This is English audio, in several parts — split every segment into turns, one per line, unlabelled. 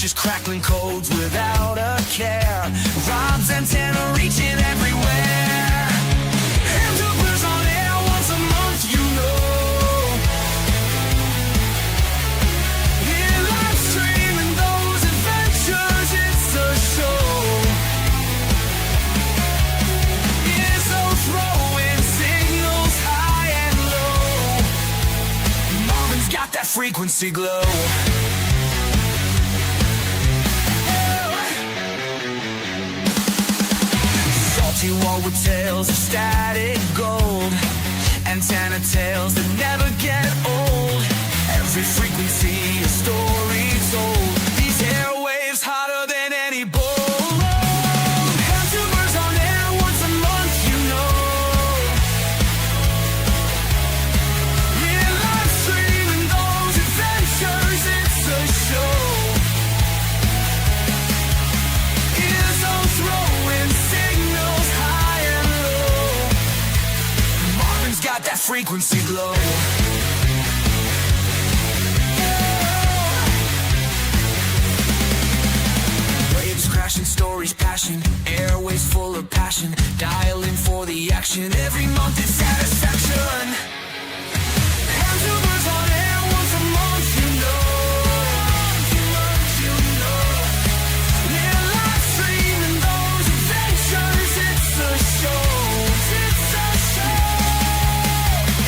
just crackling codes without a care. Rob's antenna reaching everywhere. Hamburgers on air once a month, you know. Yeah, live streaming those adventures, it's a show. Yeah, so throwing signals high and low. Marvin's got that frequency glow. Wall with tales of static gold, antenna tales that never get old. Every frequency a story told. These airwaves hotter than any bull. Hamburgers on air once a month, you know. Yeah, live streaming those adventures, it's a show. Yeah, so throwing signals high and low. Marvin's got that frequency glow. Waves crashing, stories passion, airways full of passion. Dialing for the action, every month it's satisfaction. Hamburgers on air once a month, you know. Yeah, live streaming those adventures, it's a show. It's a show.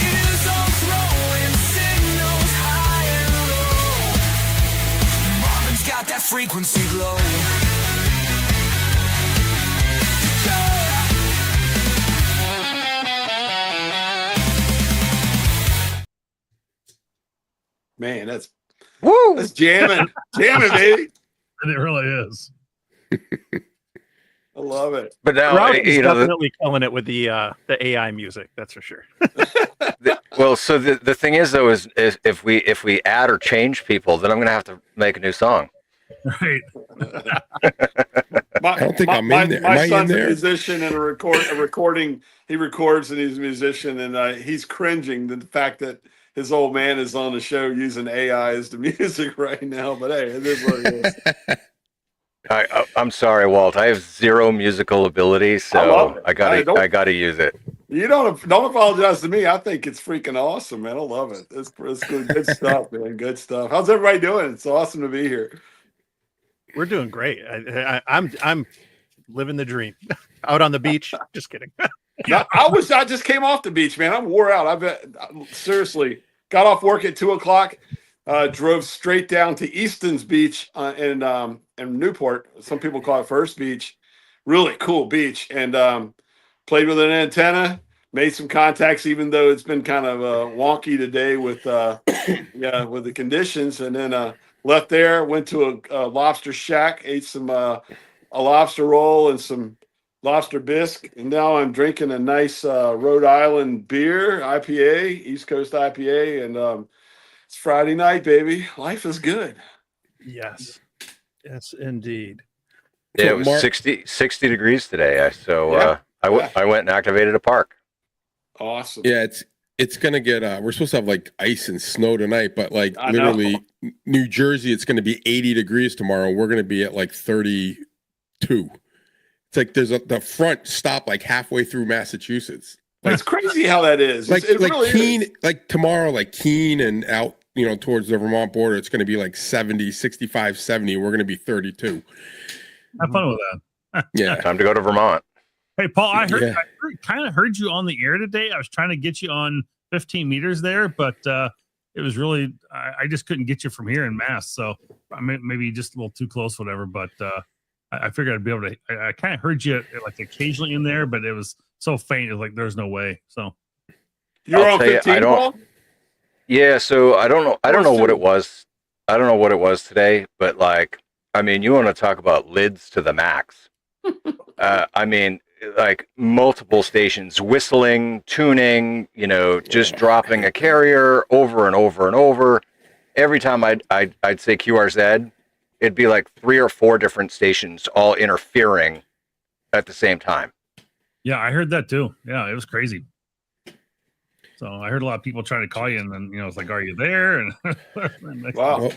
It's all throwing signals high and low. Marvin's got that frequency glow.
Man, that's
Woo!
that's jamming, baby.
And it really is.
I love it.
But now,
Rowdy's
you know,
definitely killing it with the AI music. That's for sure.
well, so the thing is though, is if we add or change people, then I'm gonna have to make a new song.
Right.
I
don't think I'm in there. Am I
My
in
son's a
there?
musician and a recording. He records and he's a musician, and he's cringing the fact that his old man is on the show using AI as the music right now. But hey, it is what it is.
I'm sorry, Walt. I have zero musical ability, so I gotta use it.
You don't apologize to me. I think it's freaking awesome, man. I love it. It's good stuff, man. Good stuff. How's everybody doing? It's awesome to be here.
We're doing great. I'm living the dream. Out on the beach. Just kidding.
Yeah, I just came off the beach, man. I'm wore out. Seriously got off work at 2:00. Drove straight down to Easton's Beach in Newport. Some people call it First Beach. Really cool beach, and played with an antenna. Made some contacts, even though it's been kind of wonky today with with the conditions. And then left there, went to a lobster shack, ate some a lobster roll and some lobster bisque, and now I'm drinking a nice Rhode Island beer, IPA, East Coast IPA, and it's Friday night, baby. Life is good.
Yes. Yes, indeed.
Yeah, it was 60 degrees today. I went and activated a park.
Awesome.
Yeah, it's gonna get we're supposed to have like ice and snow tonight, but like
I
literally
know.
New Jersey, it's gonna be 80 degrees tomorrow. We're gonna be at like 32. It's like there's the front stop like halfway through Massachusetts.
It's crazy how that is.
Like
It really
Keene,
is.
like tomorrow, like Keene and out, towards the Vermont border, it's going to be like 70, 65, 70. We're going to be 32.
Have fun with that.
Yeah.
Time to go to Vermont.
Hey, Paul, I
Yeah.
kind of heard you on the air today. I was trying to get you on 15 meters there, but it was really, I just couldn't get you from here in Mass. So I mean, maybe just a little too close, whatever. But I figured I'd be able to, I kind of heard you like occasionally in there, but it was so faint. It was like, there's no way. So
You're
I'll
on
tell you,
15, Paul?
Yeah, so I don't know what it was. I don't know what it was today, but like, I mean, you want to talk about lids to the max. I mean, like multiple stations whistling, tuning, just dropping a carrier over and over and over. Every time I'd say QRZ, it'd be like 3 or 4 different stations all interfering at the same time.
yeah, I heard that too. Yeah, it was crazy. So I heard a lot of people trying to call you, and then it's like, "Are you there?" And
Wow.
Well,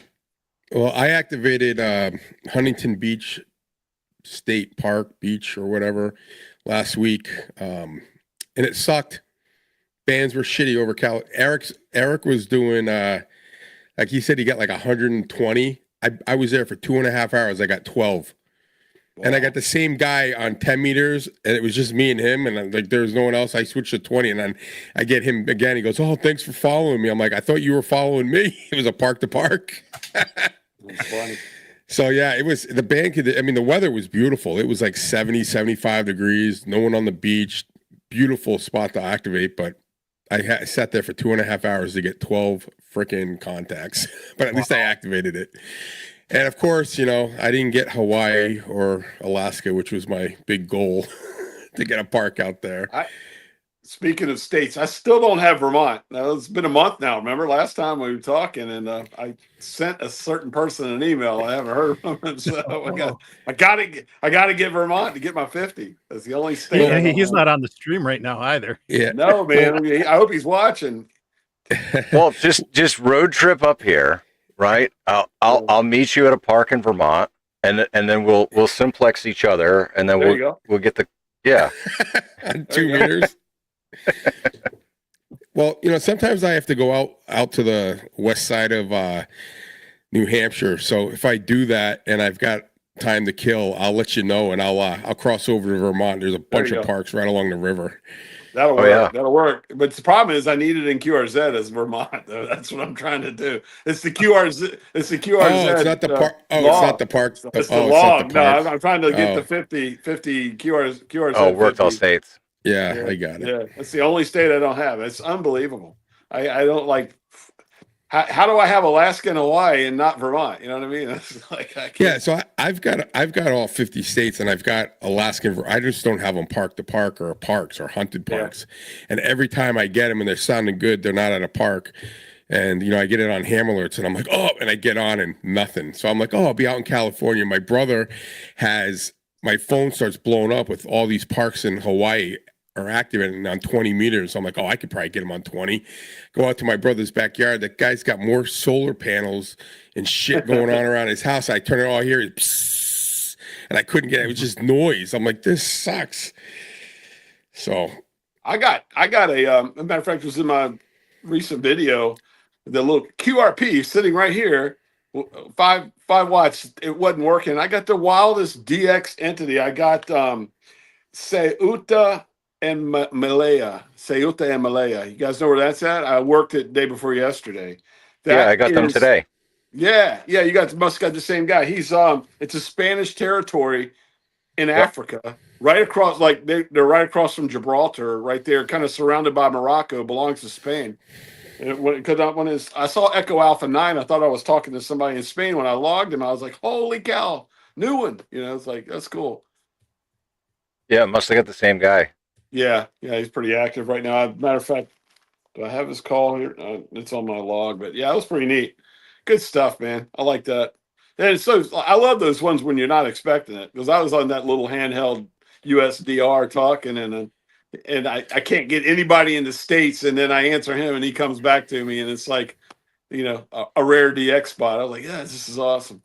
Well, I activated Huntington Beach State Park Beach or whatever last week, and it sucked. Bands were shitty over Eric was doing like he said he got like 120. I was there for 2.5 hours. I got 12. And I got the same guy on 10 meters, and it was just me and him, and I'm like, there was no one else. I switched to 20, and then I get him again. He goes, "Oh, thanks for following me." I'm like, "I thought you were following me." It was a park to park.
That's funny.
So yeah, it was the band could. I mean, the weather was beautiful. It was like 70, 75 degrees. No one on the beach. Beautiful spot to activate, but I sat there for 2.5 hours to get 12 freaking contacts. But at least I activated it. And of course, I didn't get Hawaii or Alaska, which was my big goal to get a park out there.
Speaking of states, I still don't have Vermont. Now, it's been a month now. Remember last time we were talking, and I sent a certain person an email. I haven't heard from him, so I gotta get Vermont to get my 50. That's the only state.
Yeah, he's not on the stream right now either.
Yeah.
No, man. I hope he's watching.
Well, just road trip up here, right? I'll meet you at a park in Vermont, and then we'll simplex each other, and then we'll get the
On 2 meters. Well, sometimes I have to go out to the west side of New Hampshire. So if I do that and I've got time to kill, I'll let you know, and I'll cross over to Vermont. There's a bunch of parks right along the river.
That'll work.
Yeah.
That'll work. But the problem is I need it in QRZ as Vermont, though. That's what I'm trying to do. It's the QRZ. It's the QRZ.
Oh, it's not the park. It's not the park.
It's the log. No, I'm trying to get the 50 QRZ.
Oh, worked
50.
all states.
Yeah, I got it.
Yeah, that's the only state I don't have. It's unbelievable. I don't like. How do I have Alaska and Hawaii and not Vermont? You know what I mean? It's like I can't.
Yeah, so I've got all 50 states, and I've got Alaska. I just don't have them park to park or parks or hunted parks. Yeah. And every time I get them and they're sounding good, they're not at a park. And I get it on ham alerts, and I'm like, oh, and I get on and nothing. So I'm like, oh, I'll be out in California. My brother my phone starts blowing up with all these parks in Hawaii are activated on 20 meters. I'm like, oh, I could probably get him on 20. Go out to my brother's backyard. That guy's got more solar panels and shit going on around his house. I turn it all here, and I couldn't get it. It was just noise. I'm like, this sucks. So
I got a matter of fact, it was in my recent video, the little QRP sitting right here, 5 watts. It wasn't working. I got the wildest DX entity. I got Ceuta and Melilla. Ceuta and Melilla. You guys know where that's at? I worked it day before yesterday.
I got them today.
Yeah. You must got the same guy. He's it's a Spanish territory in Africa, right across, like they're right across from Gibraltar, right there, kind of surrounded by Morocco, belongs to Spain. Because I saw Echo Alpha 9, I thought I was talking to somebody in Spain. When I logged him, I was like, holy cow, new one. It's like, that's cool.
Yeah, must have got the same guy.
Yeah, he's pretty active right now. Matter of fact, do I have his call here? It's on my log, but yeah, it was pretty neat. Good stuff, man. I like that. And I love those ones when you're not expecting it, because I was on that little handheld USDR talking, and I can't get anybody in the States, and then I answer him and he comes back to me, and it's like, a rare DX spot. I was like, yeah, this is awesome.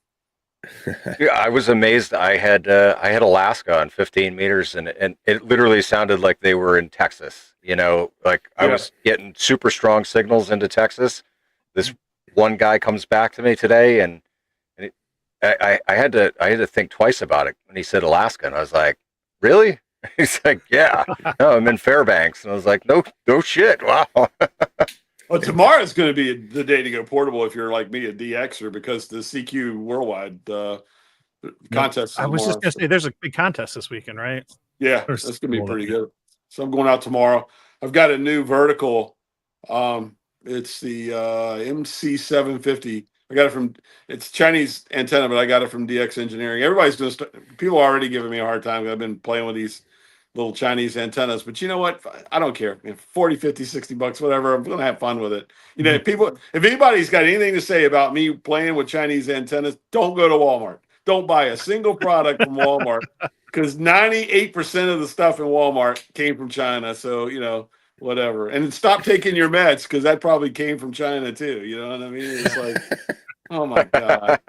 Yeah, I was amazed. I had Alaska on 15 meters, and it literally sounded like they were in Texas. I was getting super strong signals into Texas. This one guy comes back to me today, and I had to think twice about it when he said Alaska, and I was like, really? He's like, yeah, no, I'm in Fairbanks, and I was like, no shit, wow.
Well, tomorrow's going to be the day to go portable if you're like me, a DXer, because the CQ Worldwide contest.
I was just going to say, there's a big contest this weekend, right?
Yeah, that's going to be pretty good. So I'm going out tomorrow. I've got a new vertical. It's the MC750. I got it it's Chinese antenna, but I got it from DX Engineering. Everybody's people are already giving me a hard time. I've been playing with these little Chinese antennas, but you know what? I don't care. 40, 50, 60 bucks, whatever. I'm going to have fun with it. People, if anybody's got anything to say about me playing with Chinese antennas, don't go to Walmart. Don't buy a single product from Walmart, because 98% of the stuff in Walmart came from China. So, whatever. And stop taking your meds, because that probably came from China too. You know what I mean? It's like, Oh my god.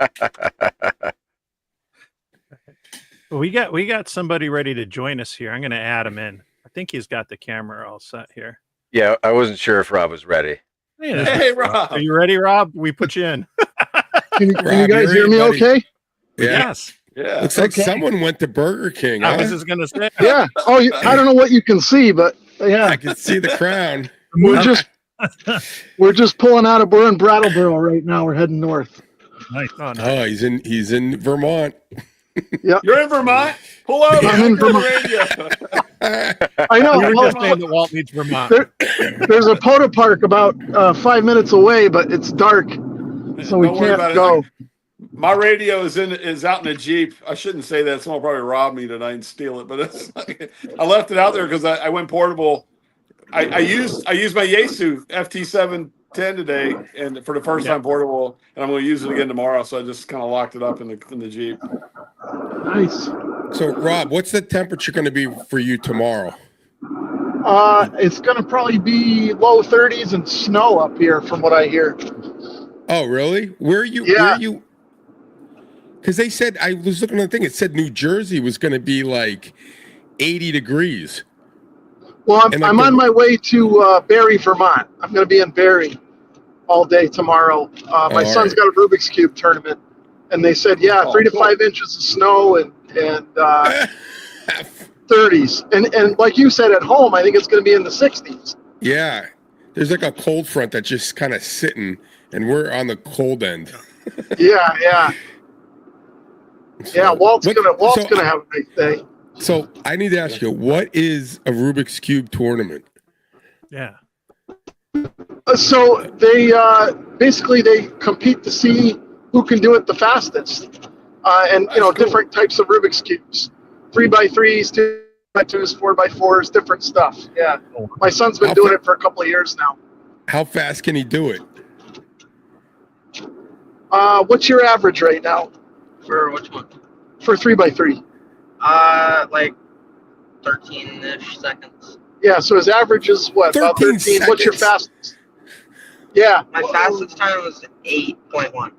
Well, we got somebody ready to join us here. I'm going to add him in. I think he's got the camera all set here.
Yeah, I wasn't sure if Rob was ready.
Hey, Rob.
Are you ready, Rob? We put you in.
Can you
Rob,
guys hear
you're in,
me
buddy.
okay?
Yeah.
Yes.
Yeah.
Looks like
Okay.
someone went to Burger King.
I
Huh?
was just going to say.
Yeah. Oh, I don't know what you can see, but yeah,
I can see the crown.
we're just pulling out of we're in Brattleboro right now. We're heading north.
Nice.
Oh, no.
Oh, he's in Vermont.
You're in Vermont? Pull over.
I'm in
You're on the
Vermont.
radio.
I know.
We were
well,
just saying that Walt needs Vermont.
there's a Poda Park about 5 minutes away, but it's dark, so we
Don't worry about
can't go.
it. My radio is out in a Jeep. I shouldn't say that. Someone will probably rob me tonight and steal it. But it's like, I left it out there because I went portable. I used my Yaesu FT710 today, and for the first time portable, and I'm going to use it again tomorrow. So I just kind of locked it up in the Jeep.
Nice.
So, Rob, what's the temperature going to be for you tomorrow?
It's gonna probably be low 30s and snow up here, from what I hear.
Oh, really? Where are you?
Yeah.
Where are you? Because they said, I was looking at the thing. It said New Jersey was going to be like 80 degrees.
Well,
And like
I'm
the-
on my way to Barrie, Vermont. I'm going to be in Barrie all day tomorrow. My
all
son's
right.
got a Rubik's Cube tournament, and they said, 3 to 5 inches of snow and 30s. And like you said, at home, I think it's going to be in the 60s.
Yeah. There's like a cold front that's just kind of sitting, and we're on the cold end.
Yeah. Walt's
What-
gonna have a nice day.
So I need to ask you, what is a Rubik's Cube tournament?
Yeah.
So they basically they compete to see who can do it the fastest, and
That's cool.
different types of Rubik's cubes, 3x3s, 2x2s, 4x4s, different stuff. Yeah, my son's been doing it for a couple of years now.
How fast can he do it?
What's your average right now
For which one?
for 3x3?
Like 13-ish seconds.
Yeah, so his average is what, about
13
13? What's your
seconds?
fastest? Yeah,
My fastest time was 8.1.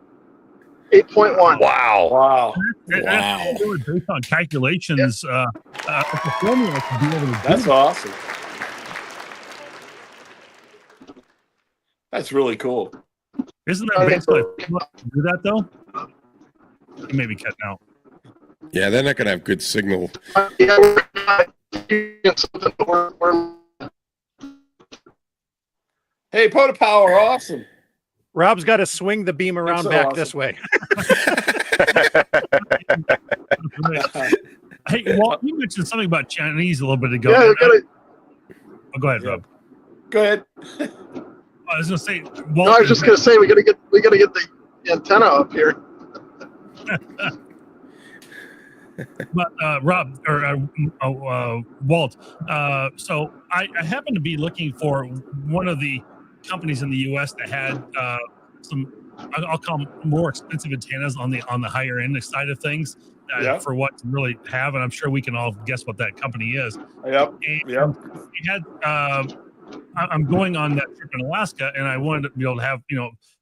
8.1.
Wow.
Wow.
That's really based on calculations. The formula to be able to do
That's
that.
awesome. That's really cool.
Isn't that basically to do that though? You may be cutting out.
Yeah, they're not going to have good signal.
Yeah, we're something we're
Hey, Poda Power, awesome.
Rob's got to swing the beam around
so
back
awesome.
this way.
Hey, Walt, you mentioned something about Chinese a little bit ago.
Yeah, we gotta.
Oh, go ahead, Rob.
Go ahead.
I was going to say, Walt,
No, I was just gonna say we gotta get the antenna up here.
But Rob or Walt, so I happened to be looking for one of the companies in the U.S. that had some, I'll call them more expensive antennas on the higher end side of things for what to really have, and I'm sure we can all guess what that company is.
Yep.
And
Yep.
we had, I'm going on that trip in Alaska, and I wanted to be able to have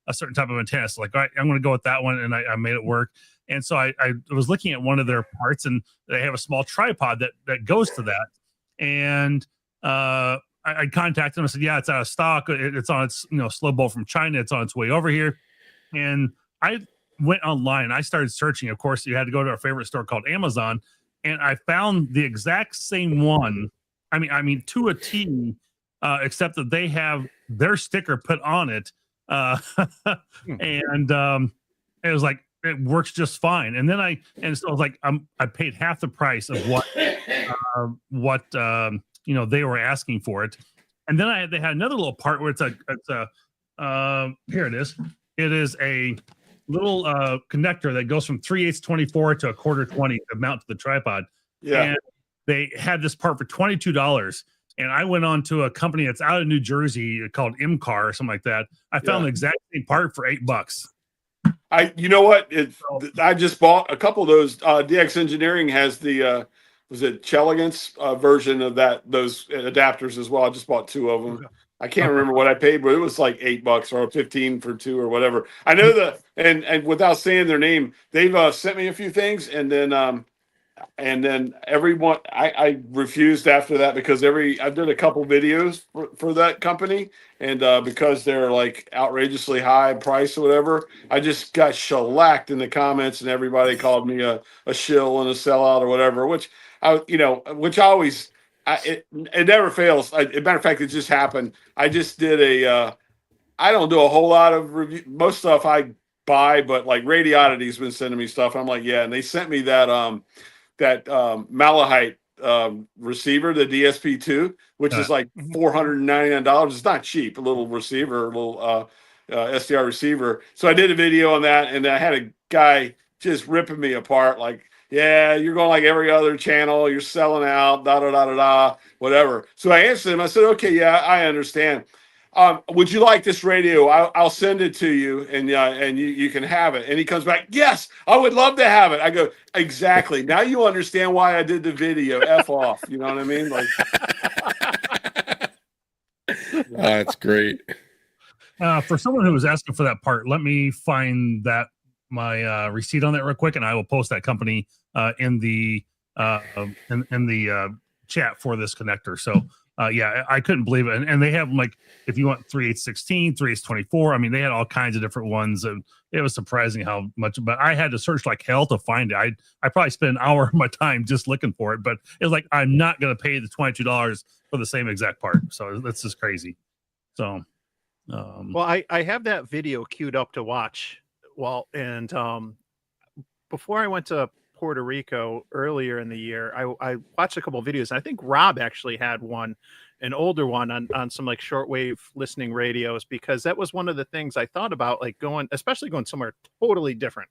a certain type of antenna. So like, all right, I'm going to go with that one, and I made it work. And so I was looking at one of their parts, and they have a small tripod that goes to that. And I contacted them. I said, yeah, it's out of stock. It's on its slow boat from China. It's on its way over here. And I went online. I started searching. Of course, you had to go to our favorite store called Amazon, and I found the exact same one. I mean, to a T, except that they have their sticker put on it, and it was like, it works just fine. And then so I was like, I paid half the price of what they were asking for it. And then they had another little part where it's a here it is. It is a little connector that goes from 3/8 24 to 1/4 20 to mount to the tripod.
Yeah.
And they had this part for $22. And I went on to a company that's out of New Jersey called MCAR or something like that. I found the exact same part for $8.
You know what? I just bought a couple of those. DX Engineering has the was it Chelegance version of those adapters as well. I just bought 2 of them. I can't remember what I paid, but it was like $8 or 15 for 2 or whatever. I know that, and without saying their name, they've sent me a few things, and then everyone, I refused after that because I did a couple videos for that company, and because they're like outrageously high price or whatever, I just got shellacked in the comments, and everybody called me a shill and a sellout or whatever, which which I always, it never fails. As a matter of fact, it just happened. I just did I don't do a whole lot of review. Most stuff I buy, but like Radiodity's been sending me stuff. I'm like, yeah, and they sent me that Malahite receiver, the DSP2, which is like $499. It's not cheap, a little receiver, a little SDR receiver. So I did a video on that, and I had a guy just ripping me apart, like, yeah, you're going like every other channel, you're selling out, da da da da da, whatever. So I answered him. I said, okay, yeah, I understand. Would you like this radio? I'll send it to you, and you can have it. And he comes back, yes, I would love to have it. I go, exactly. Now you understand why I did the video. F off. You know what I mean? Like,
That's great.
For someone who was asking for that part, let me find my receipt on that real quick, and I will post that company in the chat for this connector. So yeah, I couldn't believe it. And they have like, if you want 3/8/16, 3/8/24, I mean, they had all kinds of different ones, and it was surprising how much. But I had to search like hell to find it. I probably spent an hour of my time just looking for it. But it was like, I'm not going to pay the $22 for the same exact part. So that's just crazy. So.
Well, I have that video queued up to watch. Well, and before I went to Puerto Rico earlier in the year, I watched a couple of videos. And I think Rob actually had one, an older one on some like shortwave listening radios, because that was one of the things I thought about, like especially going somewhere totally different.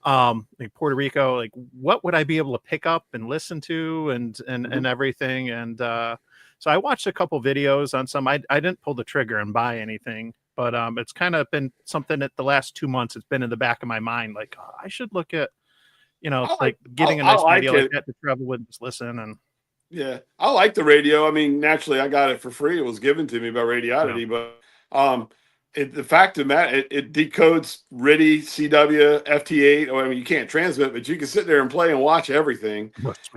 Like Puerto Rico, like what would I be able to pick up and listen to and everything. And so I watched a couple videos on some. I didn't pull the trigger and buy anything, but it's kind of been something that the last 2 months it's been in the back of my mind. Like, oh, I should look at, getting a nice radio like that to travel with, just listen. And
yeah, I like the radio. I mean, naturally, I got it for free. It was given to me by Radiodity, but the fact of the matter, it decodes RIDI, CW, FT8. I mean, you can't transmit, but you can sit there and play and watch everything.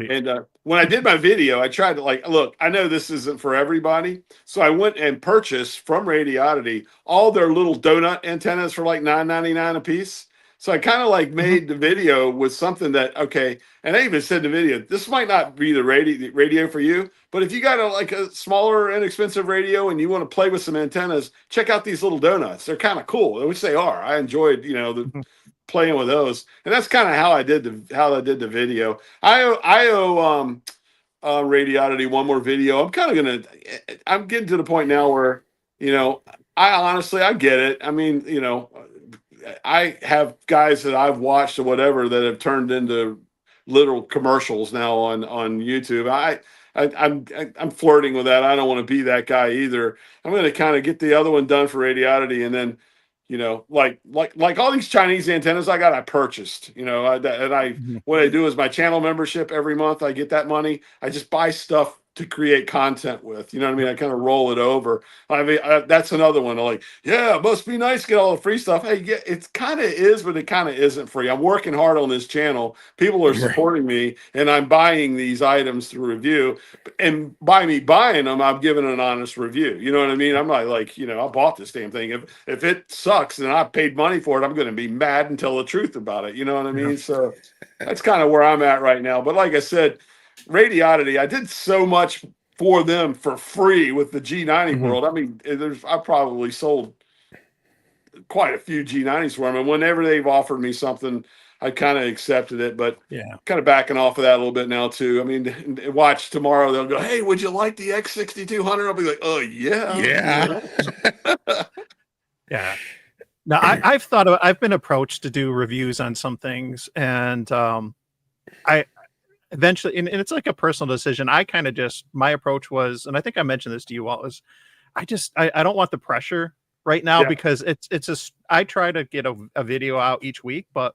And when I did my video, I tried to look, I know this isn't for everybody. So I went and purchased from Radiodity all their little donut antennas for like $9.99 a piece. So I kind of made the video with something that, okay, and I even said in the video, this might not be the radio for you, but if you got a smaller, inexpensive radio and you want to play with some antennas, check out these little donuts. They're kind of cool, which they are. I enjoyed, playing with those, and that's kind of how I did the video. I owe Radiodity one more video. I'm getting to the point now where, I get it. I mean, I have guys that I've watched or whatever that have turned into literal commercials now on YouTube. I'm flirting with that. I don't want to be that guy either. I'm going to kind of get the other one done for Radiodity, and then, like all these Chinese antennas I purchased. What I do is my channel membership every month. I get that money. I just buy stuff to create content with, you know what I mean? I kind of roll it over. I mean, that's another one. Yeah, it must be nice to get all the free stuff. Hey, yeah, it kind of is, but it kind of isn't free. I'm working hard on this channel. People are supporting me, and I'm buying these items to review. And by me buying them, I'm giving an honest review. You know what I mean? I'm not I bought this damn thing. If it sucks and I paid money for it, I'm going to be mad and tell the truth about it. You know what I mean? So that's kind of where I'm at right now. But like I said, Radiodity, I did so much for them for free with the G90 world. I mean, I probably sold quite a few G90s for them, and whenever they've offered me something, I kind of accepted it. But kind of backing off of that a little bit now too. I mean, watch tomorrow, they'll go, "Hey, would you like the X6200?" I'll be like, "Oh yeah,
yeah." Now I've been approached to do reviews on some things, and I eventually, and it's like a personal decision. I kind of my approach was, and I think I mentioned this to you all, is I don't want the pressure right now, because I try to get a video out each week, but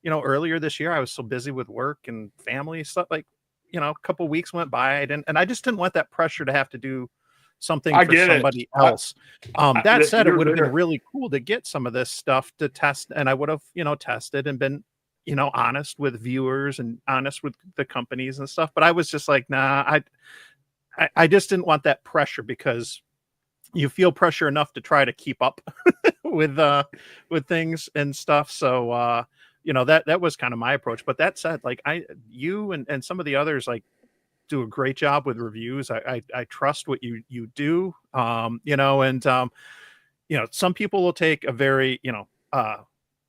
earlier this year I was so busy with work and family stuff, a couple of weeks went by, and I just didn't want that pressure to have to do something
I
for
get it.
somebody else. That said, it
you're
would have been
there.
really cool to get some of this stuff to test, and I would have, tested and been, honest with viewers and honest with the companies and stuff. But I was just like, nah, I just didn't want that pressure, because you feel pressure enough to try to keep up with things and stuff. So that was kind of my approach. But that said, like, you and some of the others, like, do a great job with reviews. I trust what you do. Some people will take a very,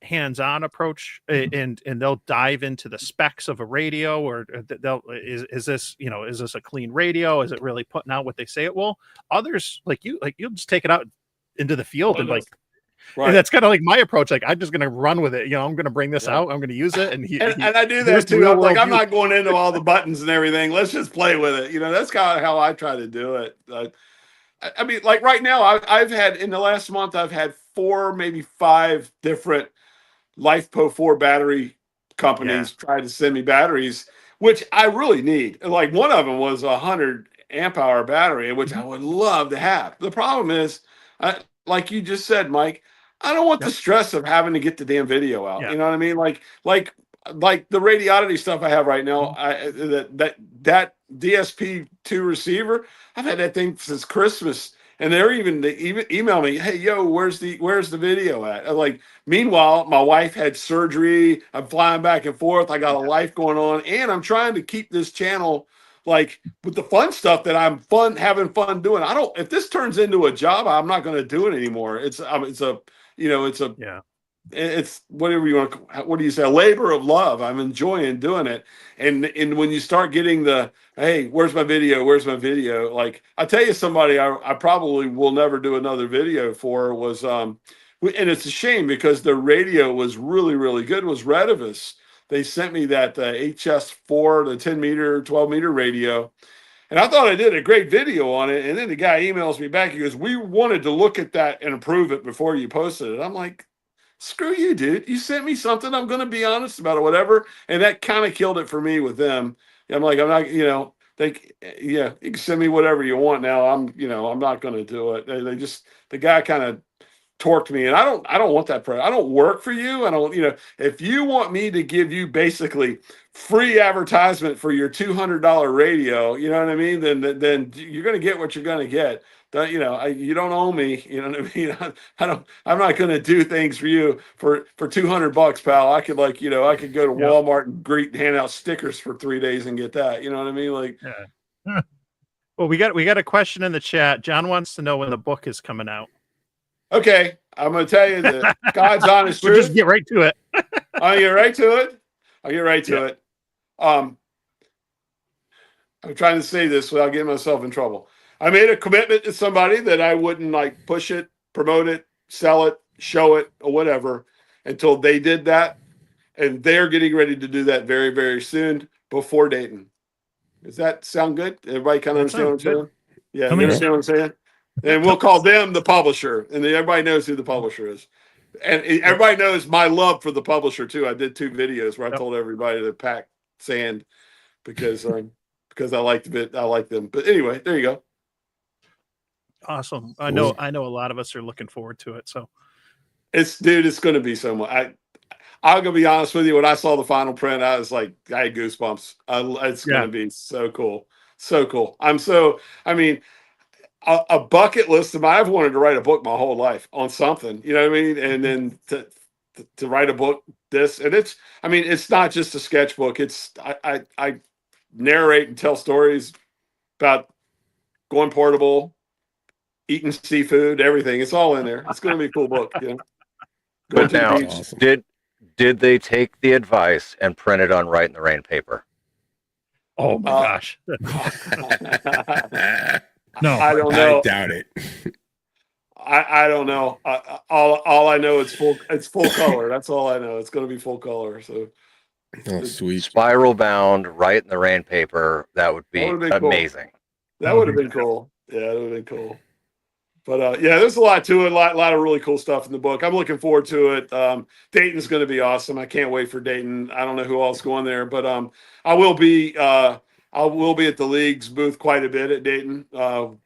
hands-on approach, and they'll dive into the specs of a radio, or they'll is this a clean radio? Is it really putting out what they say it will? Others, like you'll just take it out into the field and like, and that's kind of like my approach. Like, I'm just going to run with it. I'm going to bring this out. I'm going to use it. And
I do that too. I'm like, I'm not going into all the buttons and everything. Let's just play with it. That's kind of how I try to do it. I mean, like right now, I've had, in the last month, I've had 4, maybe 5 different LifePo 4 battery companies try to send me batteries, which I really need. Like, one of them was a 100 amp hour battery, which I would love to have. The problem is, like you just said, Mike, I don't want the stress of having to get the damn video out. You know what I mean? Like the radiodity stuff I have right now, that DSP2 receiver, I've had that thing since Christmas. And they even email me, hey, yo, where's the video at? I'm like, meanwhile, my wife had surgery. I'm flying back and forth. I got a life going on, and I'm trying to keep this channel, like, with the fun stuff that I'm having fun doing. If this turns into a job, I'm not going to do it anymore. It's whatever you want to, what do you say? A labor of love. I'm enjoying doing it. And when you start getting hey, where's my video? Where's my video? Like, I tell you, somebody I probably will never do another video for was, and it's a shame because the radio was really, really good, was Redivus. They sent me that HS4, the 10 meter, 12 meter radio. And I thought I did a great video on it. And then the guy emails me back. He goes, we wanted to look at that and approve it before you posted it. I'm like, screw you, dude. You sent me something. I'm going to be honest about it, whatever. And that kind of killed it for me with them. I'm like, I'm not, you can send me whatever you want now. I'm not going to do it. The guy kind of torqued me, and I don't want that pressure. I don't work for you. I don't, if you want me to give you basically free advertisement for your $200 radio, you know what I mean? Then you're going to get what you're going to get. You don't owe me. You know what I mean? I'm not going to do things for you for $200, pal. I could I could go to Walmart and hand out stickers for 3 days and get that. You know what I mean? Like,
well, we got a question in the chat. John wants to know when the book is coming out.
Okay, I'm going to tell you the God's honest truth.
We'll just get right to it.
I'll get right to it. I'm trying to say this without getting myself in trouble. I made a commitment to somebody that I wouldn't push it, promote it, sell it, show it, or whatever until they did that. And they're getting ready to do that very, very soon before Dayton. Does that sound good? Everybody kind of understand what I'm saying? Yeah, you understand what I'm saying? And we'll call them the publisher. And everybody knows who the publisher is. And everybody knows my love for the publisher, too. I did 2 videos where I told everybody to pack sand because I liked it. I like them. But anyway, there you go.
Awesome. I know a lot of us are looking forward to it. So
it's going to be so much. I'm going to be honest with you. When I saw the final print, I was like, I had goosebumps. It's going to be so cool. So cool. A bucket list of mine. I've wanted to write a book my whole life on something, you know what I mean? And then to write a book, it's not just a sketchbook. It's, I narrate and tell stories about going portable, eating seafood, everything. It's all in there. It's going to be a cool book. Go to
now,
the beach.
Awesome.
Did they take the advice and print it on Write in the Rain paper?
Oh my gosh.
No,
I don't know.
I doubt it.
I don't know. All I know is full color. That's all I know. It's going to be full color. So
Oh, sweet.
Spiral bound, Write in the Rain paper. That would be amazing.
Cool. That would have been cool. Yeah, it would have been cool. But there's a lot to it. A lot of really cool stuff in the book. I'm looking forward to it. Dayton's going to be awesome. I can't wait for Dayton. I don't know who else going there, but I will be at the league's booth quite a bit at Dayton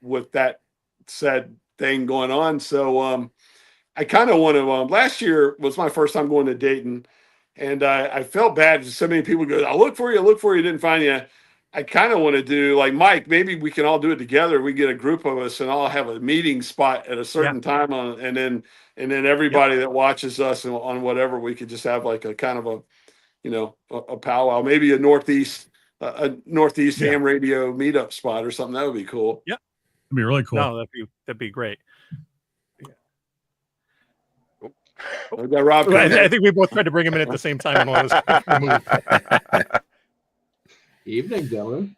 with that sad thing going on. So I kind of want to. Last year was my first time going to Dayton, and I felt bad. So many people go, "I look for you, didn't find you." I kind of want to do like Mike. Maybe we can all do it together. We get a group of us and all have a meeting spot at a certain time on, and then everybody that watches us on whatever, we could just have like a kind of a powwow, maybe a Northeast ham radio meetup spot or something. That would be cool.
Yep,
It'd be really cool.
No, that'd be great.
We got Rob.
I think we both tried to bring him in at the same time and one was moved.
Evening, Dylan.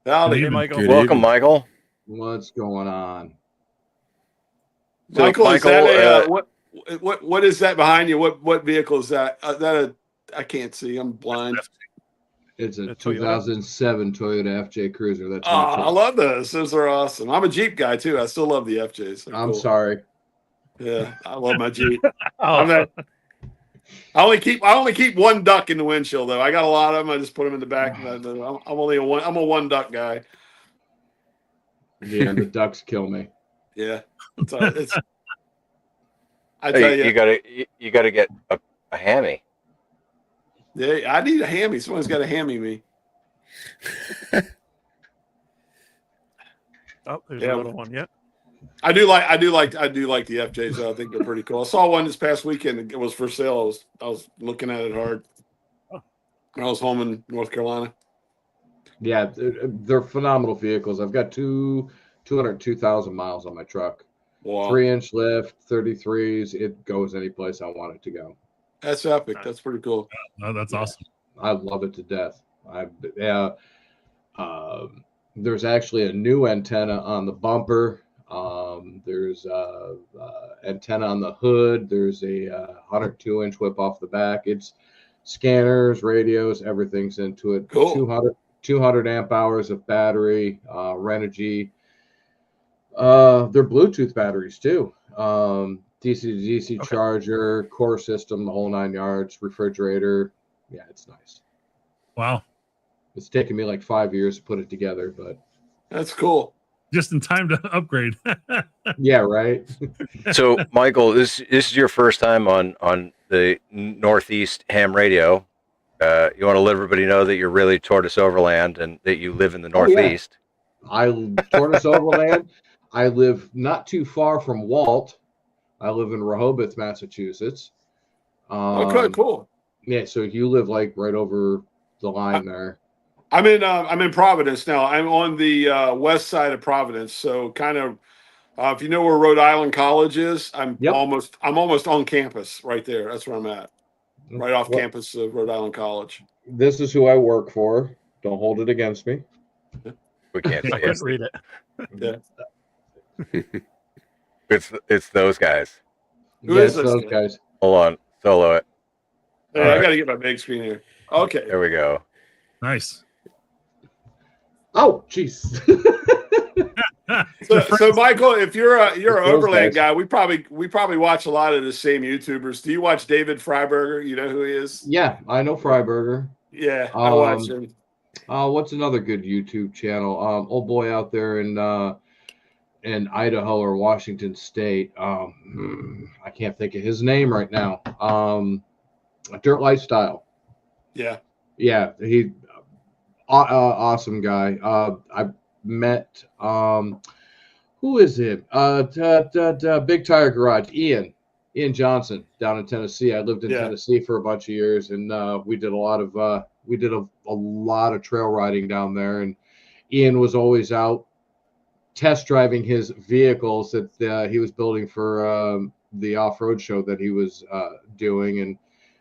Howdy,
Hey, Michael.
Good
Welcome,
evening.
Michael.
What's going on?
So,
Michael, is
Michael,
that what is that behind you? What vehicle is that? I can't see. I'm blind.
It's a
A Toyota?
2007 Toyota FJ Cruiser. That's
Oh, I love those. Those are awesome. I'm a Jeep guy too. I still love the FJs. They're
I'm
cool.
sorry.
Yeah, I love my Jeep.
Oh,
I only keep one duck in the windshield though. I got a lot of them. I just put them in the back. I'm only I'm a one duck guy.
Yeah, the ducks kill me.
Yeah, it's I tell
Hey,
you,
you gotta get a hammy.
yeah, I need a hammy. Someone's got to hammy me.
oh, there's
Yeah.
a little one. Yeah.
I do like the FJs. Though. I think they're pretty cool. I saw one this past weekend. It was for sale. I was looking at it hard. When I was home in North Carolina.
Yeah, they're phenomenal vehicles. I've got 202,000 miles on my truck.
Wow,
3-inch lift, 33s. It goes any place I want it to go.
that's epic. That's pretty cool.
Oh, that's awesome.
I love it to death. There's actually a new antenna on the bumper. There's antenna on the hood. There's a 102-inch whip off the back. It's scanners, radios, everything's into it.
Cool.
200 amp hours of battery, Renogy. They're Bluetooth batteries too. DC to DC charger, core system, the whole 9 yards, refrigerator. Yeah, it's nice.
Wow.
It's taken me like 5 years to put it together, but
That's cool.
Just in time to upgrade.
yeah, right.
So, Michael, this is your first time on the Northeast Ham Radio. You want to let everybody know that you're really Tortoise Overland and that you live in the
Oh, yeah.
Northeast.
Tortoise Overland. I live not too far from Walt. I live in Rehoboth, Massachusetts.
Okay, cool.
Yeah, so you live like right over the line there.
I'm in Providence now. I'm on the west side of Providence, so kind of if you know where Rhode Island College is, I'm
Yep.
almost on campus right there. That's where I'm at, right off
Well,
campus of Rhode Island College.
This is who I work for. Don't hold it against me.
We can't
I
say it.
couldn't read it.
Yeah.
It's those guys.
Who
Yes,
is this
those
guy?
guys.
Hold on, solo it.
Hey,
All
I
right.
got to get my big screen here. Okay.
There we go.
Nice.
Oh, jeez.
So Michael, if you're an
Those
Overland
guys.
guy, we probably watch a lot of the same YouTubers. Do you watch David Freiberger? You know who he is?
Yeah, I know Freiberger.
Yeah, I watch him.
What's another good YouTube channel? Old boy out there in Idaho or Washington State. I can't think of his name right now. Dirt Lifestyle.
Yeah.
Yeah, he awesome guy. I met who is it? Big Tire Garage. Ian Johnson down in Tennessee. I lived in
Yeah.
Tennessee for a bunch of years, and we did a lot of trail riding down there. And Ian was always out test driving his vehicles that he was building for the off-road show that he was doing, and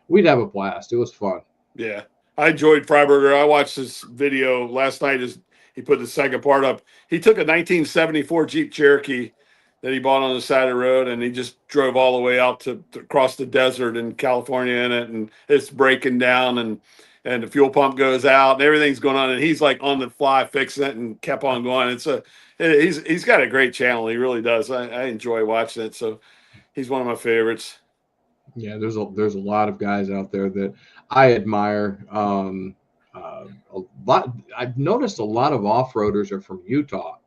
we'd have a blast. It was fun.
Yeah. I enjoyed Freiberger. I watched this video last night as he put the second part up. He took a 1974 Jeep Cherokee that he bought on the side of the road, and he just drove all the way out to across the desert in California in it, and it's breaking down, and the fuel pump goes out, and everything's going on, and he's like on the fly fixing it and kept on going. He's got a great channel. He really does. I enjoy watching it. So he's one of my favorites.
Yeah, there's a lot of guys out there that I admire. A lot. I've noticed a lot of off-roaders are from Utah.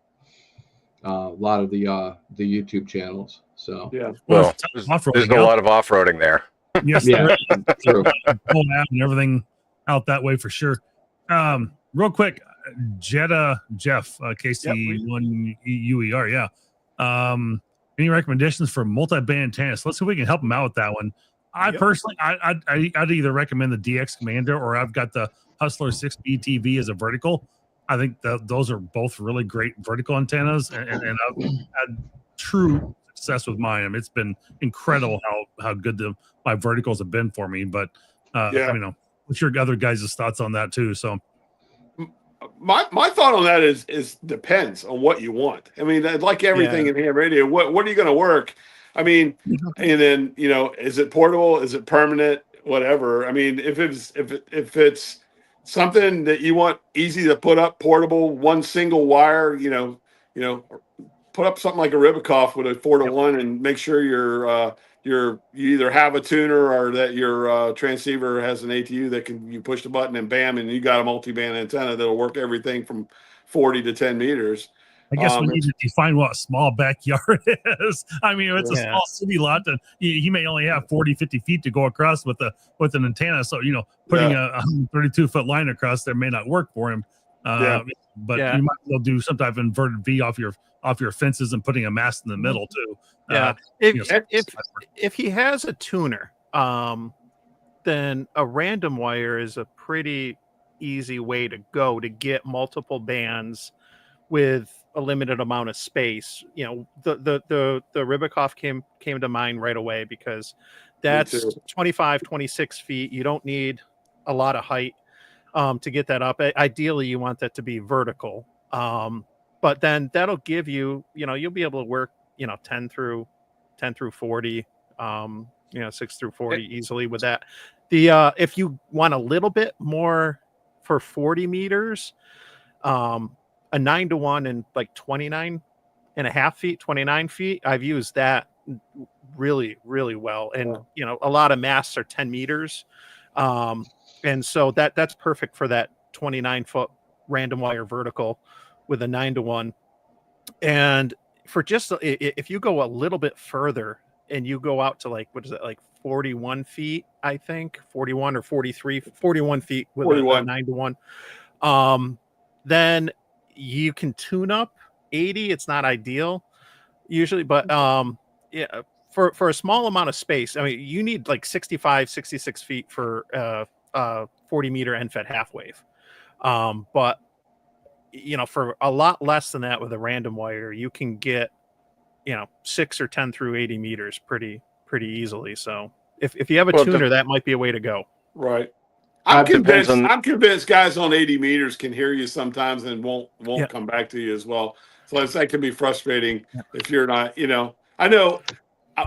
a lot of the YouTube channels. So
Yeah.
Well,
there's off-roading
there's a
out.
lot of off-roading there.
Yes,
yeah,
there is.
true.
Pull out and everything out that way for sure. Real quick, Jetta Jeff, KC1 UER, yeah. Any recommendations for multi-band antennas? Let's see if we can help them out with that one. I personally, I'd either recommend the DX Commander or I've got the Hustler 6B TV as a vertical. I think those are both really great vertical antennas, and I've had true success with mine. I mean, it's been incredible how good my verticals have been for me. But what's your other guys' thoughts on that too? So
my thought on that is depends on what you want. I mean, like everything in ham radio, what are you going to work? I mean, and then is it portable? Is it permanent? Whatever. I mean, if it's something that you want easy to put up, portable, one single wire, put up something like a Ribicoff with a 4-to-1 and make sure you either have a tuner or that your transceiver has an ATU that you push the button and bam, and you got a multi-band antenna that'll work everything from 40 to 10 meters.
I guess we need to define what a small backyard is. I mean, if it's a small city lot, then he may only have 40, 50 feet to go across with an antenna. So, putting a 132-foot line across there may not work for him. But you might well do some type of inverted V off your fences and putting a mast in the middle too.
If he has a tuner, then a random wire is a pretty easy way to go to get multiple bands with a limited amount of space. The Ribicoff came to mind right away because that's 25, 26 feet. You don't need a lot of height to get that up. Ideally, you want that to be vertical. But then that'll give you, you'll be able to work, 10 through 40, 6 through 40 easily with that. If you want a little bit more for 40 meters, a 9-to-1 and like 29 and a half feet, 29 feet. I've used that really, really well. And, a lot of masts are 10 meters. And so that's perfect for that 29-foot random wire vertical with a 9-to-1. And for just, if you go a little bit further and you go out to like 41 feet, I think 41 or 43, 41 feet with 41. A 9-to-1. Then you can tune up 80. It's not ideal usually, but for a small amount of space, I mean, you need like 65, 66 feet for 40 meter end-fed half wave. But for a lot less than that with a random wire, you can get 6 or 10 through 80 meters pretty easily. So if you have a tuner, that might be a way to go.
Right. I'm convinced guys on 80 meters can hear you sometimes and won't come back to you as well. So that can be frustrating if you're not, I know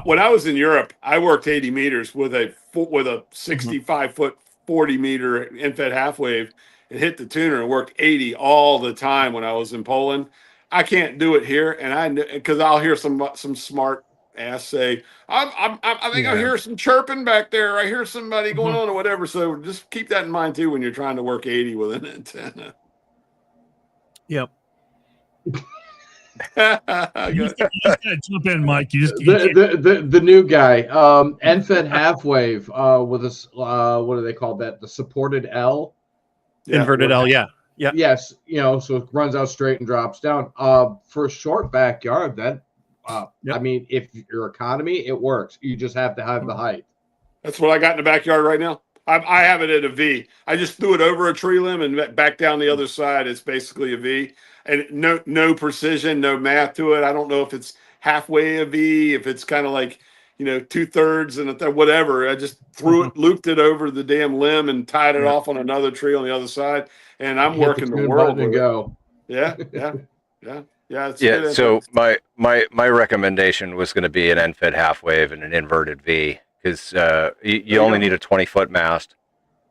when I was in Europe, I worked 80 meters with a 65-foot, 40 meter end-fed half wave and hit the tuner and worked 80 all the time when I was in Poland. I can't do it here. And because I'll hear some smart ass say, I think I hear some chirping back there. I hear somebody going on or whatever. So just keep that in mind too when you're trying to work 80 with an antenna.
Yep.
You just gotta jump in, Mike.
The new guy, end-fed half wave with a what do they call that? The supported L,
inverted L. Yeah.
Yes, so it runs out straight and drops down. For a short backyard, that. I mean, if your economy, it works. You just have to have the height.
That's what I got in the backyard right now. I have it at a V. I just threw it over a tree limb and back down the other side. It's basically a V, and no precision, no math to it. I don't know if it's halfway a V, if it's kind of like 2/3 and whatever. I just threw it, looped it over the damn limb, and tied it off on another tree on the other side. And I'm working the world with
go.
Yeah.
So my recommendation was going to be an end-fed half wave and an inverted V because you only need a 20-foot mast,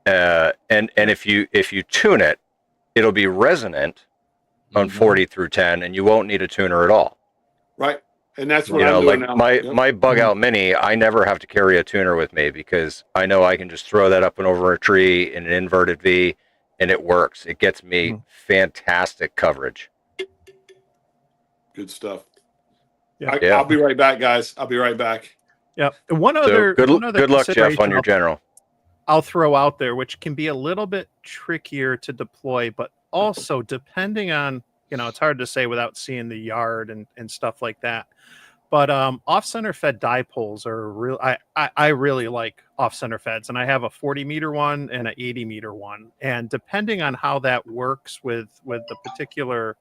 and if you tune it, it'll be resonant on 40 through 10, and you won't need a tuner at all.
Right, and that's what I'm doing now.
My bug out mini, I never have to carry a tuner with me because I know I can just throw that up and over a tree in an inverted V, and it works. It gets me fantastic coverage.
Good stuff.
Yeah.
Yeah.
I'll be right back, guys. I'll be right back.
Yeah. And one
So
other
good luck, Jeff, on your
consideration
general.
I'll throw out there, which can be a little bit trickier to deploy, but also depending on, it's hard to say without seeing the yard and stuff like that. But off-center fed dipoles are real. I really like off-center feds, and I have a 40-meter one and an 80-meter one. And depending on how that works with the particular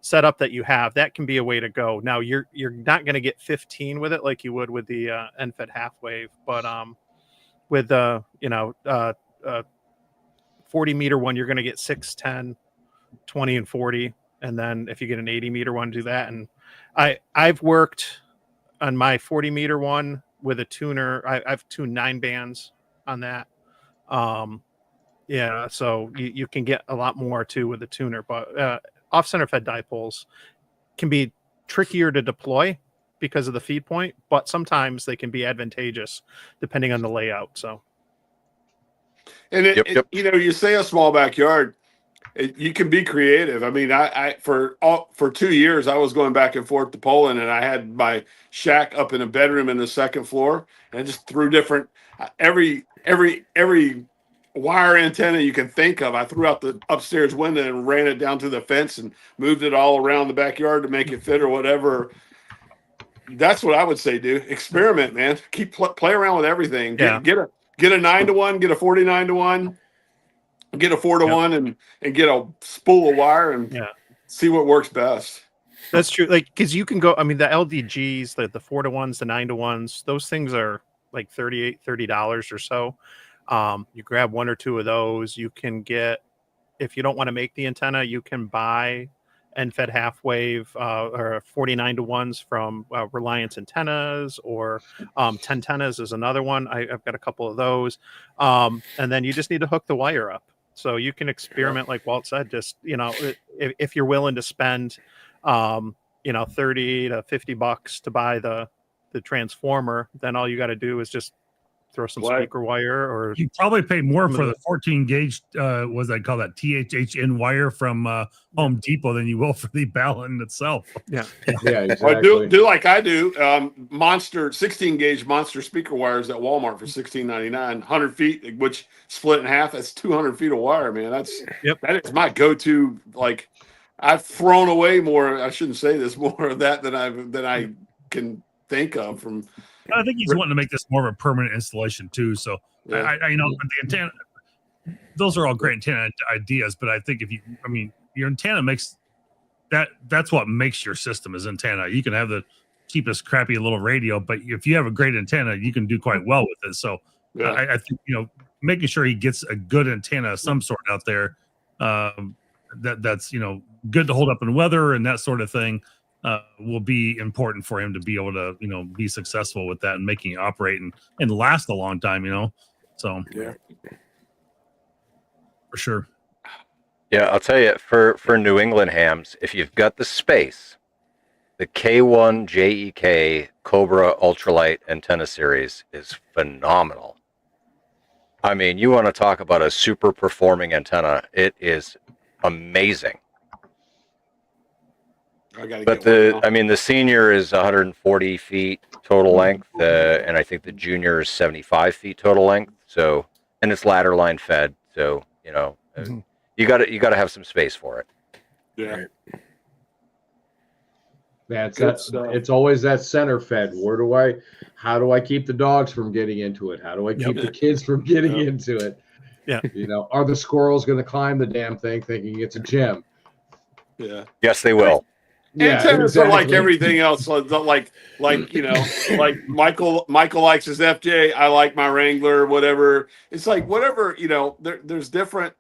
setup that you have, that can be a way to go. Now you're not going to get 15 with it like you would with the end-fed half wave, but with the 40-meter one, you're going to get 6, 10, 20, and 40. And then if you get an 80-meter one, do that. And I've worked on my 40-meter one with a tuner. I've tuned 9 bands on that. Yeah, so you can get a lot more too with a tuner. But off-center fed dipoles can be trickier to deploy because of the feed point, but sometimes they can be advantageous depending on the layout. So,
And you say a small backyard, you can be creative. I mean, I for 2 years I was going back and forth to Poland, and I had my shack up in a bedroom in the second floor, and I just threw different every wire antenna you can think of. I threw out the upstairs window and ran it down to the fence and moved it all around the backyard to make it fit or whatever. That's what I would say, do. Experiment, man. Keep play around with everything. Get a 9-to-1, get a 49-to-1, get a 4-to-1, and get a spool of wire and see what works best.
That's true. Like, because you can go. I mean, the LDGs, the 4-to-1s, the 9-to-1s, those things are like $30 or so. You grab 1 or 2 of those. You can get, if you don't want to make the antenna, you can buy end-fed half wave or 49-to-1s from Reliance Antennas, or 10tennas is another one. I've got a couple of those. And then you just need to hook the wire up. So you can experiment, like Walt said, just, if you're willing to spend, $30 to $50 to buy the transformer, then all you got to do is just throw some speaker wire, or
you probably pay more for the 14 gauge, what's that called, that THHN wire from Home Depot than you will for the Ballon itself.
Yeah.
Yeah, exactly.
Or do like I do, monster 16 gauge monster speaker wires at Walmart for $16.99, 100 feet, which split in half. That's 200 feet of wire, man. That is my go-to. Like, I've thrown away more. I shouldn't say this, more of that than I can think of from.
I think he's wanting to make this more of a permanent installation too. So I the antenna, those are all great antenna ideas, but I think your antenna makes that's what makes your system is antenna. You can have the cheapest crappy little radio, but if you have a great antenna, you can do quite well with it. So I think, making sure he gets a good antenna of some sort out there, that's good to hold up in weather and that sort of thing. Will be important for him to be able to, be successful with that and making it operate and last a long time, So for sure.
Yeah, I'll tell you, for New England hams, if you've got the space, the K1 JEK Cobra Ultralight antenna series is phenomenal. I mean, you want to talk about a super performing antenna, it is amazing. But the senior is 140 feet total length, and I think the junior is 75 feet total length. So, and it's ladder line fed. So, you got to have some space for it.
Yeah.
It's always that center fed. How do I keep the dogs from getting into it? How do I keep the kids from getting into it?
Yeah.
Are the squirrels going to climb the damn thing thinking it's a gym?
Yeah.
Yes, they will.
Antennas are like everything else. Like Michael likes his FJ. I like my Wrangler. Whatever. It's like whatever. There's different.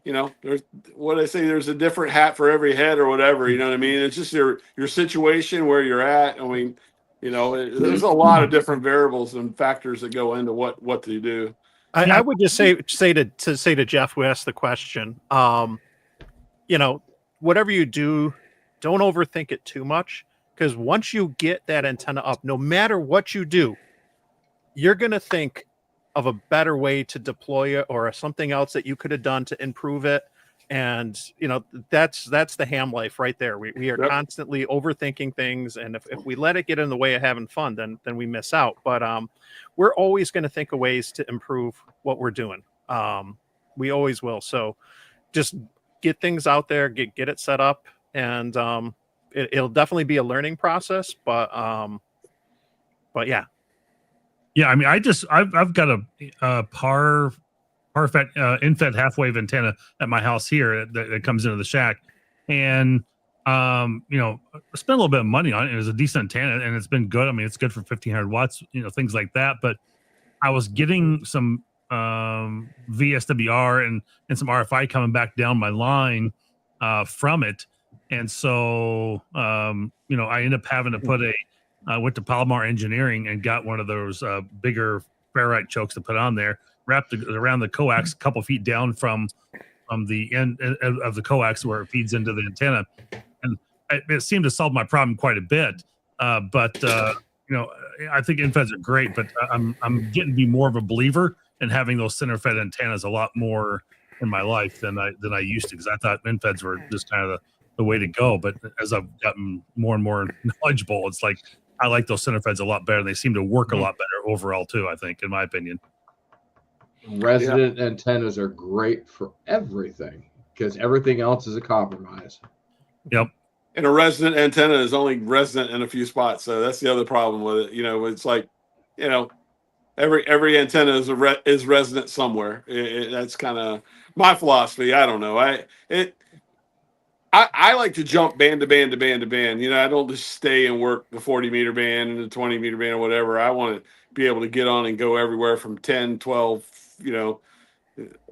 There's what I say. There's a different hat for every head or whatever. You know what I mean? It's just your situation where you're at. I mean, there's a lot of different variables and factors that go into what to do.
I would just say to Jeff who asked the question, whatever you do, don't overthink it too much, because once you get that antenna up, no matter what you do, you're going to think of a better way to deploy it or something else that you could have done to improve it. And that's the ham life right there. We are constantly overthinking things, and if we let it get in the way of having fun, then we miss out. But we're always going to think of ways to improve what we're doing. We always will. So just get things out there, get it set up, and it'll definitely be a learning process. But yeah.
I mean, I've got a par infed half wave antenna at my house here that comes into the shack, and I spent a little bit of money on it. It was a decent antenna, and it's been good. I mean, it's good for 1500 watts, things like that. But I was getting some VSWR and some RFI coming back down my line from it, and so I ended up having to put I went to Palomar Engineering and got one of those bigger ferrite chokes to put on there, wrapped around the coax a couple feet down from the end of the coax where it feeds into the antenna, and it seemed to solve my problem quite a bit. But I think infeds are great, but I'm getting to be more of a believer in having those center fed antennas a lot more in my life than I used to, because I thought infeds were just kind of the way to go. But as I've gotten more and more knowledgeable, it's like I like those center feds a lot better. They seem to work a lot better overall too, I think, in my opinion.
Resident antennas are great for everything because everything else is a compromise.
Yep.
And a resident antenna is only resident in a few spots, so that's the other problem with it. It's like, every antenna is resident somewhere. That's kind of my philosophy. I don't know. I like to jump band to band to band to band. I don't just stay and work the 40 meter band and the 20 meter band or whatever. I want to be able to get on and go everywhere from 10, 12,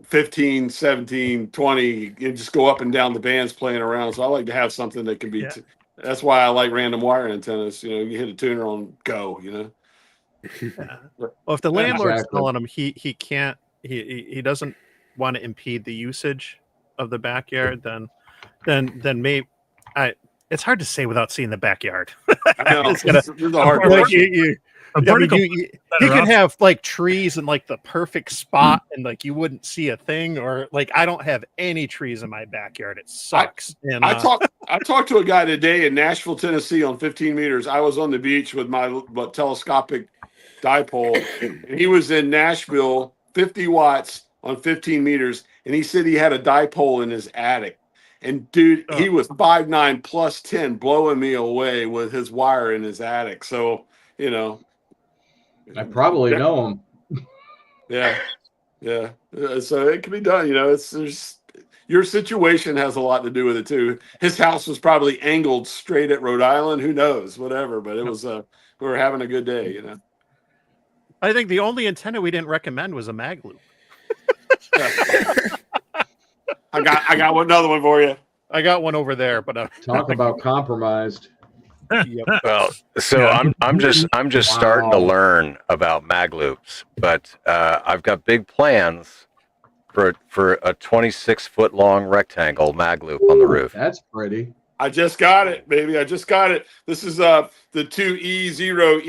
15, 17, 20, and just go up and down the bands playing around. So I like to have something that can be, that's why I like random wire antennas. You hit a tuner on go,
Well, if the landlord's telling him he can't, he doesn't want to impede the usage of the backyard, then maybe it's hard to say without seeing the backyard.
I know.
It's gonna,
this is a hard
like,
question.
you could have like trees in like the perfect spot and like you wouldn't see a thing, or like I don't have any trees in my backyard. It sucks. I
talked to a guy today in Nashville, Tennessee on 15 meters. I was on the beach with my telescopic dipole, and he was in Nashville, 50 watts on 15 meters, and he said he had a dipole in his attic. And dude, he was 5'9" plus 10, blowing me away with his wire in his attic. So,
I probably know him.
Yeah. So it can be done. Your situation has a lot to do with it too. His house was probably angled straight at Rhode Island. Who knows? Whatever. But it was we were having a good day.
I think the only antenna we didn't recommend was a mag loop.
I got another one for you.
I got one over there, but
talk about compromised.
Yep.
Well, so I'm just starting to learn about mag loops, but I've got big plans for a 26-foot long rectangle mag loop on the roof.
That's pretty.
I just got it, baby. I just got it. This is the 2E0ERO.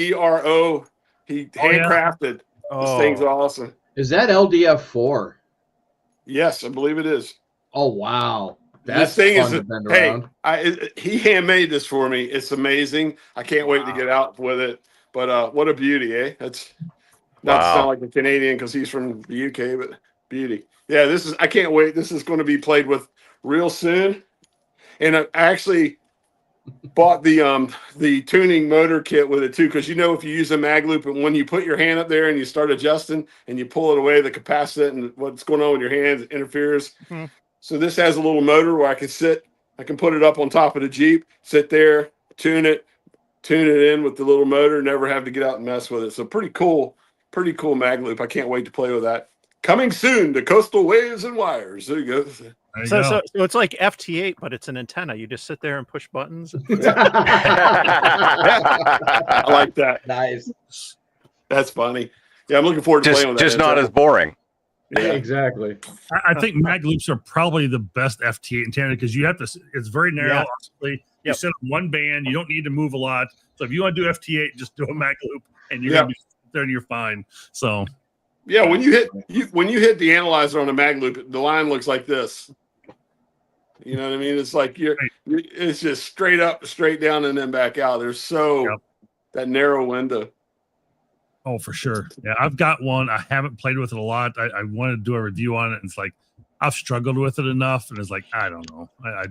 He handcrafted. This thing's awesome.
Is that LDF4?
Yes, I believe it is.
Oh wow.
This thing is he handmade this for me. It's amazing. I can't wait to get out with it. But what a beauty, eh? That's not to sound like a Canadian because he's from the UK, but beauty. Yeah, I can't wait. This is going to be played with real soon. And I actually bought the tuning motor kit with it too, because if you use a mag loop and when you put your hand up there and you start adjusting and you pull it away, the capacitant and what's going on with your hands interferes. Mm-hmm. So this has a little motor where I can put it up on top of the Jeep, sit there, tune it in with the little motor, never have to get out and mess with it. So pretty cool mag loop. I can't wait to play with that. Coming soon to Coastal Waves and Wires. There you go.
So it's like FT8, but it's an antenna. You just sit there and push buttons.
I like that.
Nice.
That's funny. Yeah, I'm looking forward to playing with that.
Just not as boring.
Yeah,
exactly.
I think mag loops are probably the best FT8 antenna because you have to. It's very narrow.
Yeah.
You sit on one band. You don't need to move a lot. So if you want to do FT8, just do a mag loop, and you're gonna be there and you're fine. So.
Yeah, when you hit the analyzer on a mag loop, the line looks like this. You know what I mean? It's like it's just straight up, straight down, and then back out. There's that narrow window.
Oh, for sure. Yeah, I've got one. I haven't played with it a lot. I wanted to do a review on it, and it's like I've struggled with it enough, and it's like I don't know. I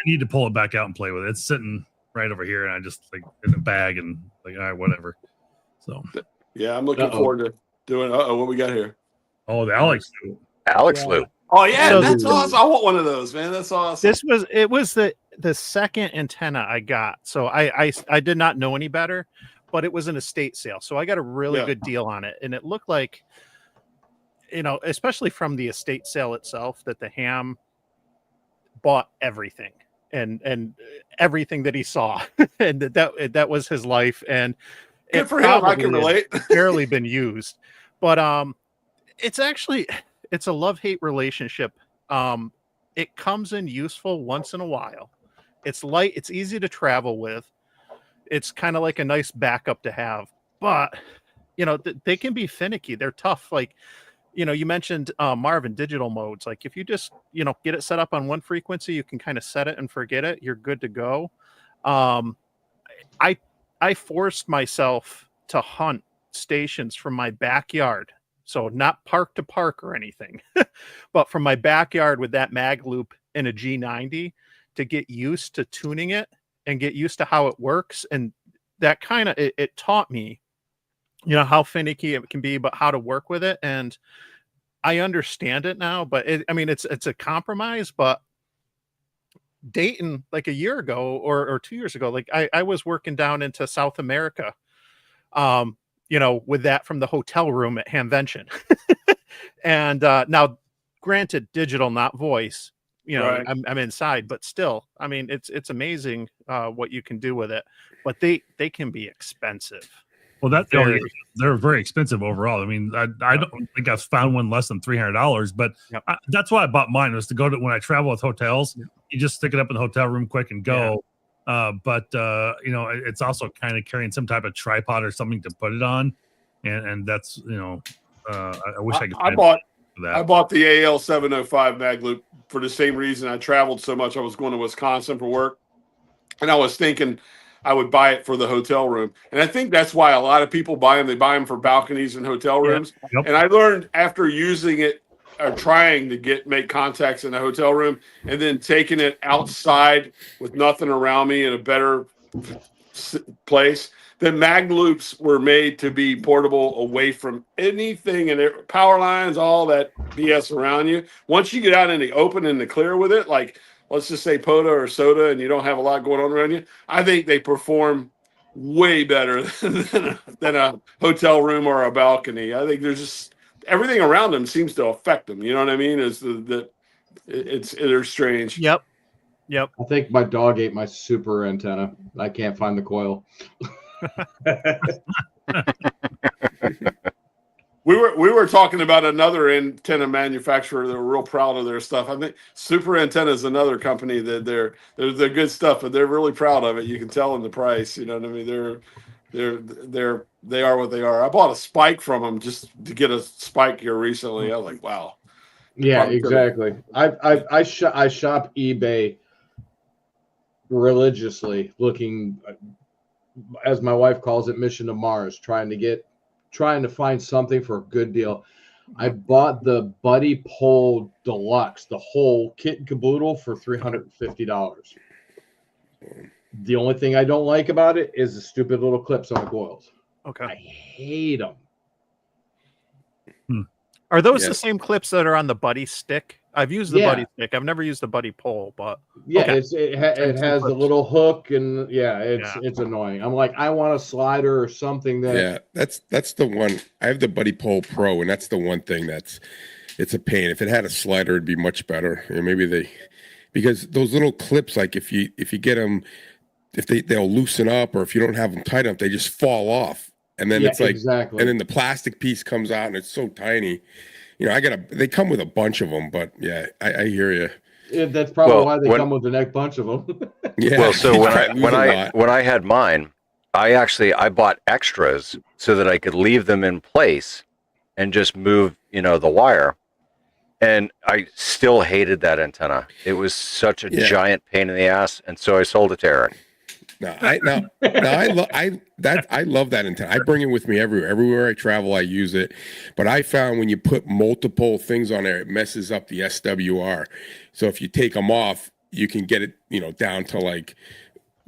need to pull it back out and play with it. It's sitting right over here, and I just like in a bag and like all right, whatever. So
yeah, I'm looking forward to doing. What we got here?
Oh, the Alex
loop.
Oh yeah,
So
that's awesome. I want one of those, man. That's awesome.
It was the second antenna I got. So I did not know any better, but it was an estate sale. So I got a really good deal on it. And it looked like, especially from the estate sale itself, that the ham bought everything and everything that he saw. And that was his life. And
good for him. I can relate.
Barely been used. But it's a love-hate relationship. It comes in useful once in a while. It's light, it's easy to travel with. It's kind of like a nice backup to have. But, they can be finicky. They're tough. Like, you mentioned Marvin digital modes. Like if you just, get it set up on one frequency, you can kind of set it and forget it. You're good to go. I forced myself to hunt stations from my backyard. So not park to park or anything, but from my backyard with that mag loop in a G90 to get used to tuning it and get used to how it works. And that kind of, it taught me, how finicky it can be, but how to work with it. And I understand it now, but it's a compromise. But Dayton, like a year ago or 2 years ago, like I was working down into South America, with that from the hotel room at Hamvention. And now, granted, digital, not voice, right. I'm inside, but still, it's amazing what you can do with it. But they can be expensive.
Well, they're very expensive overall. I don't think I've found one less than $300, but that's why I bought mine, was to go to when I travel with hotels. You just stick it up in the hotel room quick and go. But it's also kind of carrying some type of tripod or something to put it on, and that's I wish I could.
I bought the AL 705 mag loop for the same reason. I traveled so much. I was going to Wisconsin for work, and I was thinking I would buy it for the hotel room. And I think that's why a lot of people buy them. They buy them for balconies and hotel rooms. Yep. And I learned after using it or trying to make contacts in the hotel room and then taking it outside with nothing around me in a better place, the mag loops were made to be portable away from anything and power lines, all that BS around you. Once you get out in the open and the clear with it, like let's just say POTA or SOTA, and you don't have a lot going on around you, I think they perform way better than a hotel room or a balcony. I think there's just everything around them seems to affect them. You know what I mean? They're strange.
Yep.
I think my dog ate my super antenna. I can't find the coil.
We were talking about another antenna manufacturer that were real proud of their stuff. I think Super Antenna is another company that they're good stuff, but they're really proud of it. You can tell in the price. You know what I mean? They are what they are. I bought a spike from them just to get a spike here recently. I was like, wow.
Yeah, exactly. I shop eBay religiously, looking, as my wife calls it, mission to Mars, trying to find something for a good deal. I bought the Buddy Pole Deluxe, the whole kit and caboodle, for $350. The only thing I don't like about it is the stupid little clips on the coils.
Okay.
I hate them.
Are those the same clips that are on the Buddy stick? I've used the Buddy stick. I've never used the Buddy pole, but
it has the little hook, and it's annoying. I'm like, I want a slider or something that.
Yeah, that's the one. I have the Buddy Pole Pro, and that's the one thing it's a pain. If it had a slider, it'd be much better. Because those little clips, like if you get them, they'll loosen up, or if you don't have them tight enough, they just fall off, and then it's like
exactly.
And then the plastic piece comes out, and it's so tiny. They come with a bunch of them, but I hear you.
Yeah, that's probably why they come with the neck bunch of them.
Yeah. Well, so when I had mine, I bought extras so that I could leave them in place and just move, the wire. and I still hated that antenna. It was such a giant pain in the ass, and so I sold it to Eric.
I love that antenna. I bring it with me everywhere. Everywhere I travel, I use it. But I found when you put multiple things on there, it messes up the SWR. So if you take them off, you can get it, down to like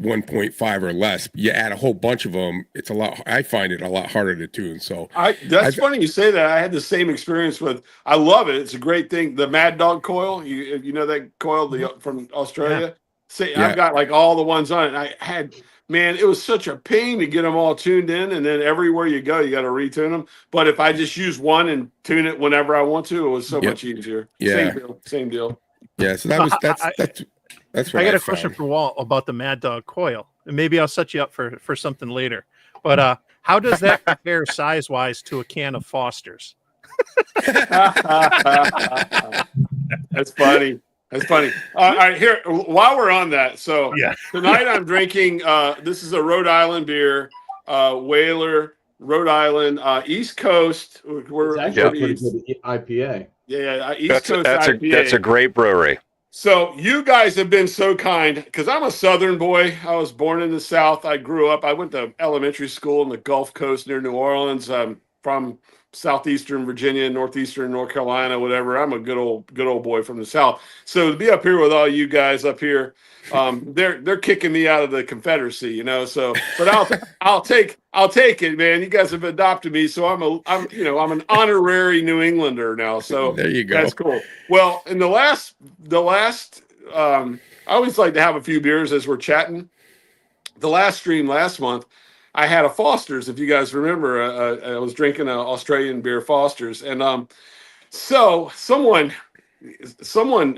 1.5 or less. You add a whole bunch of them, it's a lot. I find it a lot harder to tune. So
that's funny you say that. I had the same experience with. I love it. It's a great thing. The Mad Dog coil. You know that coil from Australia. See, I've got like all the ones on it. Man, it was such a pain to get them all tuned in, and then everywhere you go, you got to retune them. But if I just use one and tune it whenever I want to, it was so much easier.
Yeah.
Same deal.
Yeah. So that's what
I got a question for Walt about the Mad Dog coil, and maybe I'll set you up for something later. But how does that compare size wise to a can of Foster's?
That's funny. That's funny. All right, here, while we're on that, so tonight I'm drinking, this is a Rhode Island beer, Whaler, Rhode Island, East Coast.
It's actually pretty good IPA.
Yeah, East Coast IPA.
That's a great brewery.
So you guys have been so kind, because I'm a Southern boy. I was born in the South. I grew up. I went to elementary school in the Gulf Coast near New Orleans. I'm from Southeastern Virginia, Northeastern North Carolina, whatever. I'm a good old boy from the South. So to be up here with all you guys up here, they're kicking me out of the Confederacy, So, but I'll take it, man. You guys have adopted me, so I'm an honorary New Englander now. So
there you go.
That's cool. Well, in the last, I always like to have a few beers as we're chatting. The last stream last month, I had a Foster's, if you guys remember. I was drinking an Australian beer, Foster's, and so someone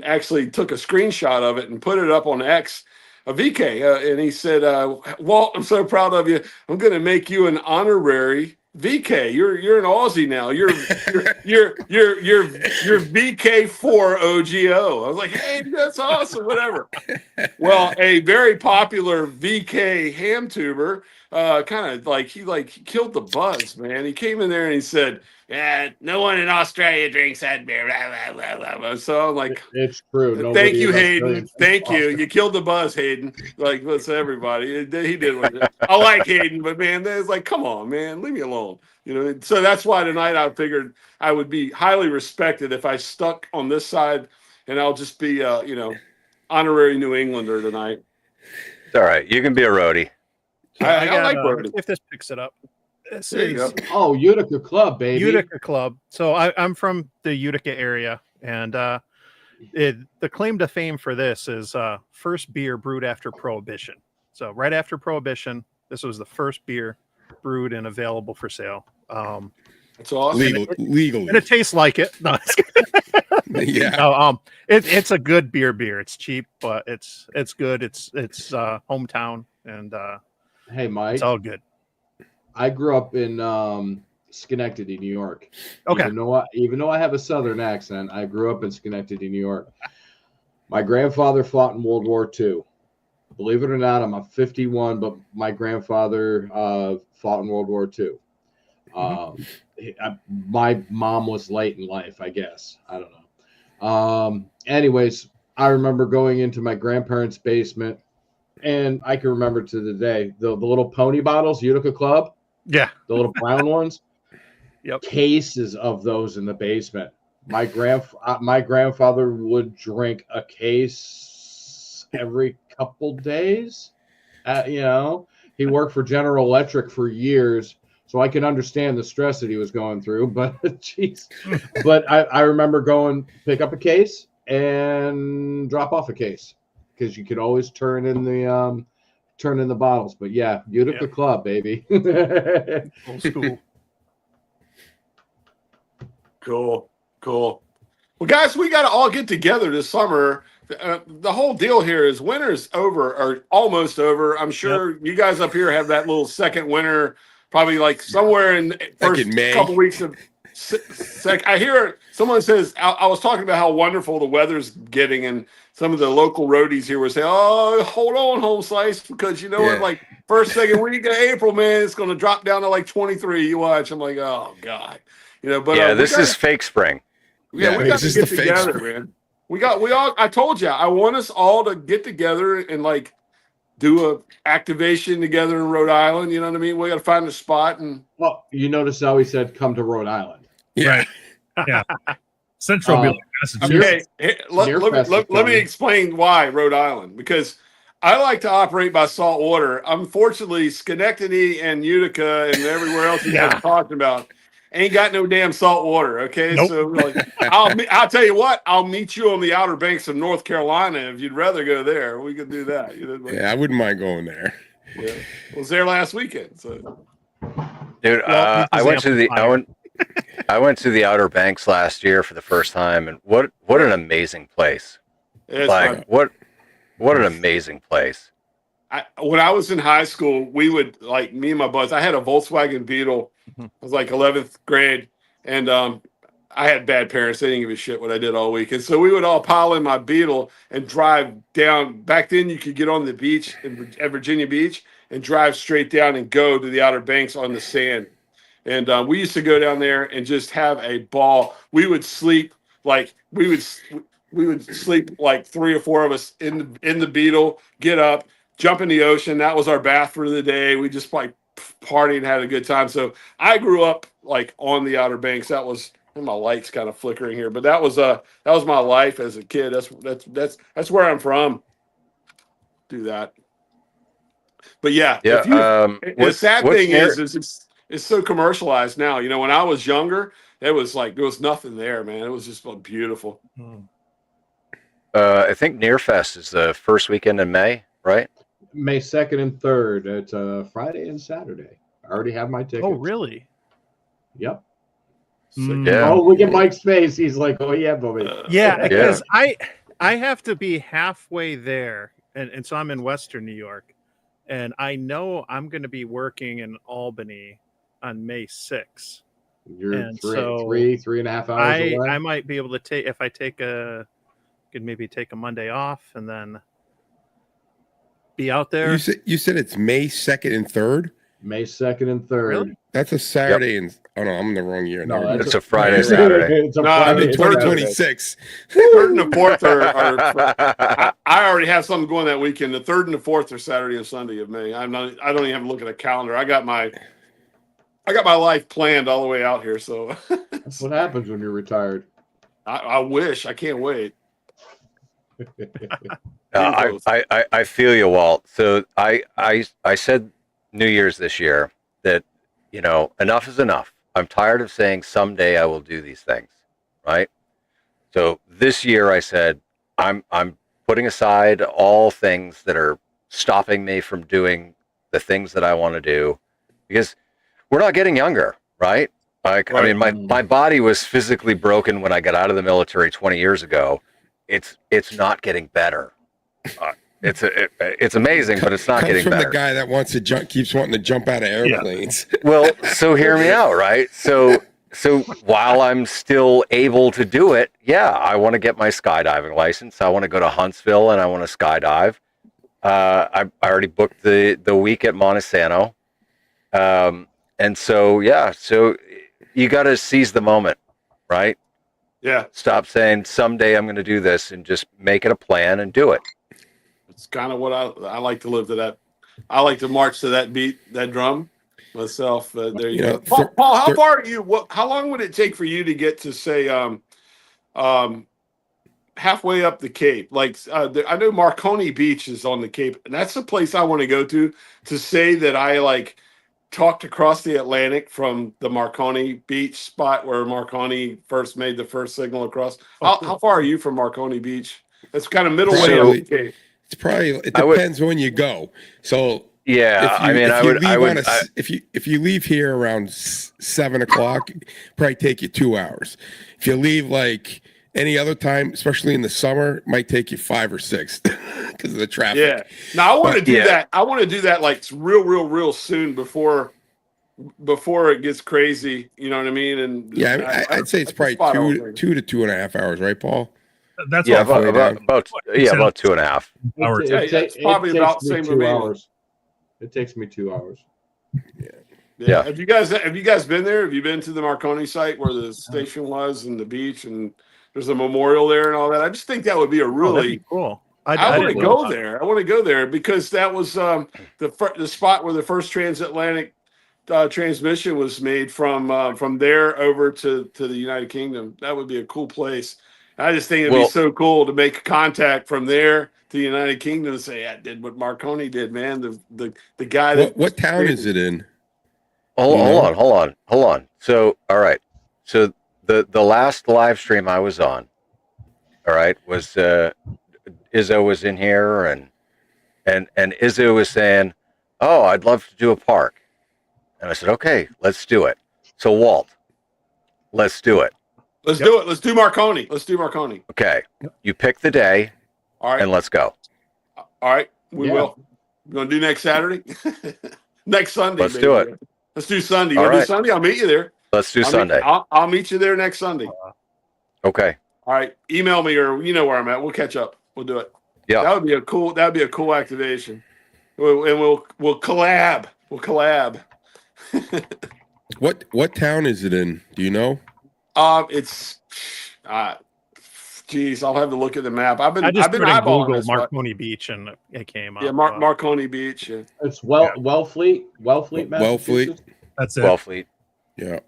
actually took a screenshot of it and put it up on X, a VK, and he said, "Walt, I'm so proud of you. I'm going to make you an honorary VK. You're an Aussie now. You're VK4 OGO." I was like, "Hey, that's awesome. Whatever." Well, a very popular VK ham tuber. Kind of like he killed the buzz, man. He came in there and he said, "Yeah, no one in Australia drinks that beer." Blah, blah, blah, blah. So I'm like,
it's true.
Thank you, Hayden. Thank you. You killed the buzz, Hayden. Like, let's everybody. He did what it. I like Hayden, but man, it's like, come on, man, leave me alone. So that's why tonight I figured I would be highly respected if I stuck on this side, and I'll just be, honorary New Englander tonight.
It's all right. You can be a roadie.
I like roadie.
If this picks it up. This
There you
is
go.
Utica Club, baby.
Utica Club. So I'm from the Utica area, and the claim to fame for this is first beer brewed after Prohibition. So right after Prohibition, this was the first beer brewed and available for sale.
That's awesome.
Legally.
And it tastes like it. No,
Yeah.
no, it's a good beer. It's cheap, but it's good. It's hometown, and
Hey, Mike.
it's all good.
I grew up in Schenectady, New York.
Okay.
Even though I have a Southern accent, I grew up in Schenectady, New York. My grandfather fought in World War II. Believe it or not, I'm a 51, but my grandfather fought in World War II. My mom was late in life, I guess. I don't know. Anyways, I remember going into my grandparents' basement, and I can remember to the day the little pony bottles, Utica Club.
Yeah.
The little brown ones.
Yep.
Cases of those in the basement. My grandfather would drink a case every couple days. He worked for General Electric for years, so I can understand the stress that he was going through. But jeez, but I remember going pick up a case and drop off a case because you could always turn in the bottles. But yeah, Utica Club, baby.
Old school.
Cool. Well, guys, we got to all get together this summer. The whole deal here is winter's over or almost over. I'm sure you guys up here have that little second winter, probably like somewhere in the first couple weeks of. I hear someone says, I was talking about how wonderful the weather's getting, and some of the local roadies here were saying, "Oh, hold on, Home Slice, because you know what, like first, second week of April, man, it's going to drop down to like 23. You watch." I'm like, oh God, but
this is fake spring.
Yeah,
Yeah,
we got
it's
to
just
get
the fake
together,
spring.
man. We all. I told you, I want us all to get together and like do a activation together in Rhode Island. You know what I mean? We got to find a spot and.
Well, you notice how he said come to Rhode Island.
Yeah.
Right. Yeah. Central will be
Um,
like Massachusetts.
Okay,
Nearfest is
let me
coming.
explain why Rhode Island, because I like to operate by salt water. Unfortunately, Schenectady and Utica and everywhere else you guys are talking about ain't got no damn salt water. Okay,
Nope.
so like, I'll tell you what, I'll meet you on the Outer Banks of North Carolina if you'd rather go there. We could do that. You know, like,
Yeah, I wouldn't mind going there.
yeah. Was there last weekend. So
Dude,
Well,
I went to the I went to the Outer Banks last year for the first time, and what an amazing place!
it's
Like
fun.
what an amazing place.
When I was in high school, we would like me and my buddies. I had a Volkswagen Beetle. I was like 11th grade, and I had bad parents. They didn't give a shit what I did all week, and so we would all pile in my Beetle and drive down. Back then, you could get on the beach at Virginia Beach and drive straight down and go to the Outer Banks on the sand. And we used to go down there and just have a ball. We would sleep like we would sleep like 3 or 4 of us in the Beetle. Get up, jump in the ocean. That was our bath for the day. We just like partied and had a good time. So I grew up like on the Outer Banks. That was, and my light's kind of flickering here, but that was my life as a kid. That's where I'm from. Do that. But yeah,
Yeah.
if you, the sad thing
near-
is it's so commercialized now. You know, when I was younger, it was like there was nothing there, man. It was just beautiful.
I think Nearfest is the first weekend in May, right?
May 2nd and 3rd. It's Friday and Saturday. I already have my tickets.
Oh, really?
Yep.
Yeah.
Oh, look at Mike's face. He's like, oh, yeah, Bobby.
Yeah, because I have to be halfway there, and so I'm in Western New York, and I know I'm going to be working in Albany on May 6th.
You're
And
three and a half hours away.
I might be able to take, if I could maybe take a Monday off and then be out there.
You said it's May 2nd and 3rd?
May 2nd and 3rd.
Really?
That's a Saturday and oh no, I'm in the wrong year.
No,
Never mind.
It's a Friday, Saturday.
It's a
No,
Friday and
2026.
Third and the fourth I already have something going that weekend. The 3rd and the 4th are Saturday and Sunday of May. I don't even have to look at a calendar. I got my life planned all the way out here. So
That's what happens when you're retired.
I wish. I can't wait.
I feel you, Walt. So I said New Year's this year that, you know, enough is enough. I'm tired of saying someday I will do these things, right? So this year I said I'm putting aside all things that are stopping me from doing the things that I want to do, because we're not getting younger, right? Like, I mean, my body was physically broken when I got out of the military 20 years ago. It's not getting better. It's amazing, but it's not getting
from
better.
the guy that wants to keeps wanting to jump out of airplanes.
Well, so hear me out, right? So while I'm still able to do it, yeah, I want to get my skydiving license. I want to go to Huntsville and I want to skydive. I already booked the week at Montesano. And so, yeah, so you got to seize the moment, right?
Yeah,
Stop saying someday I'm going to do this and just make it a plan and do it.
it's kind of what I like to live to that. I like to march to that beat, that drum myself. There you go. Paul, how far are you? How long would it take for you to get to say halfway up the Cape? Like I know Marconi Beach is on the Cape, and that's the place I want to go to say that I like talked across the Atlantic from the Marconi Beach spot where Marconi first made the first signal across. How far are you from Marconi Beach? It's kind of middle way up the Cape.
It's probably, it depends when you go. So
yeah,
if you leave here around 7 o'clock, probably take you 2 hours. If you leave like any other time, especially in the summer, it might take you 5 or 6 because of the traffic.
Yeah. Now I want to do that. I want to do that like real soon before it gets crazy. You know what I mean? And
yeah, I'd say it's probably 2 to 2.5 hours, right, Paul?
That's
about 2.5
hours.
It's probably about the same for me.
It takes me 2 hours.
Yeah.
Yeah.
Have you guys been there? Have you been to the Marconi site where the station was and the beach and there's a memorial there and all that? I just think that would be a
That'd
really
be cool.
I want to
didn't know
go
about it.
there. I want to go there because that was the spot where the first transatlantic transmission was made from there over to the United Kingdom. That would be a cool place. I just think it'd be so cool to make contact from there to the United Kingdom and say, I did what Marconi did, man. The guy that
What town is it in?
Hold on. So, all right. So the last live stream I was on, all right, was Izzo was in here and Izzo was saying, "Oh, I'd love to do a park," and I said, "Okay, let's do it." So Walt, let's do it.
Let's do it. Let's do Marconi. Let's do Marconi.
Okay, you pick the day,
All right,
and let's go.
All right, we will. We're gonna do next Saturday, next Sunday.
Let's do it.
Let's do Sunday.
All
You want to
right.
do Sunday? I'll meet you there.
Let's do Sunday.
I'll meet you there next Sunday.
Okay.
All right, email me or you know where I'm at. We'll catch up. We'll do it.
Yeah.
That would be a cool activation. We'll collab. We'll collab.
What town is it in? Do you know?
It's geez, I'll have to look at the map. I've been
I just put in
eyeballing
Google
this, but-
Marconi Beach and it came up.
Yeah, Marconi Beach. Yeah.
It's Wellfleet,
Wellfleet.
Massachusetts.
That's it.
Wellfleet.
Yeah.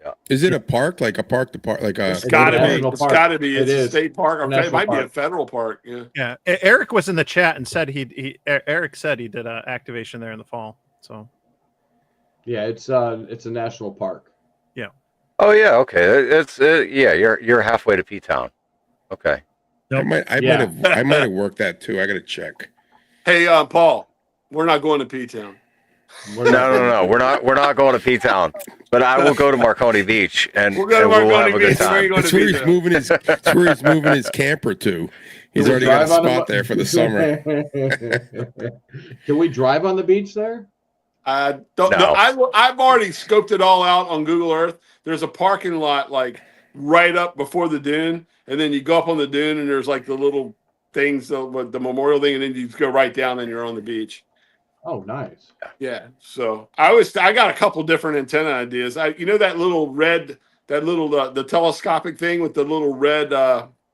Yeah.
Is it a park? Like a park to park? Like a?
It's got to be.
national
It's
park.
got to be.
It
It's a
is.
state park. Or it
National
might be a
park.
federal park. Yeah.
Yeah, Eric was in the chat and said Eric said he did an activation there in the fall. So
Yeah, it's a national park.
Oh yeah. Okay. It's yeah. You're halfway to P Town. Okay.
I might have worked that too. I got to check.
Hey, Paul, we're not going to P Town.
No. We're not going to P Town. But I will go to Marconi Beach and
We'll go to
and we'll
Marconi
have a good
Beach. Where are you
time.
going
That's
to
where
P
he's
Town?
moving his. That's where he's moving his camper to. He's
Can we
already got a
drive on the
spot there for the summer.
Can we drive on the beach there?
I don't
No.
know. I've already scoped it all out on Google Earth. There's a parking lot like right up before the dune, and then you go up on the dune, and there's like the little things, the memorial thing, and then you go right down, and you're on the beach.
Oh, nice.
Yeah. So I got a couple different antenna ideas. That little red, the telescopic thing with the little red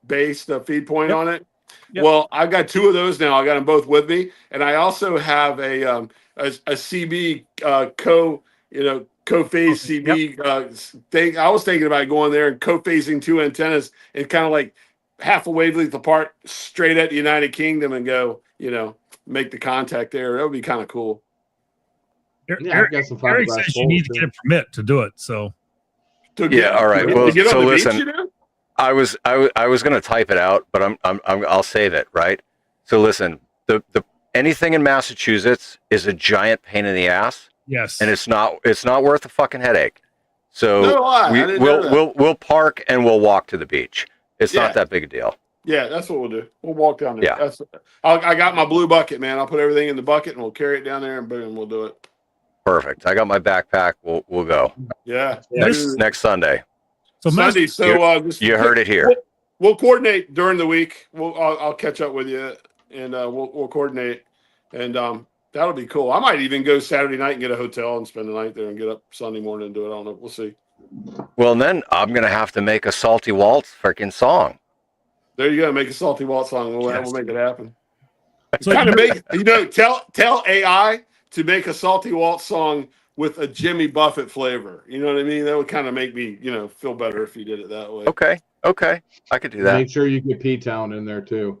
base, the feed point on it.
Yep.
Well, I've got two of those now. I got them both with me, and I also have a CB co-phase CB thing. I was thinking about going there and co-phasing two antennas and kind of like half a wavelength apart, straight at the United Kingdom, and go, make the contact there. That would be kind of cool.
Yeah, I've got some
Eric
fiberglass
says you need to
poles,
get a permit to do it. So
Yeah, all right.
To
Well,
get on
so
the
listen.
beach,
I was going to type it out, but I'll save it, right? So listen, the anything in Massachusetts is a giant pain in the ass,
yes,
and it's not worth a fucking headache. So
No lie, I didn't know that.
we'll park and we'll walk to the beach. It's
Yeah.
not that big a deal.
Yeah, that's what we'll do. We'll walk down there.
Yeah.
I got my blue bucket, man. I'll put everything in the bucket and we'll carry it down there and boom, we'll do it.
Perfect. I got my backpack. We'll go
Yeah.
next Sunday.
so
Sunday. So
You heard it here.
We'll coordinate during the week. I'll catch up with you and we'll coordinate and that'll be cool. I might even go Saturday night and get a hotel and spend the night there and get up Sunday morning and do it. I don't know. We'll see.
Well, then I'm gonna have to make a Salty Waltz freaking song.
There you go. Make a salty waltz song. We'll
Yes.
make it happen.
So
Kind of tell AI to make a salty waltz song with a Jimmy Buffett flavor. You know what I mean? That would kind of make me, feel better if you did it that way.
Okay, I could do that.
Make sure you get P-Town in there too.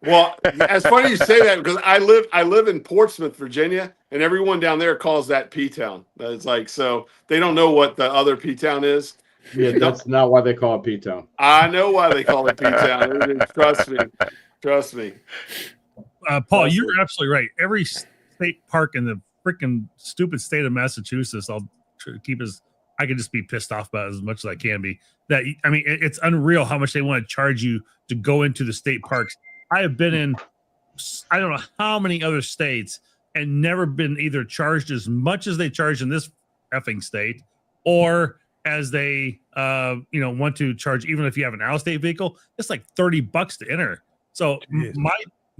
Well, it's funny you say that because I live in Portsmouth, Virginia, and everyone down there calls that P-Town. It's like, so they don't know what the other P-Town is.
Yeah, that's not why they call it P-Town.
I know why they call it P-Town. Trust me.
Paul, you're absolutely right. Every state park in the freaking stupid state of Massachusetts, I'll keep I can just be pissed off about it as much as I can be. It's unreal how much they want to charge you to go into the state parks. I have been in, I don't know how many other states and never been either charged as much as they charge in this effing state, or as they, want to charge, even if you have an out-of-state vehicle, it's like $30 to enter. So my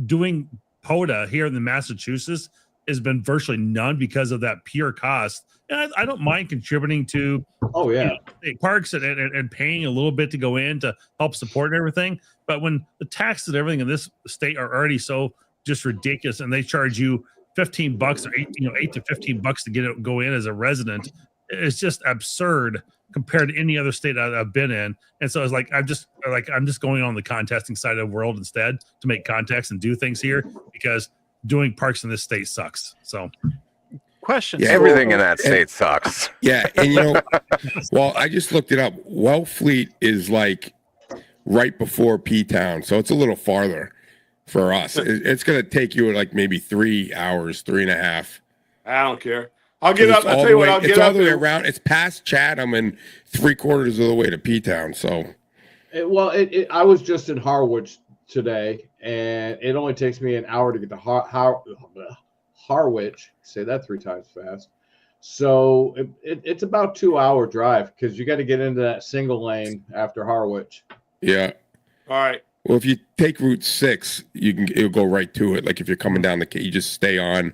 doing POTA here in the Massachusetts has been virtually none because of that pure cost. And I don't mind contributing to
Oh yeah.
state parks and paying a little bit to go in to help support and everything. But when the taxes and everything in this state are already so just ridiculous, and they charge you $15 or $8 to $15 to go in as a resident, it's just absurd compared to any other state I've been in. And so it's like I'm just going on the contesting side of the world instead to make contacts and do things here, because doing parks in this state sucks. So
Question.
Yeah,
Everything in that state sucks.
Yeah, and well, I just looked it up. Wellfleet is like right before P-Town, so it's a little farther for us. It's going to take you like maybe 3 hours, 3.5.
I don't care. I'll get up. I'll tell you what. I'll get
it's
up
all the way
there.
around. It's past Chatham and 3/4 of the way to P-Town. So,
I was just in Harwich today, and it only takes me an hour to get to Harwich. Say that 3 times fast. So it's about 2-hour drive because you got to get into that single lane after Harwich.
yeah.
All right.
Well, if you take Route 6, it'll go right to it. Like if you're coming down the Cape, you just stay on.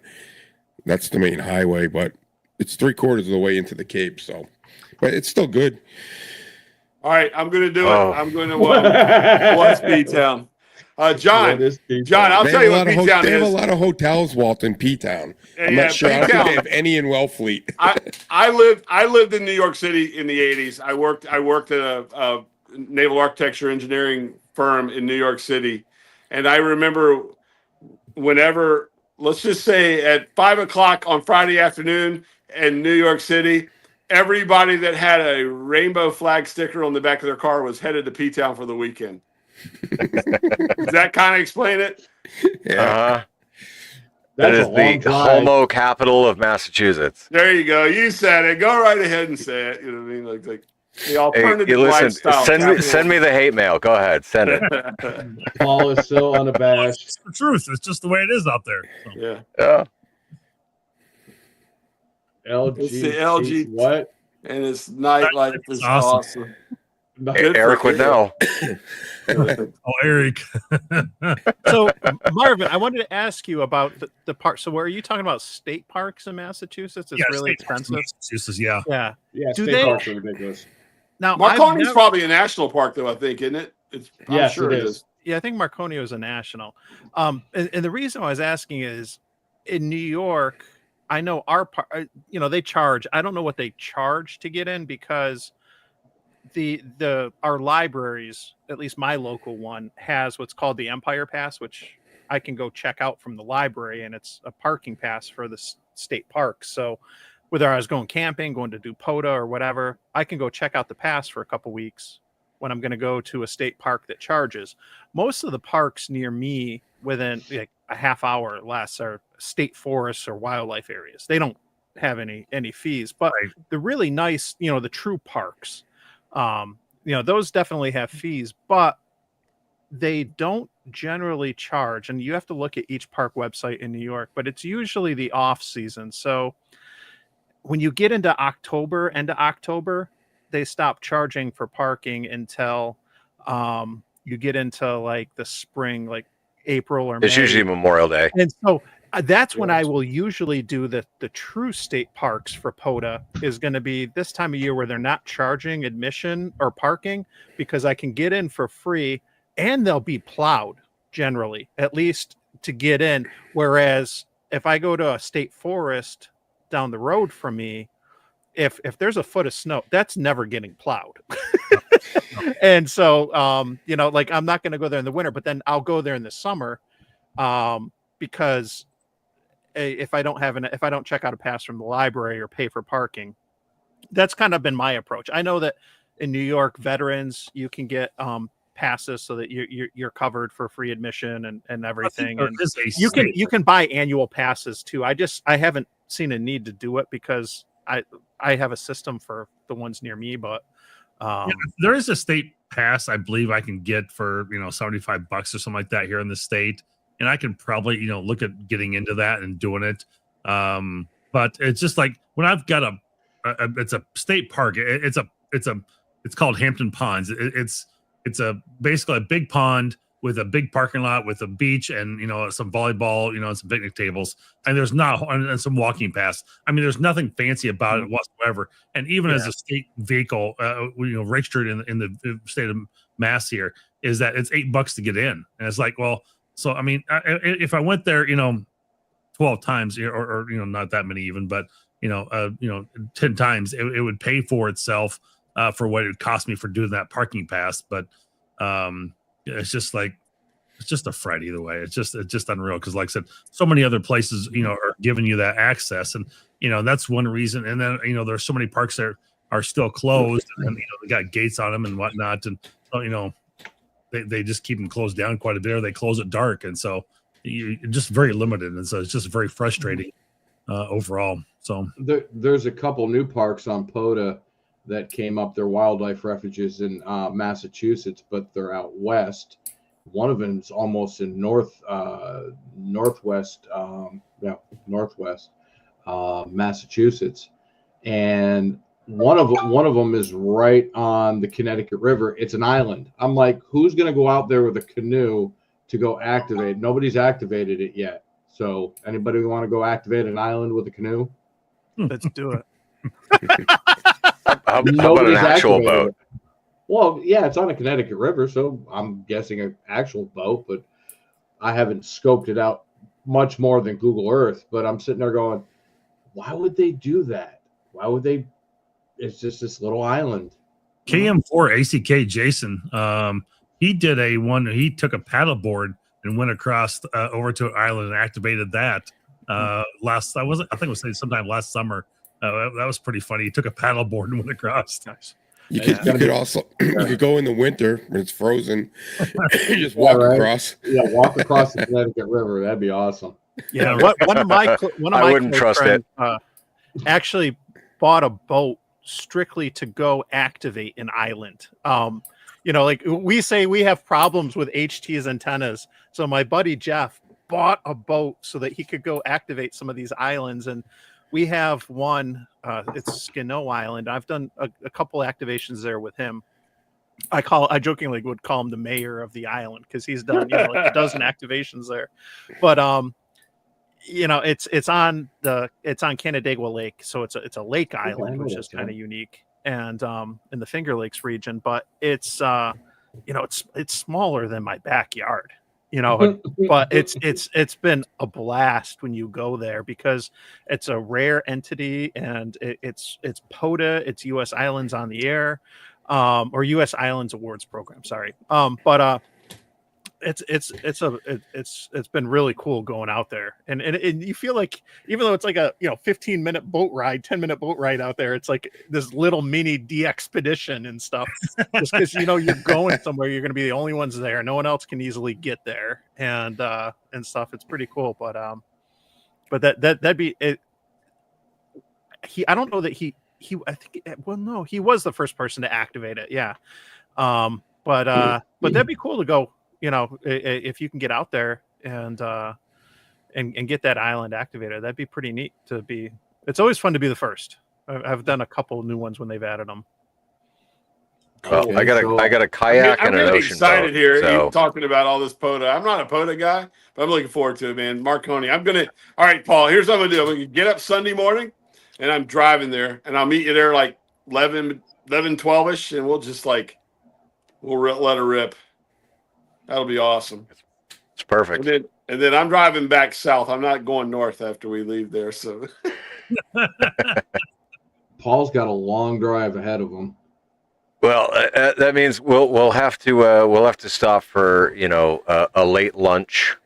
That's the main highway, but it's 3/4 of the way into the Cape. So, but it's still good.
All right. I'm going to do
Oh.
it. I'm going to watch P-Town. John, I'll tell you what P-Town
They have a
is.
lot of hotels, Walt, in P-Town. I'm
Yeah,
not sure. I don't think
P-Town.
they have any in Wellfleet.
I lived in New York City in the 80s. I worked at a naval architecture engineering firm in New York City. And I remember whenever, let's just say at 5:00 on Friday afternoon in New York City, everybody that had a rainbow flag sticker on the back of their car was headed to P-Town for the weekend. Does that kind of explain it?
Yeah.
That is
That's a long
the
drive.
homo capital of Massachusetts.
There you go. You said it. Go right ahead and say it. You know what I mean? Like the
Hey,
alternative
you listen.
lifestyle.
Send me the hate mail. Go ahead, send it.
Paul is so unabashed.
it's the truth. It's just the way it is out there. So.
Yeah.
Yeah.
LG.
It's the LG.
What?
And its nightlife is
Awesome.
awesome. Good
Eric
for
would
you.
know.
Oh, Eric.
So, Marvin, I wanted to ask you about the park. So, are you talking about state parks in Massachusetts? It's really
state parks in
expensive.
Massachusetts, yeah.
Yeah.
Yeah,
Do
state
they-
parks are ridiculous.
Now,
Marconi's probably a national park, though, I think, isn't it? I'm
Yes,
sure
it
it
is.
is.
Yeah, I think Marconi was a national. And the reason I was asking is in New York, I know our park, they charge. I don't know what they charge to get in because our libraries, at least my local one, has what's called the Empire Pass, which I can go check out from the library, and it's a parking pass for the state parks. So whether I was going camping, going to do POTA or whatever, I can go check out the pass for a couple weeks when I'm going to go to a state park that charges. Most of the parks near me within like a half hour or less are state forests or wildlife areas. They don't have any fees, but the really nice, the true parks, those definitely have fees, but they don't generally charge. And you have to look at each park website in New York, but it's usually the off season. So when you get into end of October, they stop charging for parking until you get into like the spring, like April or May.
It's usually Memorial Day.
And so that's when I will usually do the true state parks for POTA is going to be this time of year where they're not charging admission or parking because I can get in for free and they'll be plowed generally, at least to get in. Whereas if I go to a state forest down the road from me, if there's a foot of snow, that's never getting plowed. And so, like I'm not going to go there in the winter, but then I'll go there in the summer because if I don't check out a pass from the library or pay for parking, that's kind of been my approach. I know that in New York, veterans, you can get passes so that you're covered for free admission and everything. And you can buy annual passes too. I haven't seen a need to do it because I have a system for the ones near me, but
there is a state pass I believe I can get for $75 or something like that here in the state, and I can probably look at getting into that and doing it. But it's just like when I've got it's a state park. It's called Hampton Ponds. It's basically a big pond with a big parking lot with a beach and some volleyball, and some picnic tables, and there's not and some walking paths. I mean, there's nothing fancy about it whatsoever. And even as a state vehicle, registered in the state of Mass here, is that it's $8 to get in, and it's like, well, so I mean, if I went there, 12 times or not that many even, but 10 times, it would pay for itself for what it would cost me for doing that parking pass. But it's just like, it's just a fright either way. It's just unreal. Cause like I said, so many other places, are giving you that access, and, that's one reason. And then, there's so many parks that are still closed, and, they got gates on them and whatnot. And so, they just keep them closed down quite a bit, or they close at dark. And so you're just very limited. And so it's just very frustrating overall. So
there's a couple new parks on POTA that came up. They're wildlife refuges in Massachusetts, but they're out west. One of them is almost in northwest Massachusetts, and one of them is right on the Connecticut River. It's an island. I'm like, who's going to go out there with a canoe to go activate? Nobody's activated it yet. So anybody want to go activate an island with a canoe?
Let's do it.
How about an actual boat?
Well, yeah, it's on the Connecticut River, so I'm guessing an actual boat, but I haven't scoped it out much more than Google Earth. But I'm sitting there going, why would they do that? Why would they? It's just this little island.
KM4 ACK Jason, he did he took a paddleboard and went across over to an island and activated that I think it was sometime last summer. That was pretty funny. He took a paddleboard and went across. Nice.
You could also go in the winter when it's frozen. You just walk across.
Yeah, walk across the Connecticut River. That'd be awesome.
Yeah, one of my
I wouldn't trust
friends, actually bought a boat strictly to go activate an island. Like we say, we have problems with HT's antennas. So my buddy Jeff bought a boat so that he could go activate some of these islands, and we have one. It's Skino Island. I've done a couple activations there with him. I jokingly would call him the mayor of the island because he's done like a dozen activations there. But it's on Canandaigua Lake, so it's a lake island, which is kind of unique, and in the Finger Lakes region. But it's it's smaller than my backyard. But it's been a blast when you go there because it's a rare entity, and it's POTA, it's U.S. Islands on the Air, or U.S. Islands Awards Program. Sorry, but it's been really cool going out there, and you feel like even though it's like a 15-minute boat ride, 10-minute boat ride out there, it's like this little mini de-expedition and stuff, just because you're going somewhere, you're going to be the only ones there, no one else can easily get there, and stuff. It's pretty cool, but that'd be it. I don't know that he I think no, he was the first person to activate it, yeah, but that'd be cool to go. If you can get out there and get that island activated, that'd be pretty neat to be. It's always fun to be the first. I've done a couple new ones when they've added them.
Well, I got a kayak and an
really
ocean
excited
boat,
here.
so.
You talking about all this POTA. I'm not a POTA guy, but I'm looking forward to it, man. Marconi. All right, Paul, here's what I'm gonna do. I'm gonna get up Sunday morning and I'm driving there, and I'll meet you there like 11, 12ish, and we'll just let her rip. That'll be awesome.
It's perfect.
And then I'm driving back south. I'm not going north after we leave there. So
Paul's got a long drive ahead of him.
Well, that means we'll have to stop for a late lunch.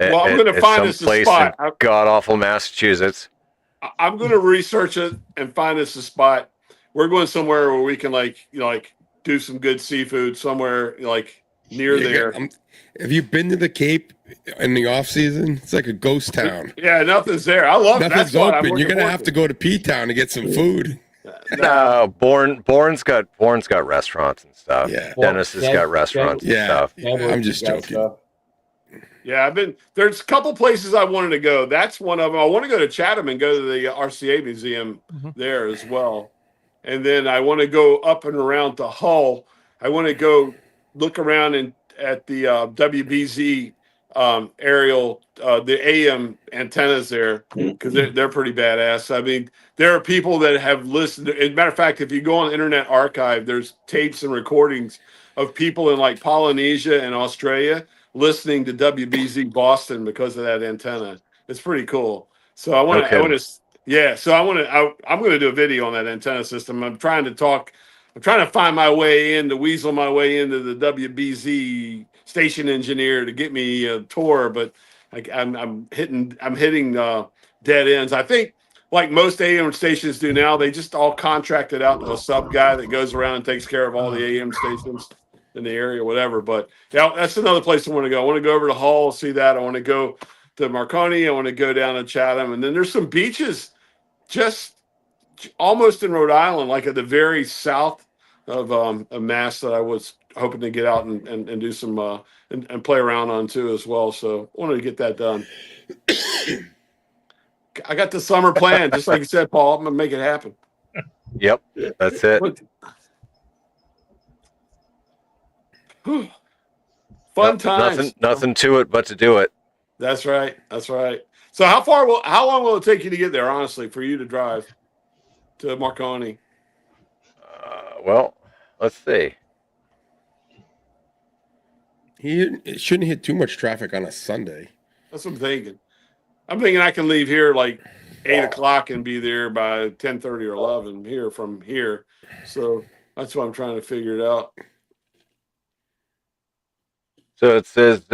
Well, I'm going to find us a spot.
God awful Massachusetts.
I'm going to research it and find us a spot. We're going somewhere where we can do some good seafood somewhere near there.
Have you been to the Cape in the off season? It's like a ghost town.
Yeah, nothing's there. I love it.
Nothing's open. You're gonna have to go to P-Town to get some food.
No, Bourne's got restaurants and stuff.
Yeah.
Dennis has got restaurants and stuff.
I'm just joking.
Yeah, there's a couple places I wanted to go. That's one of them. I want to go to Chatham and go to the RCA Museum there as well. And then I want to go up and around to Hull. I want to go look around and at the WBZ aerial, the AM antennas there, because they're pretty badass. I mean, there are people that have listened. As a matter of fact, if you go on the Internet Archive, there's tapes and recordings of people in like Polynesia and Australia listening to WBZ Boston because of that antenna. It's pretty cool. So I want to, yeah. So I'm going to do a video on that antenna system. I'm trying to find my way in, to weasel my way into the WBZ station engineer to get me a tour, but I'm hitting dead ends. I think like most AM stations do now, they just all contract it out to a sub guy that goes around and takes care of all the AM stations in the area, whatever. But yeah, that's another place I want to go. I want to go over to Hull, see that. I want to go to Marconi. I want to go down to Chatham, and then there's some beaches just almost in Rhode Island, like at the very south of Mass, that I was hoping to get out and do some and play around on too as well. So I wanted to get that done. I got the summer plan, just like you said, Paul. I'm gonna make it happen.
Yep, that's it.
Fun times.
Nothing to it but to do it.
That's right. That's right. So how long will it take you to get there, honestly, for you to drive to Marconi?
Well, let's see.
It shouldn't hit too much traffic on a Sunday.
That's what I'm thinking. I'm thinking I can leave here like 8 o'clock and be there by 10:30 or 11 here from here. So that's why I'm trying to figure it out.
So it says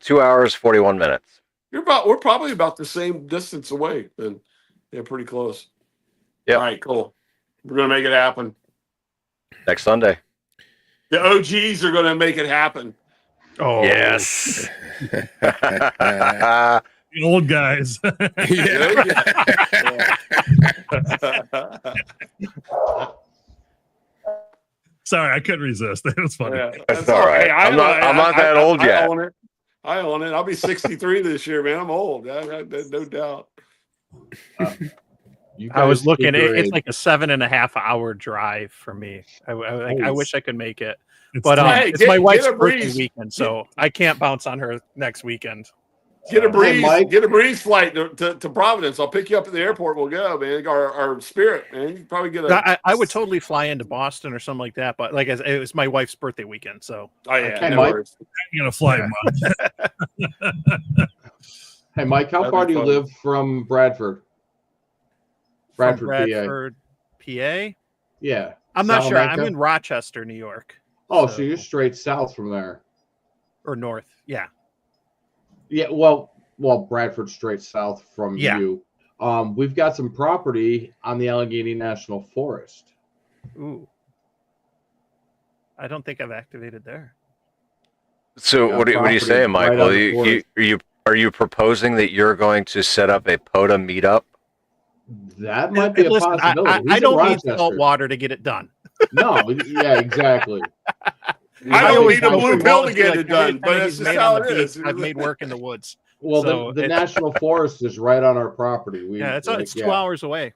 2 hours, 41 minutes.
We're probably about the same distance away. Then they're pretty close.
Yeah.
All right, cool. We're gonna make it happen.
Next Sunday.
The OGs are gonna make it happen.
Oh
yes.
The old guys. Sorry, I couldn't resist. It was funny.
Yeah,
That's all right.
Hey,
I'm not that old yet.
I own it. I'll be 63 this year, man. I'm old. No doubt.
I was looking. It's like a 7.5 hour drive for me. I wish I could make it, but it's my wife's birthday weekend, so I can't bounce on her next weekend.
Get a breeze. Get a breeze flight to Providence. I'll pick you up at the airport. We'll go, man. Our Spirit, man. You can probably get a.
I would totally fly into Boston or something like that, but like it was my wife's birthday weekend, so.
Oh yeah,
Hey,
no
Mike.
worries.
I'm gonna fly
Hey, Mike, how far do you live from Bradford?
Bradford, PA.
Yeah.
I'm not sure. I'm
Salamanca?
in Rochester, New York.
Oh, so you're straight south from there.
Or north. Yeah.
Yeah, well, Bradford's straight south from you. We've got some property on the Allegheny National Forest.
Ooh. I don't think I've activated there.
So what are you saying, Michael? Are you proposing that you're going to set up a POTA meetup?
That might be a possibility.
I don't need salt water to get it done.
No, yeah, exactly.
I don't need a blue pill to get it done, but that's just how it is.
I've made work in the woods.
Well,
So
the National Forest is right on our property.
It's 2 hours away.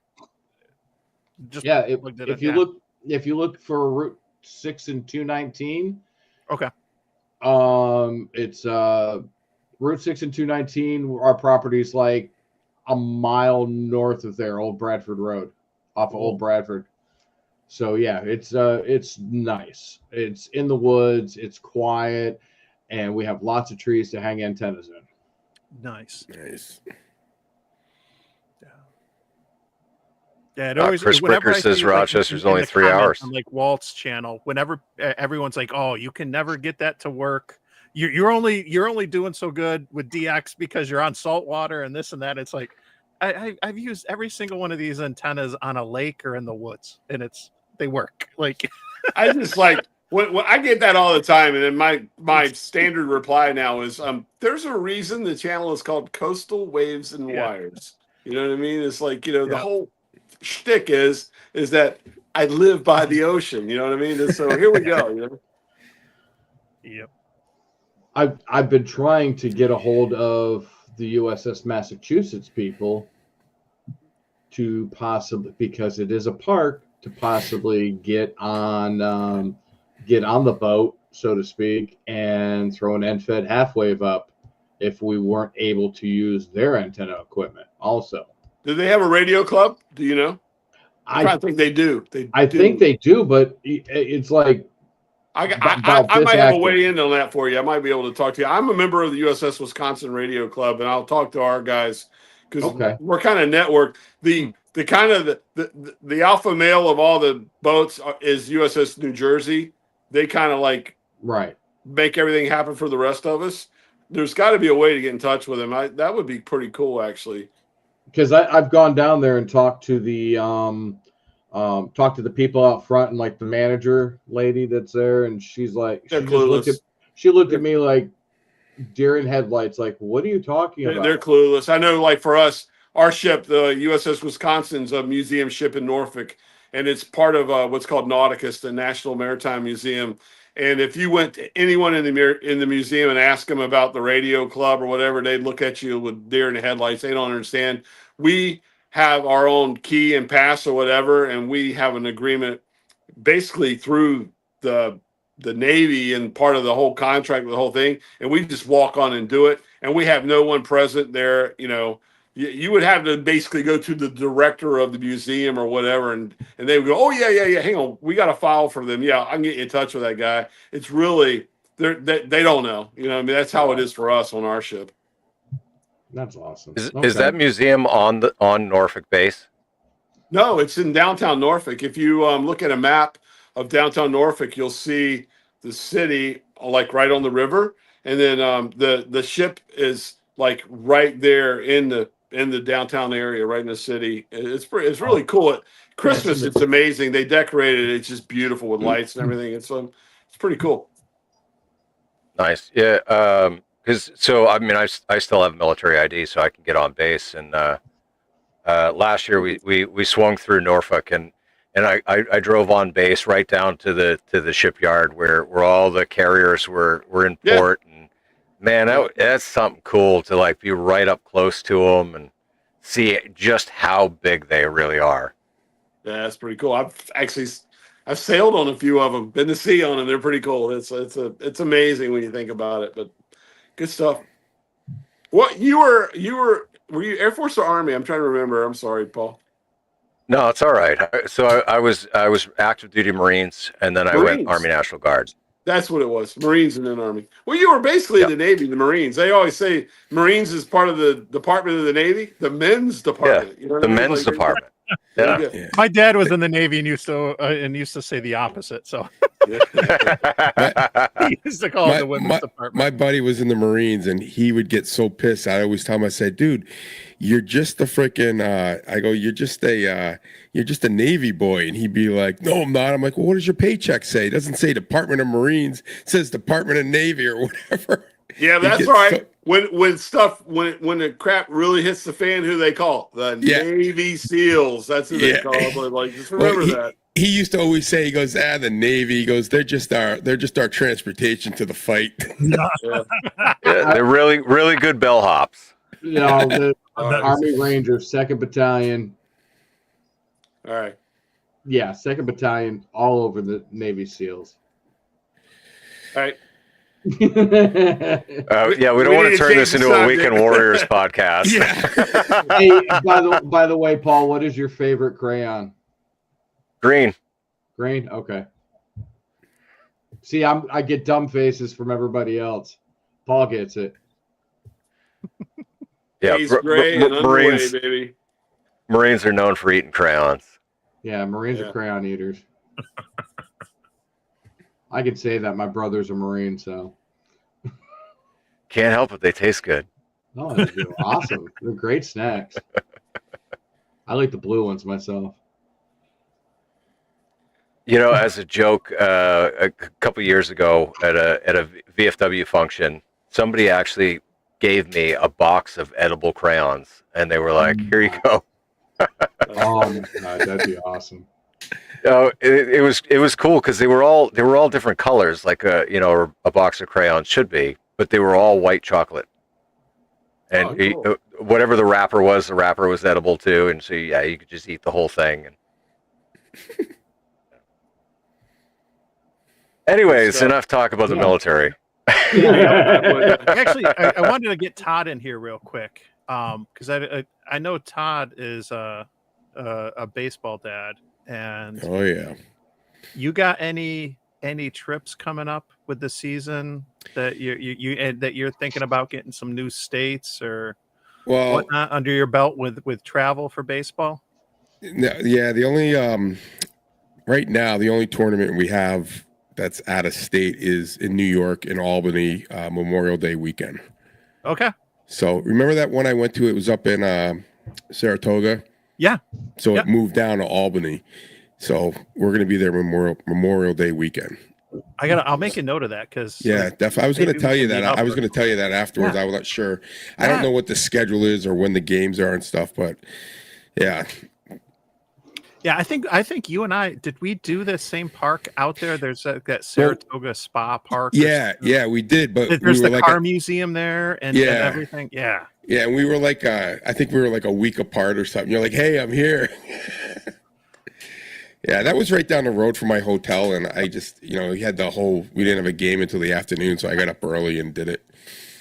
Just
if you look for Route 6 and 219,
okay.
It's Route 6 and 219. Our property's like a mile north of there, Old Bradford Road, off of Old Bradford. So yeah, it's nice. It's in the woods. It's quiet, and we have lots of trees to hang antennas in.
Nice.
Yeah, it always. Chris Bricker says Rochester's only 3 hours.
On like Walt's channel, whenever everyone's like, "Oh, you can never get that to work. You're only doing so good with DX because you're on saltwater and this and that." It's like I've used every single one of these antennas on a lake or in the woods, and they work. Like
I just like when I get that all the time, and then my standard reply now is, "There's a reason the channel is called Coastal Waves and Wires." You know what I mean? It's like the whole shtick is that I live by the ocean. You know what I mean? And so here we go.
Yep.
I've been trying to get a hold of the USS Massachusetts people to possibly, because it is a park, to possibly get on the boat so to speak, and throw an end-fed half wave up if we weren't able to use their antenna equipment also.
Do they have a radio club? Do you know? I think they do.
I think they do, but it's like
I might have a way in on that for you. I might be able to talk to you. I'm a member of the USS Wisconsin Radio Club, and I'll talk to our guys because we're kind of networked. The kind of the alpha male of all the boats is USS New Jersey. They kind of like make everything happen for the rest of us. There's got to be a way to get in touch with them. That would be pretty cool, actually. Because
I've gone down there and talked to the people out front and like the manager lady that's there, and she's like, she looked at me like deer in headlights, like, what are you talking about?
They're clueless. I know, like for us, our ship, the USS Wisconsin's a museum ship in Norfolk, and it's part of what's called Nauticus, the National Maritime Museum. And if you went to anyone in the museum and asked them about the radio club or whatever, they'd look at you with deer in the headlights. They don't understand. We have our own key and pass or whatever, and we have an agreement basically through the Navy and part of the whole contract with the whole thing, and we just walk on and do it. And we have no one present there. You know, you would have to basically go to the director of the museum or whatever, and they would go, oh, yeah, hang on, we got a file for them. Yeah, I can get you in touch with that guy. It's really, they don't know. You know what I mean? That's how it is for us on our ship.
That's awesome.
Is that museum on Norfolk base?
No, it's in downtown Norfolk. If you look at a map of downtown Norfolk, you'll see the city like right on the river, and then the ship is like right there in the downtown area, right in the city. It's really cool. At Christmas, it's amazing. They decorated it. It's just beautiful with lights and everything. It's pretty cool.
Nice. Yeah. I mean, I still have military ID, so I can get on base. And last year we swung through Norfolk, and I drove on base right down to the shipyard where all the carriers were in port. And man, that's something cool to like be right up close to them and see just how big they really are.
Yeah, that's pretty cool. I've sailed on a few of them, been to sea on them. They're pretty cool. It's amazing when you think about it, but good stuff. What were you Air Force or Army? I'm trying to remember. I'm sorry, Paul.
No, it's all right. So I was active duty Marines, and then I went Army National Guard.
That's what it was. Marines and then Army. Well, you were basically in the Navy, the Marines. They always say Marines is part of the Department of the Navy, the men's department.
Yeah, you know the men's department.
Yeah. My dad was in the Navy and used to say the opposite. So he used to call it the women's department.
My buddy was in the Marines, and he would get so pissed. I always tell him, I said, dude, you're just a freaking you're just a Navy boy. And he'd be like, no, I'm not. I'm like, well, what does your paycheck say? It doesn't say Department of Marines. It says Department of Navy or whatever.
Yeah, that's right. When the crap really hits the fan, who they call the Navy SEALs. That's who they call it. But like, just remember that.
He used to always say, he goes, the Navy. He goes, they're just our transportation to the fight.
Yeah, they're really, really good bellhops.
You know, the Army Rangers, 2nd Battalion.
All right.
Yeah, 2nd Battalion, all over the Navy SEALs.
All right.
We don't want to turn this into a Weekend Warriors podcast.
Hey, by the way, Paul, what is your favorite crayon?
Green.
Green? Okay. See, I get dumb faces from everybody else. Paul gets it.
Yeah, gray and Marines, baby.
Marines are known for eating crayons.
Yeah, Marines are crayon eaters. I could say that my brother's a Marine, so
can't help it. They taste good.
Oh, they're awesome. They're great snacks. I like the blue ones myself.
You know, as a joke, a couple years ago at a VFW function, somebody actually gave me a box of edible crayons, and they were like, "Here you go."
Oh my God, that'd be awesome.
It was cool because they were all different colors, like a box of crayons should be, but they were all white chocolate. And cool. Whatever the wrapper was edible too, and so you could just eat the whole thing. Anyways,
So-
enough talk about the military.
Actually, I wanted to get Todd in here real quick because I know Todd is a baseball dad, and
Oh yeah.
you got any trips coming up with the season that that you're thinking about getting some new states or
Well,
whatnot under your belt with travel for baseball?
yeah, the only right now the only tournament we have that's out of state is in New York in Albany, Memorial Day weekend.
Okay.
So remember that one I went to? It was up in Saratoga.
Yeah.
So
Yeah.
it moved down to Albany. So we're going to be there Memorial Day weekend.
I'll make a note of that because
Yeah, definitely. I was going to tell you that. I was going to tell you that afterwards.
Yeah.
I was not sure. I don't know what the schedule is or when the games are and stuff, but yeah.
Yeah, I think you and I did we do the same park out there? There's that Saratoga Spa Park.
Yeah, we did, but
there's
we were
the
like
car museum there and everything. Yeah.
Yeah, and we were like I think we were like a week apart or something. You're like, "Hey, I'm here." Yeah, that was right down the road from my hotel, and I just, we didn't have a game until the afternoon, so I got up early and did it.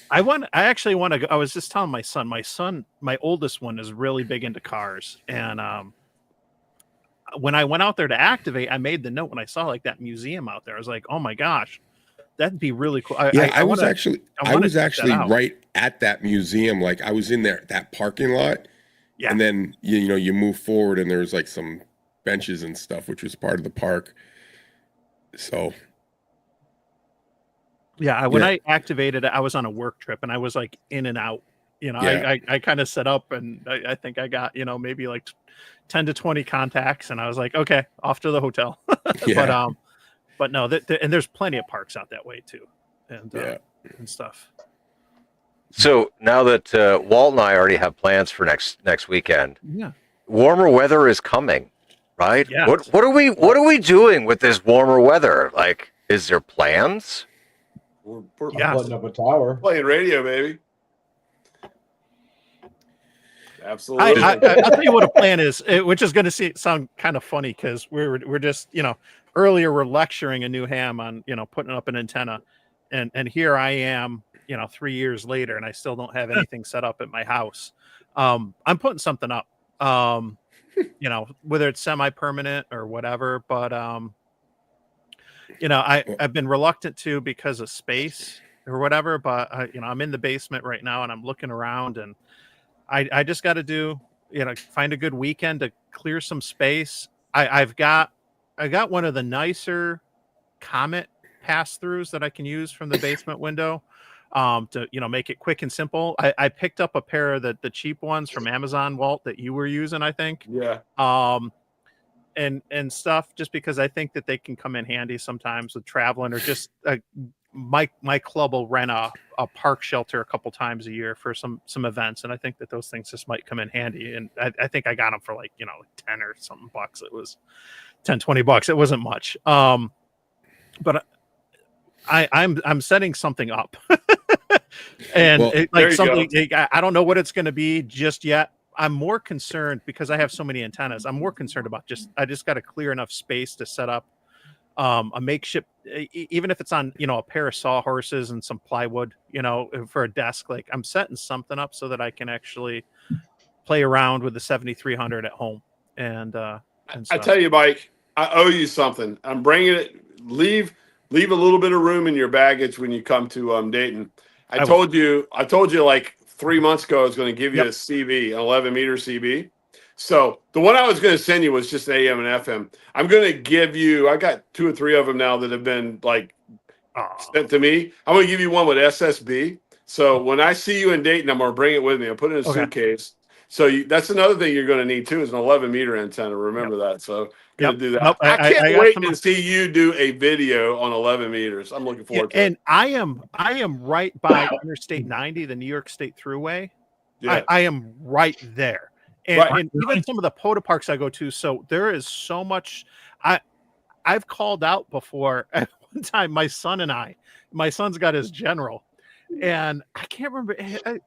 I actually want to go. I was just telling my son, my oldest one is really big into cars. And when I went out there to activate, I made the note when I saw like that museum out there. I was like, oh my gosh, that'd be really cool.
I was actually
right
right at that museum. Like I was in there, that parking lot.
Yeah.
And then, you move forward and there's like some benches and stuff, which was part of the park. So.
Yeah, when I activated it, I was on a work trip and I was like in and out. I kind of set up and I think I got, maybe like 10 to 20 contacts and I was like, okay, off to the hotel. But no, and there's plenty of parks out that way too. And stuff.
So now that Walt and I already have plans for next weekend, warmer weather is coming, right?
Yeah.
What are we doing with this warmer weather? Like, is there plans?
We're
Putting up a tower.
playing radio, baby. Absolutely.
I'll tell you what a plan is, which is going to sound kind of funny because we're just earlier we're lecturing a new ham on putting up an antenna, and here I am 3 years later and I still don't have anything set up at my house. I'm putting something up, whether it's semi-permanent or whatever, but I've been reluctant to because of space or whatever, but I'm in the basement right now and I'm looking around and I just got to do, find a good weekend to clear some space. I got one of the nicer Comet pass-throughs that I can use from the basement window to, make it quick and simple. I picked up a pair of the cheap ones from Amazon, Walt, that you were using, I think.
Yeah.
And stuff just because I think that they can come in handy sometimes with traveling or just my club will rent a park shelter a couple times a year for some events. And I think that those things just might come in handy. And I think I got them for like, 10 or something bucks. It was $10-20. It wasn't much. But I'm setting something up and I don't know what it's going to be just yet. I'm more concerned because I have so many antennas. I'm more concerned about I just got to clear enough space to set up a makeshift, even if it's on, a pair of sawhorses and some plywood, for a desk. Like I'm setting something up so that I can actually play around with the 7300 at home. And
I tell you, Mike, I owe you something. I'm bringing it. Leave a little bit of room in your baggage when you come to Dayton. I told you like 3 months ago I was going to give you a CB, an 11-meter CB. So the one I was going to send you was just AM and FM. I'm going to give you. I got 2 or 3 of them now that have been like sent to me. I'm going to give you one with SSB. So when I see you in Dayton, I'm going to bring it with me. I'll put it in a suitcase. So that's another thing you're going to need too is an 11-meter antenna. Remember that. So going to do that.
Nope,
I can't wait to see you do a video on 11 meters. I'm looking forward to it.
And I am right by Interstate 90, the New York State Thruway.
Yeah.
I am right there. And even some of the POTA parks I go to. So there is so much. I've called out before at one time, my son's got his General and I can't remember.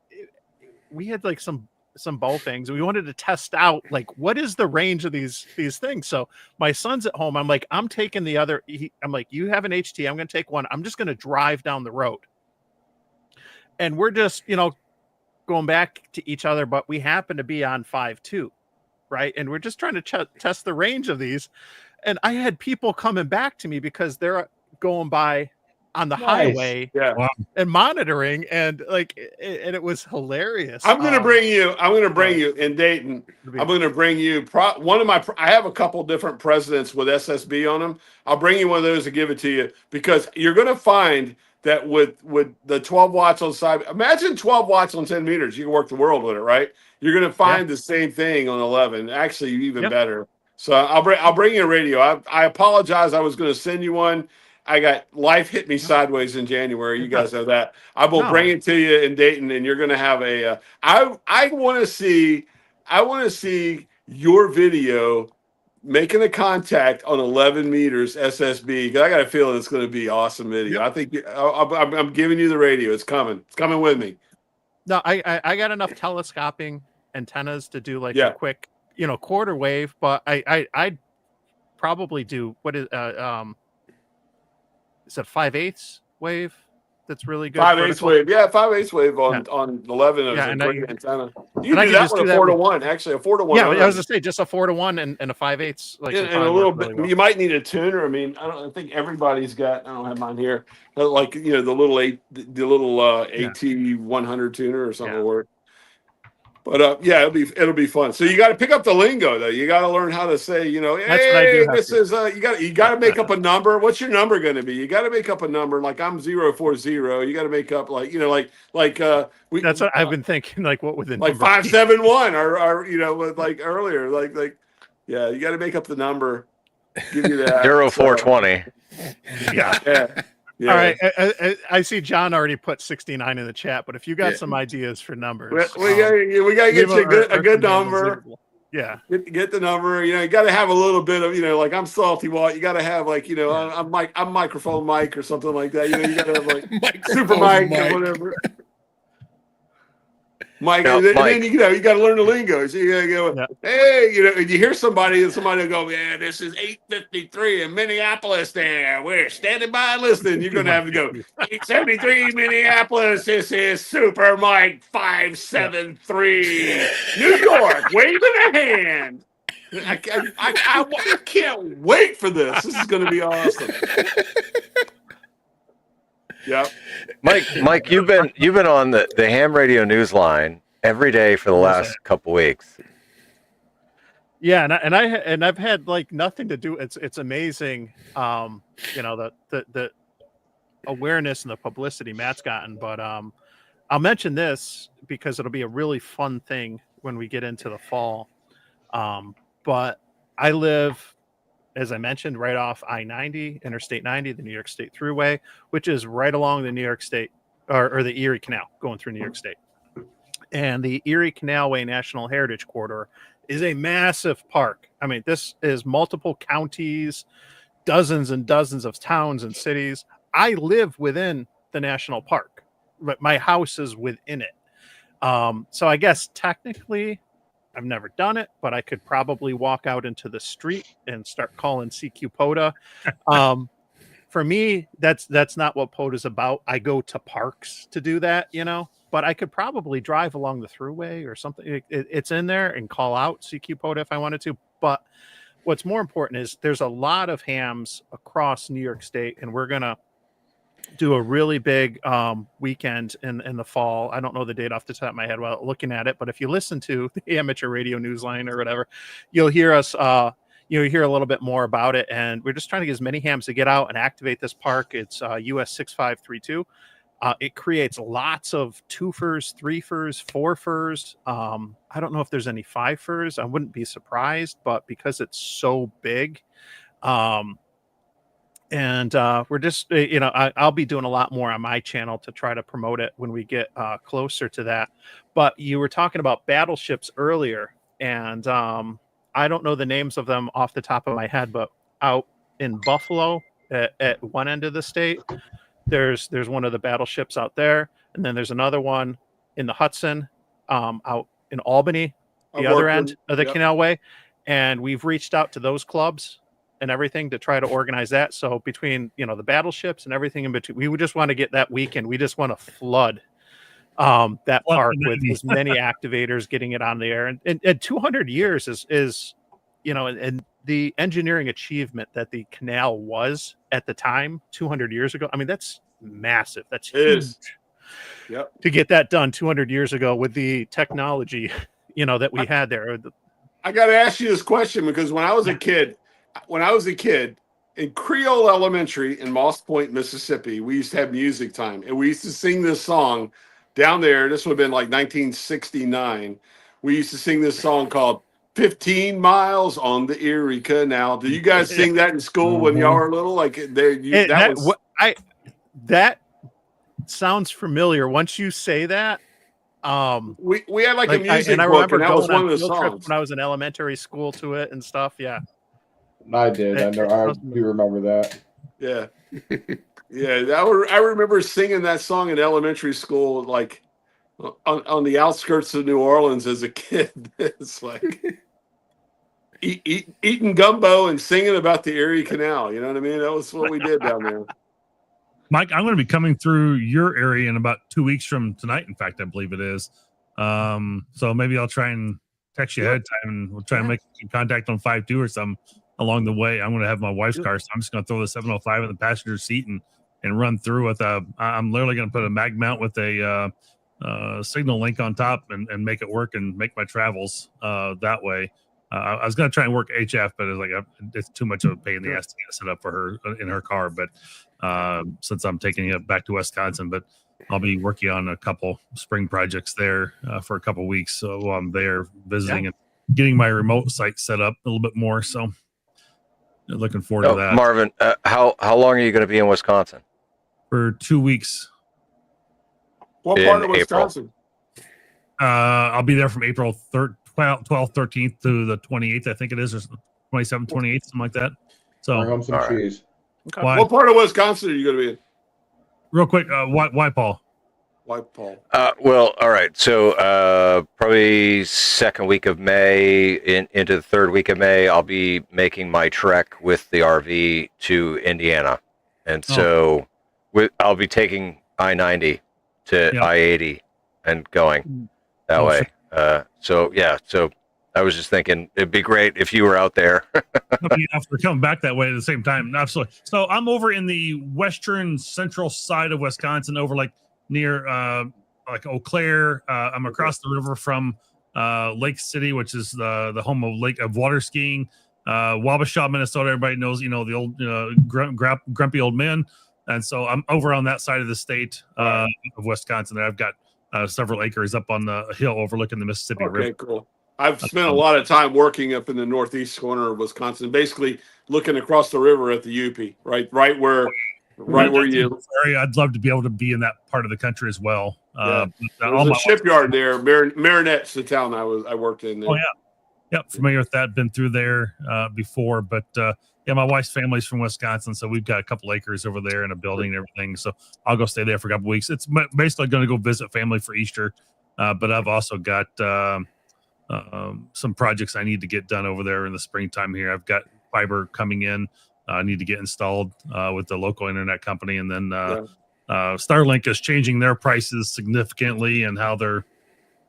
We had like some some bow things. We wanted to test out like what is the range of these things. So my son's at home. I'm like, I'm taking the other. I'm like, you have an HT. I'm going to take one. I'm just going to drive down the road. And we're just, going back to each other, but we happen to be on 5.2, right? And we're just trying to test the range of these. And I had people coming back to me because they're going by on the highway and monitoring, and it was hilarious.
I'm going to bring you in Dayton. I'm going to bring you I have a couple different presidents with SSB on them. I'll bring you one of those and give it to you, because you're going to find that with the 12 watts on side, imagine 12 watts on 10 meters. You can work the world with it, right? You're going to find the same thing on 11, actually even better. So I'll bring you a radio. I apologize. I was going to send you one. Life hit me sideways in January. You guys know that. I will bring it to you in Dayton, and you're going to have I want to see your video making a contact on 11 meters SSB. I got a feeling it's going to be awesome video. I think I'm giving you the radio. It's coming. It's coming with me.
No, I got enough telescoping antennas to do a quick, quarter wave, but I'd probably do what is a 5/8 wave that's really good.
5/8 wave, 5/8 wave on 11 is a great antenna. You can do that with a 4-to-1, actually, a 4-to-1.
Yeah, I was gonna say just a 4-to-1 and a 5/8.
And a little bit. Really well. You might need a tuner. I mean, I think everybody's got. I don't have mine here. The little AT 100 tuner or something will work. But it'll be fun. So you got to pick up the lingo, though. You got to learn how to say, hey, this is you got to make up a number. What's your number going to be? You got to make up a number. Like I'm 040. You got to make up
that's what I've been thinking. Like what would the
like 571 or earlier. You got to make up the number. Give you that
0420.
Yeah. All right, I see John already put 69 in the chat, but if you got some ideas for numbers,
we got to get you a good number.
Yeah,
get the number. You got to have a little bit of like I'm salty Walt. You got to have I'm microphone Mike or something like that. You got to have super Mike or whatever. Mike, and then you got to learn the lingo. So you got to go, hey, and you hear somebody, and somebody will go, yeah, this is 8:53 in Minneapolis. There, we're standing by listening. You're going to have to go 8:73 Minneapolis. This is Super Mike 573 New York. Waving a hand. I can't wait for this. This is going to be awesome. Yeah,
Mike, you've been on the ham radio news line every day for the last couple weeks.
Yeah, and I've had nothing to do. It's amazing, the awareness and the publicity Matt's gotten. But I'll mention this because it'll be a really fun thing when we get into the fall. But I live, as I mentioned, right off I-90, Interstate 90, the New York State Thruway, which is right along the New York State or the Erie Canal going through New York State. And the Erie Canalway National Heritage Corridor is a massive park. I mean, this is multiple counties, dozens and dozens of towns and cities. I live within the national park, but my house is within it. So I guess technically I've never done it, but I could probably walk out into the street and start calling CQ POTA. For me, that's not what POTA is about. I go to parks to do that, but I could probably drive along the thruway or something. It's in there and call out CQ POTA if I wanted to. But what's more important is there's a lot of hams across New York State, and we're going to do a really big weekend in the fall. I don't know the date off the top of my head while looking at it, but if you listen to the amateur radio newsline or whatever, you'll hear us, you'll hear a little bit more about it. And we're just trying to get as many hams to get out and activate this park. It's US 6532. It creates lots of 2-furs, 3-furs, 4-furs. I don't know if there's any 5-furs. I wouldn't be surprised, but because it's so big, and we're just, I'll be doing a lot more on my channel to try to promote it when we get closer to that. But you were talking about battleships earlier, and I don't know the names of them off the top of my head, but out in Buffalo at one end of the state, there's one of the battleships out there, and then there's another one in the Hudson out in Albany, the
I've
other
worked
end
in-
of the
yep.
Canalway, and we've reached out to those clubs and everything to try to organize that. So between the battleships and everything in between, we would just want to get that weekend. We just want to flood that
Flood
park
the
with
90s.
as many activators getting it on the air. And 200 years is and the engineering achievement that the canal was at the time 200 years ago. I mean, that's massive. That's
It
huge.
is. Yep.
To get that done 200 years ago with the technology, that we had there.
I got to ask you this question because when I was a kid in Creole Elementary in Moss Point, Mississippi, we used to have music time, and we used to sing this song down there. This would have been like 1969. We used to sing this song called 15 Miles on the Erie Canal. Do you guys sing that in school when y'all were little? Like
that sounds familiar. Once you say that,
we had like a music
I
book,
remember
and that was
going
one
on
of the
field trips
songs.
when I was in elementary school to it and stuff. Yeah,
I did. I do remember that.
Yeah. Yeah. I remember singing that song in elementary school, like on the outskirts of New Orleans as a kid. It's like eating gumbo and singing about the Erie Canal. You know what I mean? That was what we did down there.
Mike, I'm going to be coming through your area in about 2 weeks from tonight. In fact, I believe it is. So maybe I'll try and text you ahead of time, and we'll try and make contact on 5-2 or something along the way. I'm going to have my wife's car, so I'm just going to throw the 705 in the passenger seat and run through with I'm literally going to put a mag mount with a signal link on top and make it work and make my travels that way. I was going to try and work HF, but it's too much of a pain in the ass to get set up for her in her car. But since I'm taking it back to Wisconsin, but I'll be working on a couple spring projects there for a couple weeks. So while I'm there visiting and getting my remote site set up a little bit more. So looking forward to that.
Marvin, how long are you going to be in Wisconsin?
For 2 weeks.
What part of Wisconsin?
I'll be there from April 12th, 13th to the 28th, I think it is, or 27th, 28th, something like that. So,
Bring home some cheese.
Okay.
What part of Wisconsin are you going to be in?
Real quick, why Paul?
Why Paul?
Well, all right. So probably second week of May into the third week of May, I'll be making my trek with the RV to Indiana, and so I'll be taking I-90 to I-80 and going that way. Sure. So I was just thinking it'd be great if you were out there.
After coming back that way at the same time, absolutely. So I'm over in the western central side of Wisconsin, over like near like Eau Claire. I'm across the river from Lake City, which is the home of water skiing. Wabasha, Minnesota. Everybody knows, the old grumpy old men. And so I'm over on that side of the state of Wisconsin. I've got several acres up on the hill overlooking the Mississippi River.
Okay, cool. I've spent a lot of time working up in the northeast corner of Wisconsin, basically looking across the river at the UP, right where you.
Area. I'd love to be able to be in that part of the country as well.
There's a shipyard there. Marinette's the town I worked in there.
Oh yeah, yep, familiar with that. Been through there before, but my wife's family's from Wisconsin, so we've got a couple acres over there and a building and everything. So I'll go stay there for a couple weeks. It's basically going to go visit family for Easter, but I've also got some projects I need to get done over there in the springtime here. I've got fiber coming in. I need to get installed with the local internet company, and then Starlink is changing their prices significantly and how they're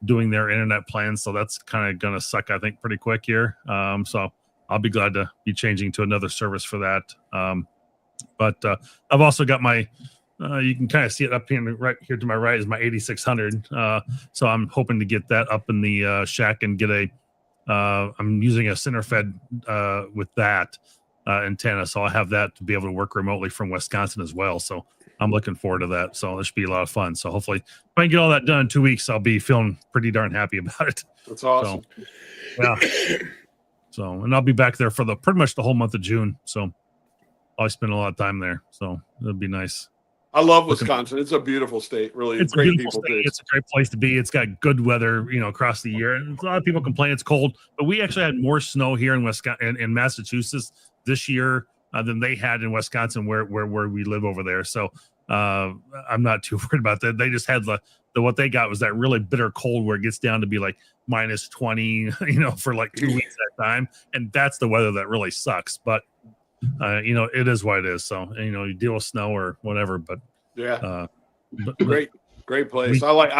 doing their internet plans. So that's kind of going to suck, I think, pretty quick here. So I'll be glad to be changing to another service for that. But I've also got my, you can kind of see it up here, right here to my right is my 8600. So I'm hoping to get that up in the shack and get I'm using a center fed with that antenna. So I'll have that to be able to work remotely from Wisconsin as well. So I'm looking forward to that. So this should be a lot of fun. So hopefully if I can get all that done in 2 weeks, I'll be feeling pretty darn happy about it.
That's awesome.
So, yeah. So, and I'll be back there for pretty much the whole month of June. So I'll spend a lot of time there. So it'll be nice.
I love Wisconsin. It's a beautiful state. Really,
it's
great
a beautiful
people.
State. It's a great place to be. It's got good weather, across the year. And a lot of people complain it's cold, but we actually had more snow here in Wisconsin, in Massachusetts this year than they had in Wisconsin, where we live over there. So I'm not too worried about that. They just had what they got was that really bitter cold where it gets down to be like minus 20, for like 2 weeks at a time. And that's the weather that really sucks. But, it is what it is. So, you deal with snow or whatever. But,
Yeah.
but
Great place. I like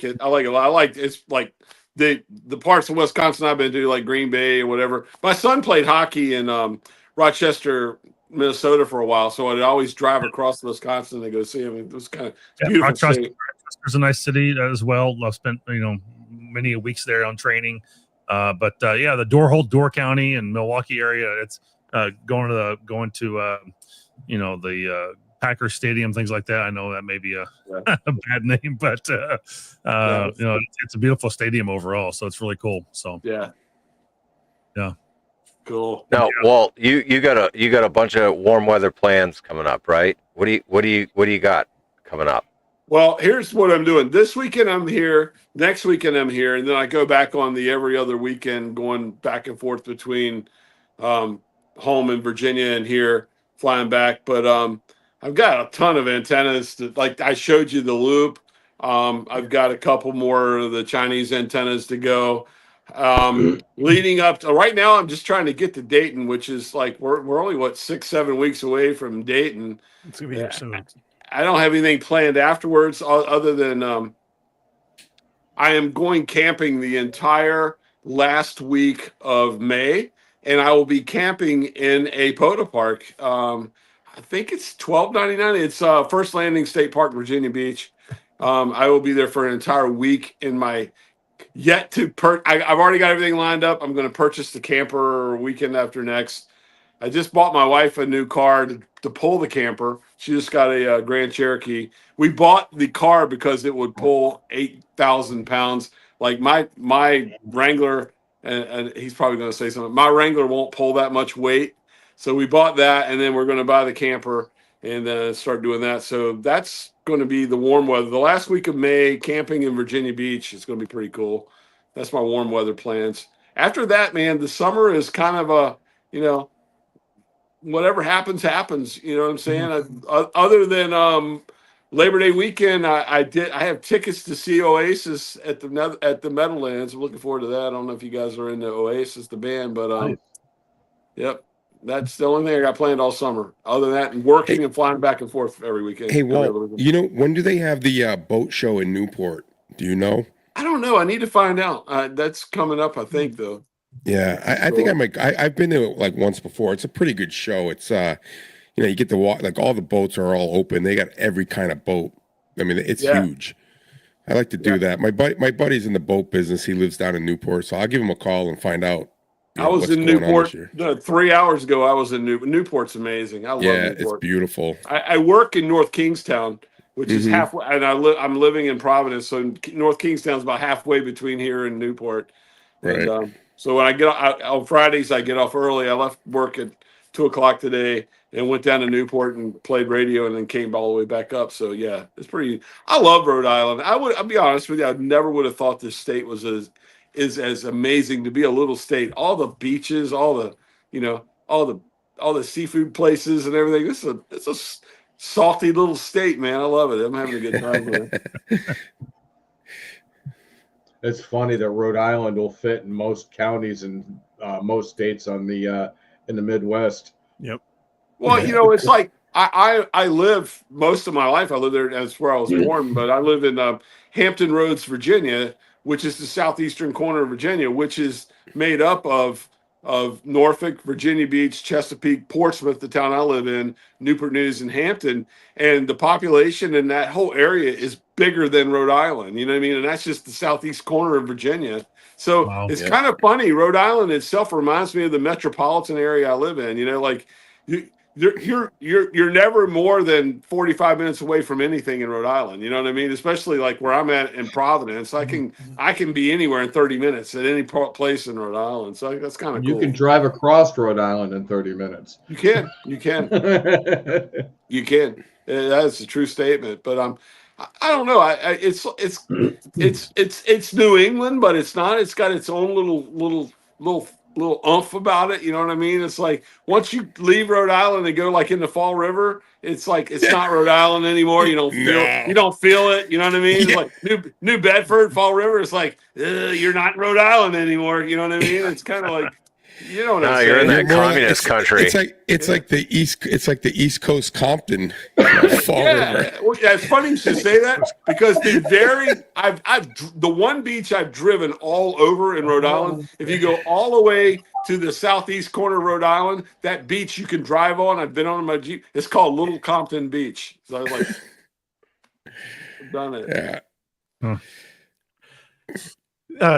it. I like it a lot. I like it's like the parts of Wisconsin I've been to, like Green Bay or whatever. My son played hockey in Rochester, Minnesota for a while, so I'd always drive across Wisconsin to go see him. It was kind of beautiful state.
Rochester's a nice city as well. I've spent many weeks there on training. But the Door County and Milwaukee area, it's going to the Packers Stadium, things like that. I know that may be a bad name, but it's a beautiful stadium overall, so it's really cool. So
yeah, cool.
Now, Walt, you got a bunch of warm weather plans coming up, right? What do you got coming up?
Well, here's what I'm doing. This weekend I'm here. Next weekend I'm here, and then I go back on the every other weekend, going back and forth between home in Virginia and here, flying back. But I've got a ton of antennas. Like I showed you the loop. I've got a couple more of the Chinese antennas to go. Leading up to right now, I'm just trying to get to Dayton, which is like we're only 6-7 weeks away from Dayton.
It's gonna be here soon.
I don't have anything planned afterwards other than I am going camping the entire last week of May, and I will be camping in a POTA park. I think it's $12.99. It's First Landing State Park, Virginia Beach. I will be there for an entire week in my I've already got everything lined up. I'm going to purchase the camper weekend after next. I just bought my wife a new car to pull the camper. She just got a Grand Cherokee. We bought the car because it would pull 8,000 pounds. Like my Wrangler, and he's probably going to say something. My Wrangler won't pull that much weight. So we bought that, and then we're going to buy the camper and start doing that. So that's going to be the warm weather. The last week of May, camping in Virginia Beach is going to be pretty cool. That's my warm weather plans. After that, man, the summer is kind of a, whatever happens, happens. You know what I'm saying? Other than Labor Day weekend, I have tickets to see Oasis at the Meadowlands. I'm looking forward to that. I don't know if you guys are into Oasis, the band, but yep. That's the only thing I got planned all summer. Other than that, and working and flying back and forth every weekend.
Hey, well, when do they have the boat show in Newport? Do you know?
I don't know. I need to find out. That's coming up, I think, though.
Yeah, I think I might. I've been there like once before. It's a pretty good show. It's you get to walk. Like all the boats are all open. They got every kind of boat. I mean, it's huge. I like to do that. My buddy's in the boat business. He lives down in Newport, so I'll give him a call and find out.
I was in Newport 3 hours ago. I was in Newport's amazing. I love Newport.
It's beautiful.
I work in North Kingstown, which is halfway, and I'm living in Providence, so North Kingstown is about halfway between here and Newport.
Right.
And, so when I get on Fridays, I get off early. I left work at 2:00 today and went down to Newport and played radio, and then came all the way back up. So yeah, it's pretty. I love Rhode Island. I'll be honest with you. I never would have thought this state was as amazing to be a little state. All the beaches, all the all the seafood places and everything. It's a salty little state, man. I love it. I'm having a good time with it.
It's funny that Rhode Island will fit in most counties and most states on the in the Midwest.
Yep.
Well, it's like I live most of my life. I live there. That's where I was born. But I live in Hampton Roads, Virginia, which is the southeastern corner of Virginia, which is made up of Norfolk, Virginia Beach, Chesapeake, Portsmouth, the town I live in, Newport News, and Hampton. And the population in that whole area is bigger than Rhode Island. You know what I mean? And that's just the southeast corner of Virginia. So it's kind of funny. Rhode Island itself reminds me of the metropolitan area I live in. Like you're never more than 45 minutes away from anything in Rhode Island. You know what I mean? Especially like where I'm at in Providence. I can be anywhere in 30 minutes at any place in Rhode Island. So that's kind of cool.
You can drive across Rhode Island in 30 minutes.
You can. You can. That's a true statement. But I don't know. It's New England, but it's not. It's got its own little little oomph about it. You know what I mean? It's like once you leave Rhode Island and go like in the Fall River, it's like it's not Rhode Island anymore. You don't feel
No.
you don't feel it. You know what I mean? It's
Yeah.
like New Bedford, Fall River. It's like you're not in Rhode Island anymore. You know what I mean? It's kind of like you know what I'm
you're in
saying?
that communist country.
It's like the East Coast Compton. Fall River.
Well, yeah, it's funny you should say that because the one beach I've driven all over in Rhode Island. If you go all the way to the southeast corner of Rhode Island, that beach you can drive on. I've been on my Jeep. It's called Little Compton Beach. So I was like, I've done it.
Yeah.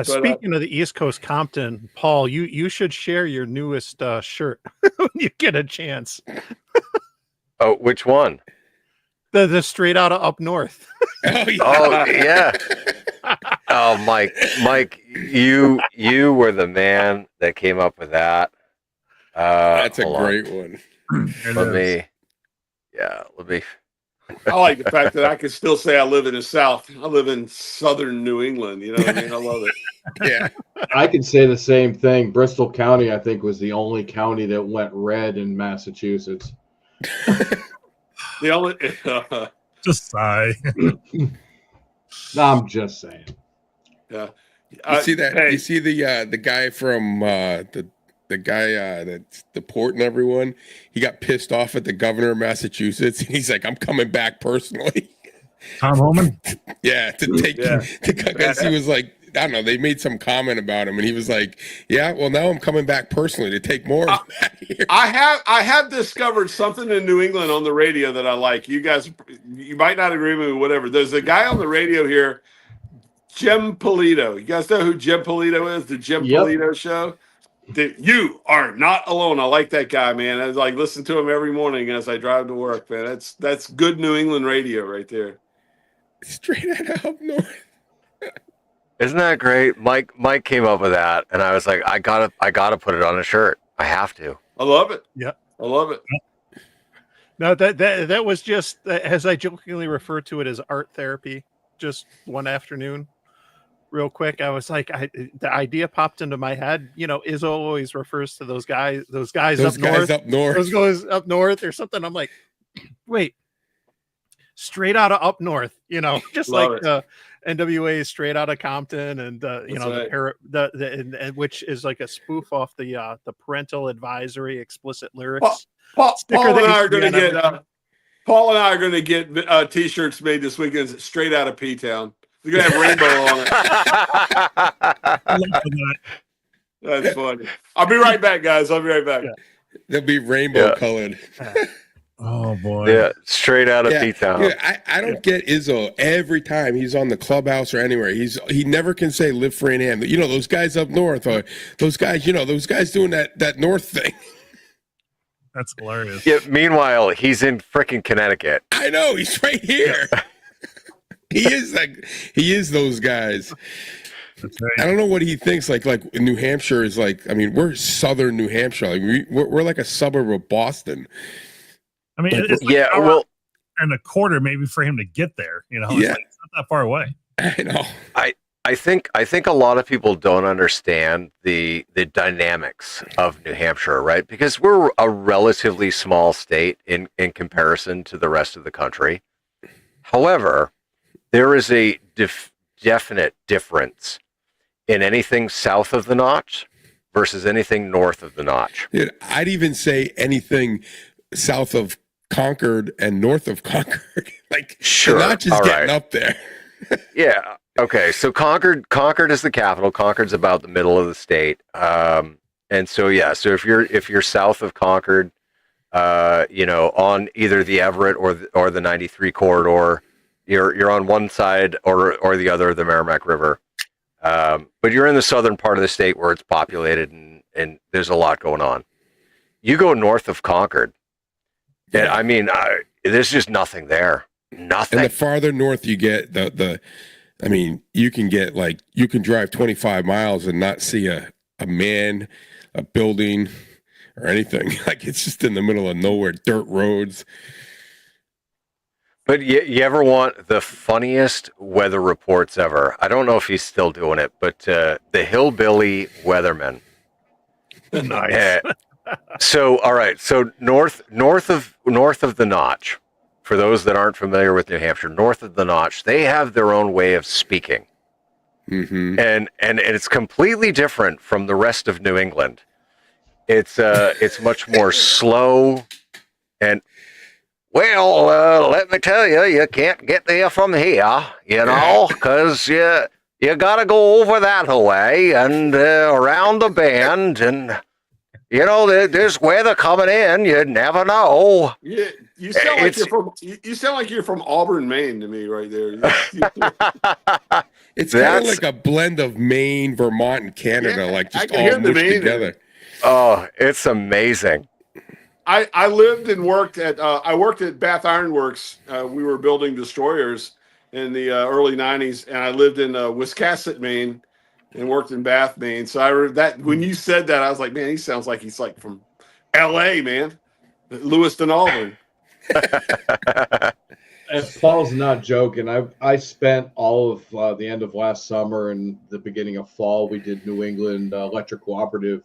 Speaking of the East Coast Compton, Paul, you should share your newest shirt when you get a chance.
Oh, which one?
The straight out of up north.
Oh yeah.
Oh yeah. Oh, Mike, you were the man that came up with that.
That's a
hold on.
great one.
Let me.
I like the fact that I can still say I live in the South. I live in southern New England. You know what I mean? I love it.
Yeah.
I can say the same thing. Bristol County, I think, was the only county that went red in Massachusetts.
The only
Just sigh.
No, I'm just saying.
yeah.
You see that?
Hey,
You see the guy from the guy that's the port and everyone. He got pissed off at the governor of Massachusetts, and he's like, "I'm coming back personally."
Tom Homan.
Yeah, to take because he was like, I don't know. They made some comment about him, and he was like, "Yeah, well, now I'm coming back personally to take more of that here."
I have discovered something in New England on the radio that I like. You guys, you might not agree with me, whatever. There's a guy on the radio here, Jim Polito. You guys know who Jim Polito is? The Jim
Yep.
Polito Show. You are not alone. I like that guy, man. I like listen to him every morning as I drive to work, man. That's good New England radio right there.
Straight out of up north.
Isn't that great? Mike came up with that, and I was like, I gotta put it on a shirt. I have to.
I love it.
Yeah.
I love it.
No, that was just as I jokingly refer to it as art therapy. Just one afternoon, real quick. I was like, the idea popped into my head. You know, Izzo always refers to those guys up north. Those guys up north or something. I'm like, wait, straight out of up north. You know, just
Love
like the NWA straight out of Compton, and you know
right.
which is like a spoof off the parental advisory explicit lyrics.
Paul and I are
used to
going
be
to
on
get Paul and I are going to get T-shirts made this weekend straight out of P-Town. We're going to have rainbow on it. That's funny. I'll be right back, guys. I'll be right back.
Yeah.
They'll be rainbow colored.
Oh boy.
Yeah, straight out of P-Town.
Dude, I don't get Izzo every time he's on the clubhouse or anywhere. He never can say live free and am. You know, those guys up north or those guys, those guys doing that north thing.
That's hilarious.
Yeah. Meanwhile, he's in freaking Connecticut.
I know, he's right here. He is those guys.
That's right.
I don't know what he thinks. Like New Hampshire is like. I mean, we're southern New Hampshire. Like we're like a suburb of Boston.
I mean, it's like
Yeah,
an hour
well,
and a quarter maybe for him to get there. You know,
Yeah.
it's not that far away.
I know.
I think a lot of people don't understand the dynamics of New Hampshire, right? Because we're a relatively small state in comparison to the rest of the country. However, there is a definite difference in anything south of the notch versus anything north of the notch.
Dude, I'd even say anything south of Concord and north of Concord. Like
Sure.
the notch is
All
getting
right.
up there.
Yeah. Okay. So Concord is the capital. Concord's about the middle of the state. And so yeah. So if you're south of Concord, on either the Everett or the 93 corridor, you're on one side or the other of the Merrimack River. But you're in the southern part of the state where it's populated and there's a lot going on. You go north of Concord, and I mean, there's just nothing there. Nothing.
And the farther north you get, I mean, you can drive 25 miles and not see a man, a building, or anything. Like it's just in the middle of nowhere, dirt roads.
But you ever want the funniest weather reports ever? I don't know if he's still doing it, but the hillbilly weatherman.
Nice.
So, all right. So north of the Notch, for those that aren't familiar with New Hampshire, north of the Notch, they have their own way of speaking, and it's completely different from the rest of New England. It's much more slow, and well, let me tell you, you can't get there from here, because you gotta go over that way and around the bend, and there's weather coming in. You never know.
Yeah, you sound like you're from. You sound like you're from Auburn, Maine, to me, right there.
It's kind of like a blend of Maine, Vermont, and Canada, like just all mushed together.
Oh, it's amazing.
I lived and worked at I worked at Bath Iron Works. We were building destroyers in the early '90s, and I lived in Wiscasset, Maine, and worked in Bath, Maine. So when you said that, I was like, man, he sounds like he's like from L.A., man, Lewiston, Auburn.
And Paul's not joking. I spent all of the end of last summer and the beginning of fall. We did New England Electric Cooperative,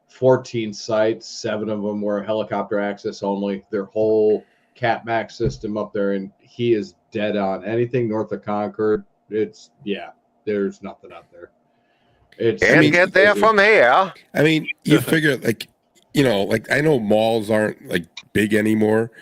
14 sites. 7 of them were helicopter access only. Their whole CatMax system up there, and he is dead on. Anything north of Concord, there's nothing out there.
Can't get there from here.
I mean, you figure I know malls aren't like big anymore,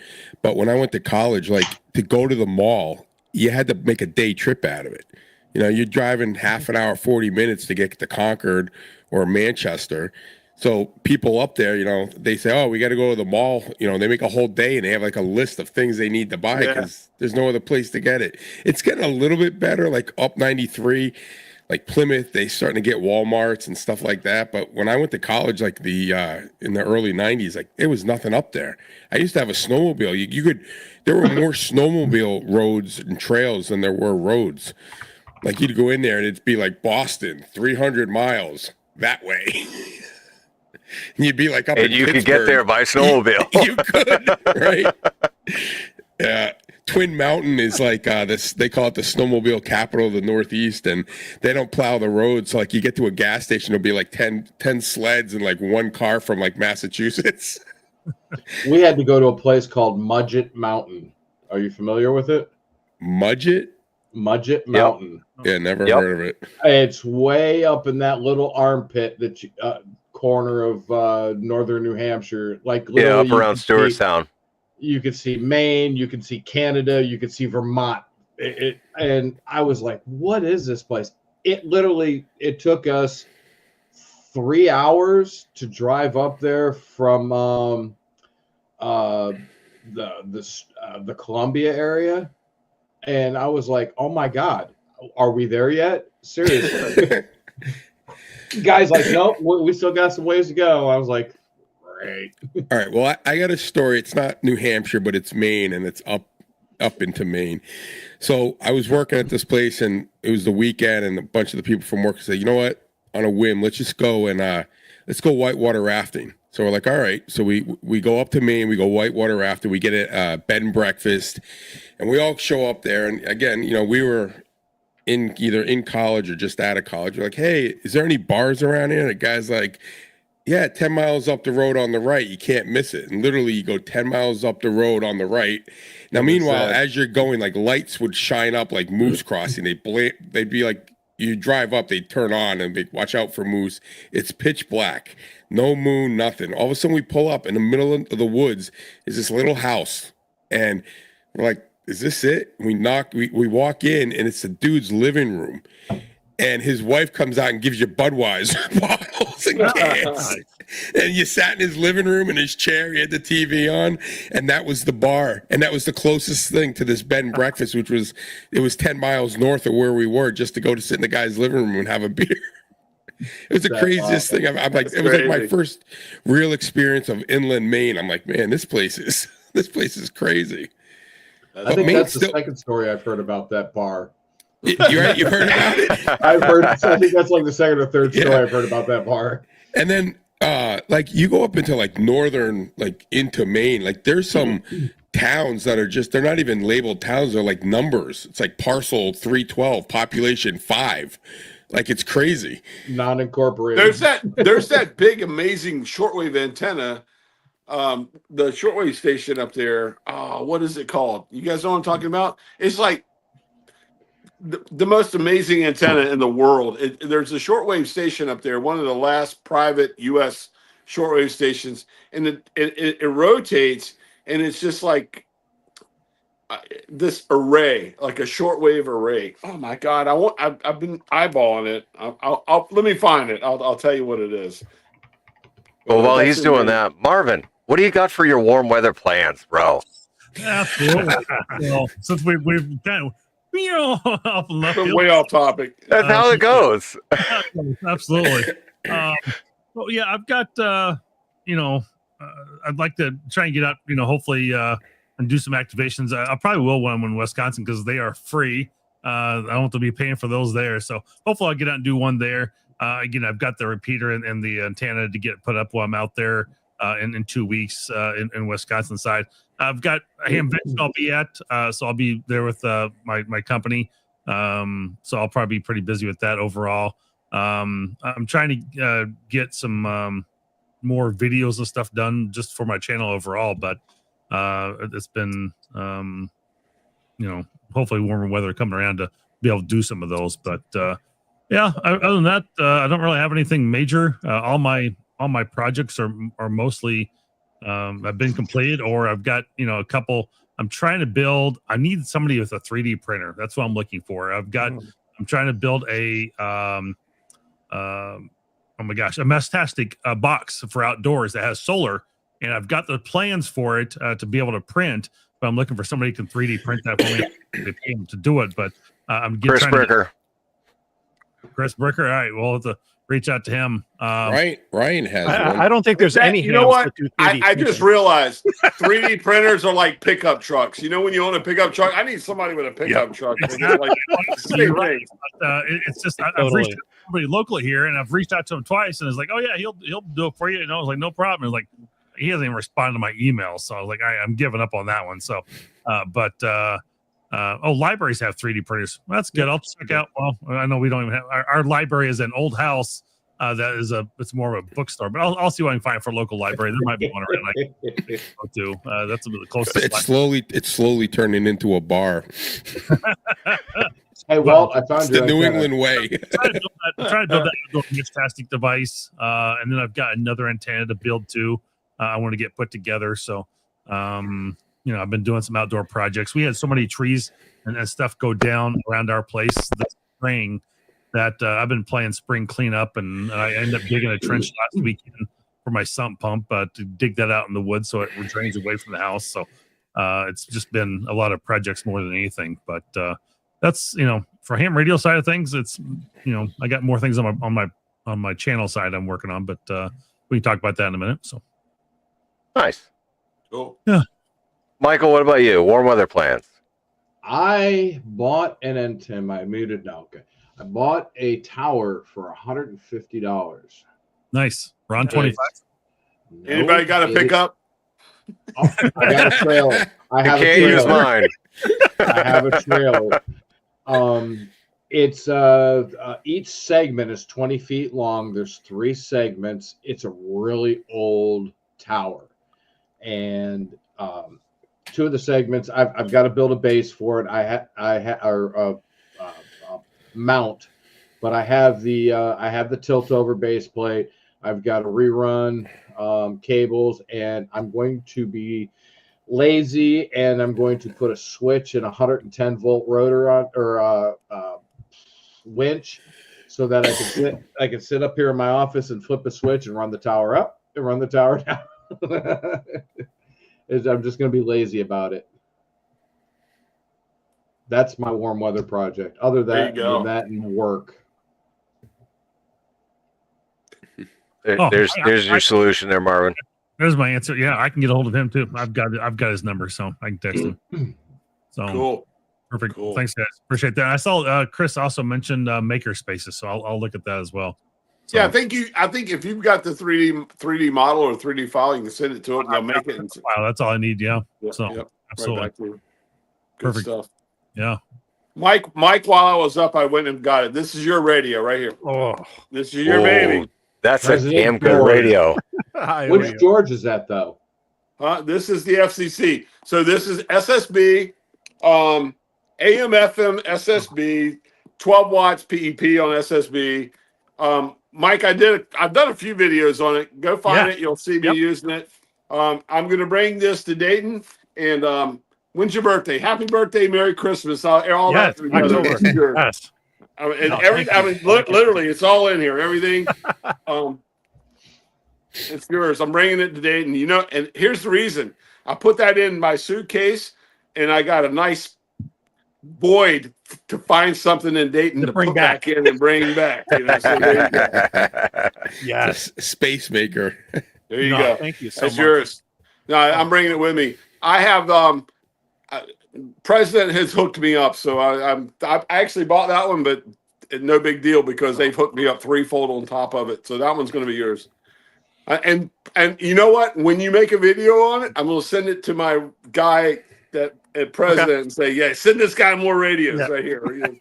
but when I went to college, like to go to the mall, you had to make a day trip out of it. You're driving half an hour, 40 minutes to get to Concord or Manchester. So people up there, they say, oh, we got to go to the mall. They make a whole day and they have like a list of things they need to buy because there's no other place to get it. It's getting a little bit better, like up 93, like Plymouth, they starting to get Walmarts and stuff like that. But when I went to college, like in the early 90s, like it was nothing up there. I used to have a snowmobile. There were more snowmobile roads and trails than there were roads. Like you'd go in there and it'd be like Boston, 300 miles that way. And you'd be like up in
you
Pittsburgh.
Could get there by snowmobile.
You could, right? Yeah. Twin Mountain is like this. They call it the snowmobile capital of the Northeast, and they don't plow the roads. So like you get to a gas station, it'll be like 10 sleds and like one car from like Massachusetts.
We had to go to a place called Mudgett Mountain. Are you familiar with it?
Mudgett
Mountain.
Yeah, never heard of it.
It's way up in that little armpit that corner of northern New Hampshire, like
up around Stewartstown.
You could see Maine, you could see Canada, you could see Vermont. And I was like, what is this place? It took us 3 hours to drive up there from the Columbia area. And I was like, oh my God, are we there yet? Seriously. Guy's like, nope, we still got some ways to go. I was like, great.
All right. Well, I got a story. It's not New Hampshire, but it's Maine, and it's up into Maine. So I was working at this place, and it was the weekend, and a bunch of the people from work said, you know what? On a whim, let's just go and let's go whitewater rafting. So we're like, all right. So we go up to Maine, we go whitewater rafting, we get a bed and breakfast, and we all show up there. And again, we were either in college or just out of college. We're like, hey, is there any bars around here? And the guy's like, yeah, 10 miles up the road on the right, you can't miss it. And literally you go 10 miles up the road on the right. Now, meanwhile, as you're going, like lights would shine up like moose crossing. They'd be like, you drive up, they'd turn on and they'd watch out for moose. It's pitch black, no moon, nothing. All of a sudden we pull up in the middle of the woods is this little house. And we're like, is this it? We walk in and it's the dude's living room. And his wife comes out and gives you Budweiser bottles and cans. And you sat in his living room in his chair. He had the TV on, and that was the bar. And that was the closest thing to this bed and breakfast, which was 10 miles north of where we were, just to go to sit in the guy's living room and have a beer. It was the craziest thing. I'm like, it was like my first real experience of inland Maine. I'm like, man, this place is crazy.
I think that's the second story I've heard about that bar.
You heard about it?
I've heard. I think that's like the second or third story I've heard about that bar.
And then, like you go up into like northern, like into Maine, like there's some towns that are they're not even labeled towns. They're like numbers. It's like parcel 312, population 5. like it's crazy.
Non-incorporated.
There's that big amazing shortwave antenna, the shortwave station up there. Oh, what is it called? You guys know what I'm talking about? It's like the most amazing antenna in the world. There's a shortwave station up there, one of the last private U.S. shortwave stations, and it rotates, and it's just like this array, like a shortwave array. Oh my God! I've been eyeballing it. I'll let me find it. I'll tell you what it is.
Well, while
That's
he's doing
amazing.
that, Marvin, what do you got for your warm weather plans, bro?
Absolutely. Well, since we've kind of off in left
Been
field.
way off topic.
That's how it goes.
Absolutely. Well, yeah, I've got I'd like to try and get out, hopefully and do some activations. I probably will when I'm in Wisconsin because they are free. I don't have to be paying for those there. So hopefully I'll get out and do one there. Again, I've got the repeater and the antenna to get put up while I'm out there in 2 weeks in Wisconsin side. I've got a convention I'll be at, so I'll be there with my company. So I'll probably be pretty busy with that overall. I'm trying to get some more videos and stuff done just for my channel overall, but it's been hopefully warmer weather coming around to be able to do some of those. But yeah, other than that, I don't really have anything major. All my projects are mostly have been completed, or I've got a couple. I'm trying to build. I need somebody with a 3D printer. That's what I'm looking for. I'm trying to build a oh my gosh, a Mestastic box for outdoors that has solar, and I've got the plans for it to be able to print. But I'm looking for somebody who can 3D print that for me. They pay them to do it, but I'm
Chris Bricker.
Chris Bricker. All right, we'll have to reach out to him.
Ryan has one.
I don't think there's any.
You know what?
that do 3D
I just
printing.
realized 3D printers are like pickup trucks. You know, when you own a pickup truck, I need somebody with a pickup truck. Like,
You're right. It's just I've
Totally.
reached out to somebody locally here, and I've reached out to him twice, and it's like, oh yeah, he'll do it for you. And I was like, no problem. It's like he hasn't even responded to my email, so I was like, I'm giving up on that one. So, libraries have 3D printers. Well, that's good. I'll check out. Well, I know we don't even have our library is an old house. That is it's more of a bookstore, but I'll see what I can find for a local library. There might be one around I can go to. That's a bit closest.
It's slowly turning into a bar.
Hey, Walt, I found
It's the
your
New
antenna.
England way.
I'm trying to build that Mestastic device, and then I've got another antenna to build too. I want to get put together. So, I've been doing some outdoor projects. We had so many trees and stuff go down around our place this spring that I've been playing spring cleanup, and I ended up digging a trench last weekend for my sump pump to dig that out in the woods so it drains away from the house. So it's just been a lot of projects more than anything. But that's for ham radio side of things, it's I got more things on my channel side I'm working on, but we can talk about that in a minute. So
Nice.
Cool.
Yeah.
Michael, what about you? Warm weather plans?
I bought an antenna. I muted now. Okay. I bought a tower for $150.
Nice. Ron 25.
Anybody got a pickup?
Oh, I got a trailer. I
You
have a
can't use
trailer.
mine.
I have a trailer. It's each segment is 20 feet long. There's 3 segments. It's a really old tower, and 2 of the segments I've got to build a base for it. I have mount, but I have the tilt over base plate. I've got to rerun cables, and I'm going to be lazy, and I'm going to put a switch and a 110 volt rotor on, or winch, so that I can sit up here in my office and flip a switch and run the tower up and run the tower down. I'm just going to be lazy about it. That's my warm weather project. Other than that and work.
There's your solution there, Marvin.
There's my answer. Yeah, I can get a hold of him too. I've got his number, so I can text him. So
Cool.
Perfect.
Cool.
Thanks, guys. Appreciate that. I saw Chris also mentioned maker spaces, so I'll look at that as well. So,
Yeah, I think if you've got the 3D model or 3D file, you can send it to it and they'll make it.
wow, that's all I need. Yeah.
Yep,
So
yep.
absolutely
Right back to you. Good
Perfect.
stuff.
Yeah.
Mike, while I was up, I went and got it. This is your radio right here.
Oh,
This is your
Oh,
baby.
that's a
President
damn good
George.
radio.
I owe
Which
you.
George is that though?
This is the FCC. So this is SSB, AM, FM, SSB, 12 watts PEP on SSB. Mike, I've done a few videos on it. Go find
Yeah.
it. You'll see me
Yep.
using it. I'm going to bring this to Dayton. And when's your birthday? Happy birthday, Merry Christmas. All
Yes,
that together.
October.
It's yours.
Yes.
And
No,
every,
thank
I
you.
mean, literally, it's all in here. Everything. It's yours. I'm bringing it to Dayton. You know, and here's the reason. I put that in my suitcase, and I got a nice void to find something in Dayton
To
to
bring
put
back.
back in and bring back. You know, so there you go.
Yes.
Space maker.
There you
No,
go.
thank you so
That's
much.
yours. No, I'm bringing it with me. I have President has hooked me up, so I actually bought that one, but no big deal because they've hooked me up threefold on top of it. So that one's going to be yours. And you know what? When you make a video on it, I'm going to send it to my guy that at President and say, "Yeah, send this guy more radios
Yeah.
right here." You know.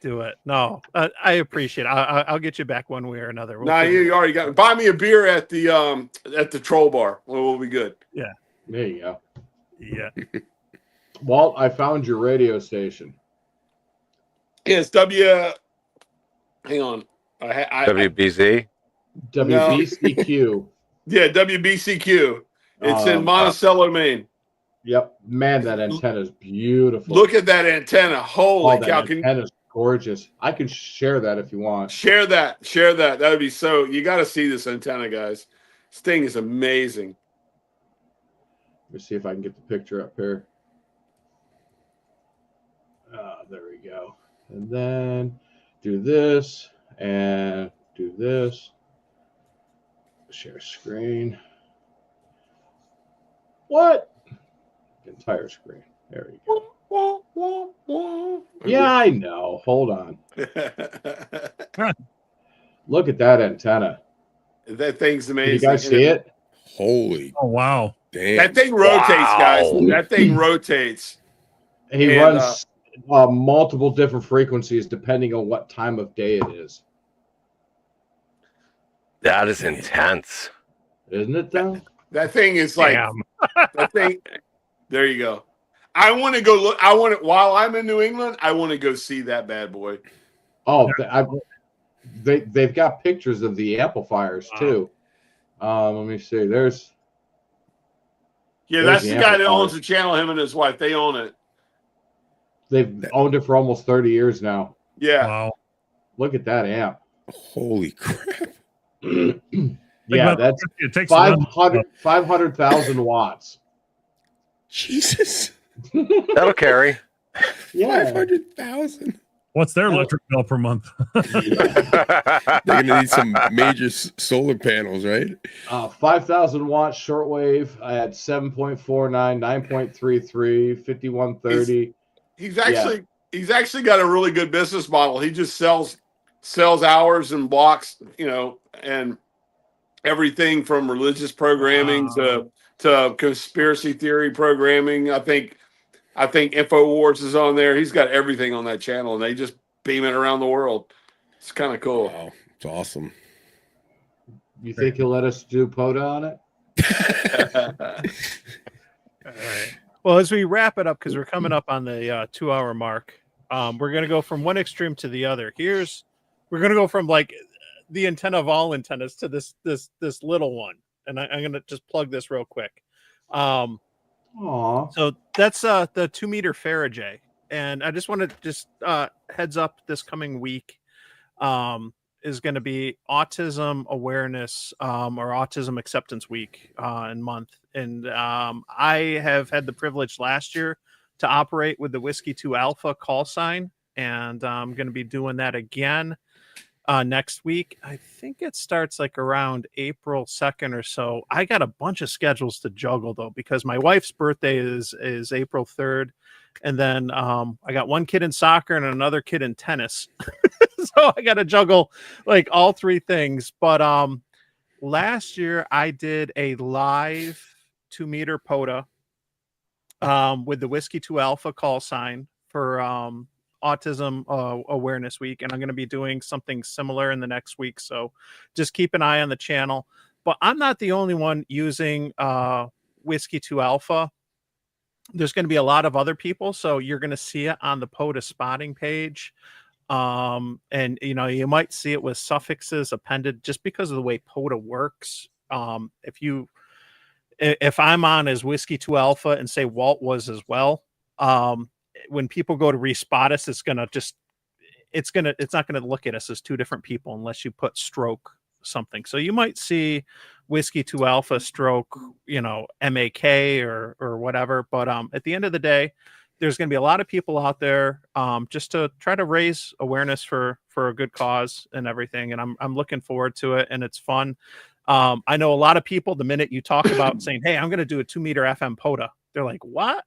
Do it. No, I appreciate it. I'll get you back one way or another. We'll
Nah,
figure it
you
out.
already got. Buy me a beer at the Troll Bar. We'll be good.
There you go.
Yeah.
Walt, I found your radio station.
Yes, hang on.
WBZ.
WBCQ.
Yeah, WBCQ. It's in
Um,
Monticello, Maine.
Yep. Man, that antenna is beautiful.
Look at that antenna. Holy
that
cow. Can you
antenna's gorgeous. I can share that if you want.
share that? Share that. That would be so. You got to see this antenna, guys. This thing is amazing.
Let me see if I can get the picture up here. There we go. And then do this and do this. Share screen. What? Entire screen. There we go. Yeah, I know. Hold on. Look at that antenna.
That thing's
Can
amazing.
you guys see it?
Holy
Oh wow.
damn.
That thing rotates, guys.
Wow.
That thing rotates.
He
And,
runs multiple different frequencies depending on what time of day it is.
That is intense.
Isn't it, though?
That thing is like
Damn.
that thing. There you go. I want to go look. I want to while I'm in New England. I want to go see that bad boy.
Oh, they've got pictures of the amplifiers, too. Let me see. There's
Yeah,
There's
that's
the
the guy that
amplifier.
owns the channel. Him and his wife. They own it.
They've owned it for almost 30 years now.
Yeah.
Wow.
Look at that amp.
Holy crap.
Yeah, that's
it takes a run.
500,000 watts.
Jesus.
That'll carry.
Yeah.
500,000.
What's their electric bill per month?
They're going to need some major solar panels, right?
5,000 watts shortwave. I had 7.49, 9.33, 5130.
He's actually got a really good business model. He just sells hours and blocks, you know, and everything from religious programming to conspiracy theory programming. I think InfoWars is on there. He's got everything on that channel, and they just beam it around the world. It's kind of cool.
Wow. It's awesome.
You think he'll let us do POTA on it?
All right. Well, as we wrap it up, because we're coming up on the 2-hour mark, we're going to go from one extreme to the other. We're going to go from like the antenna of all antennas to this little one, and I'm going to just plug this real quick.
Aw.
So that's the 2-meter Faraday, and I just want to heads up this coming week is going to be Autism Awareness or Autism Acceptance Week and month, and I have had the privilege last year to operate with the Whiskey 2 Alpha call sign, and I'm going to be doing that again next week. I think it starts like around April 2nd or so. I got a bunch of schedules to juggle though, because my wife's birthday is April 3rd. And then I got one kid in soccer and another kid in tennis. So I got to juggle like all three things. But last year I did a live 2-meter POTA with the Whiskey 2 Alpha call sign for Autism Awareness Week, and I'm going to be doing something similar in the next week. So just keep an eye on the channel. But I'm not the only one using Whiskey 2 Alpha. There's going to be a lot of other people, so you're going to see it on the POTA spotting page. And you might see it with suffixes appended just because of the way POTA works. If I'm on as Whiskey 2 Alpha and say Walt was as well, when people go to respot us, it's not gonna look at us as two different people unless you put stroke something. So you might see Whiskey 2 Alpha stroke, MAK or whatever. But at the end of the day, there's going to be a lot of people out there just to try to raise awareness for a good cause and everything. And I'm looking forward to it, and it's fun. I know a lot of people, the minute you talk about saying, hey, I'm going to do a 2 meter FM POTA, they're like, what?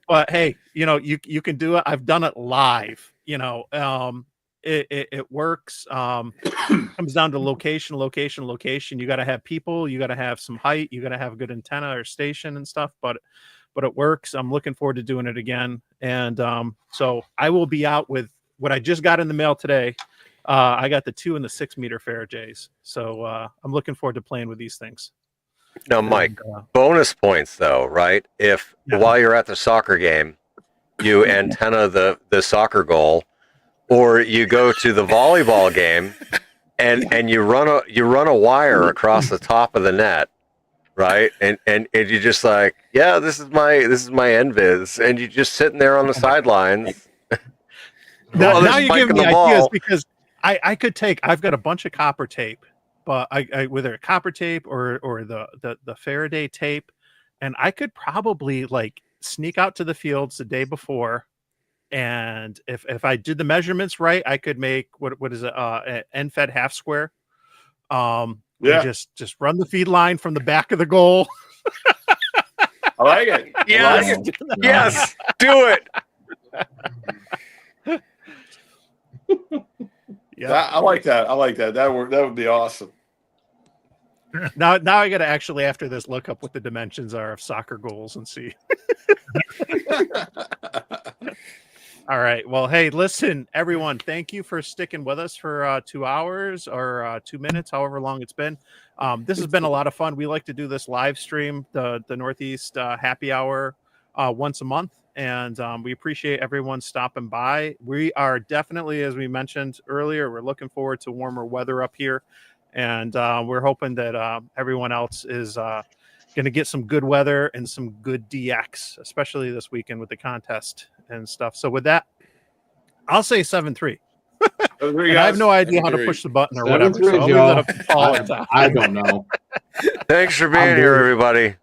But hey, you can do it. I've done it live, it works. Comes down to location. You got to have people, you got to have some height, you got to have a good antenna or station and stuff, but it works. I'm looking forward to doing it again. And so I will be out with what I just got in the mail today. I got the 2 and the 6 meter Farajays. So I'm looking forward to playing with these things.
Now, Mike, bonus points though, right? If while you're at the soccer game, you antenna the soccer goal, or you go to the volleyball game and you run a wire across the top of the net, right? And you just like, yeah, this is my NVIS, and you're just sitting there on the sidelines.
Now you're giving me ideas, because I've got a bunch of copper tape, but I whether copper tape or the Faraday tape, and I could probably like sneak out to the fields the day before, and if I did the measurements right, I could make what is it, an end-fed half square. Just run the feed line from the back of the goal.
I like it.
Yes, do it.
Yeah, I like that. That would be awesome.
Now I got to actually, after this, look up what the dimensions are of soccer goals and see. All right. Well, hey, listen, everyone, thank you for sticking with us for 2 hours or 2 minutes, however long it's been. This has been a lot of fun. We like to do this live stream, the Northeast Happy Hour, once a month. And we appreciate everyone stopping by. We are definitely, as we mentioned earlier, we're looking forward to warmer weather up here. And we're hoping that everyone else is going to get some good weather and some good DX, especially this weekend with the contest and stuff. So with that, I'll say 7-3. I have no idea how to push the button or whatever. So I'll leave that up to Paul.
I don't know.
Thanks for being here, everybody.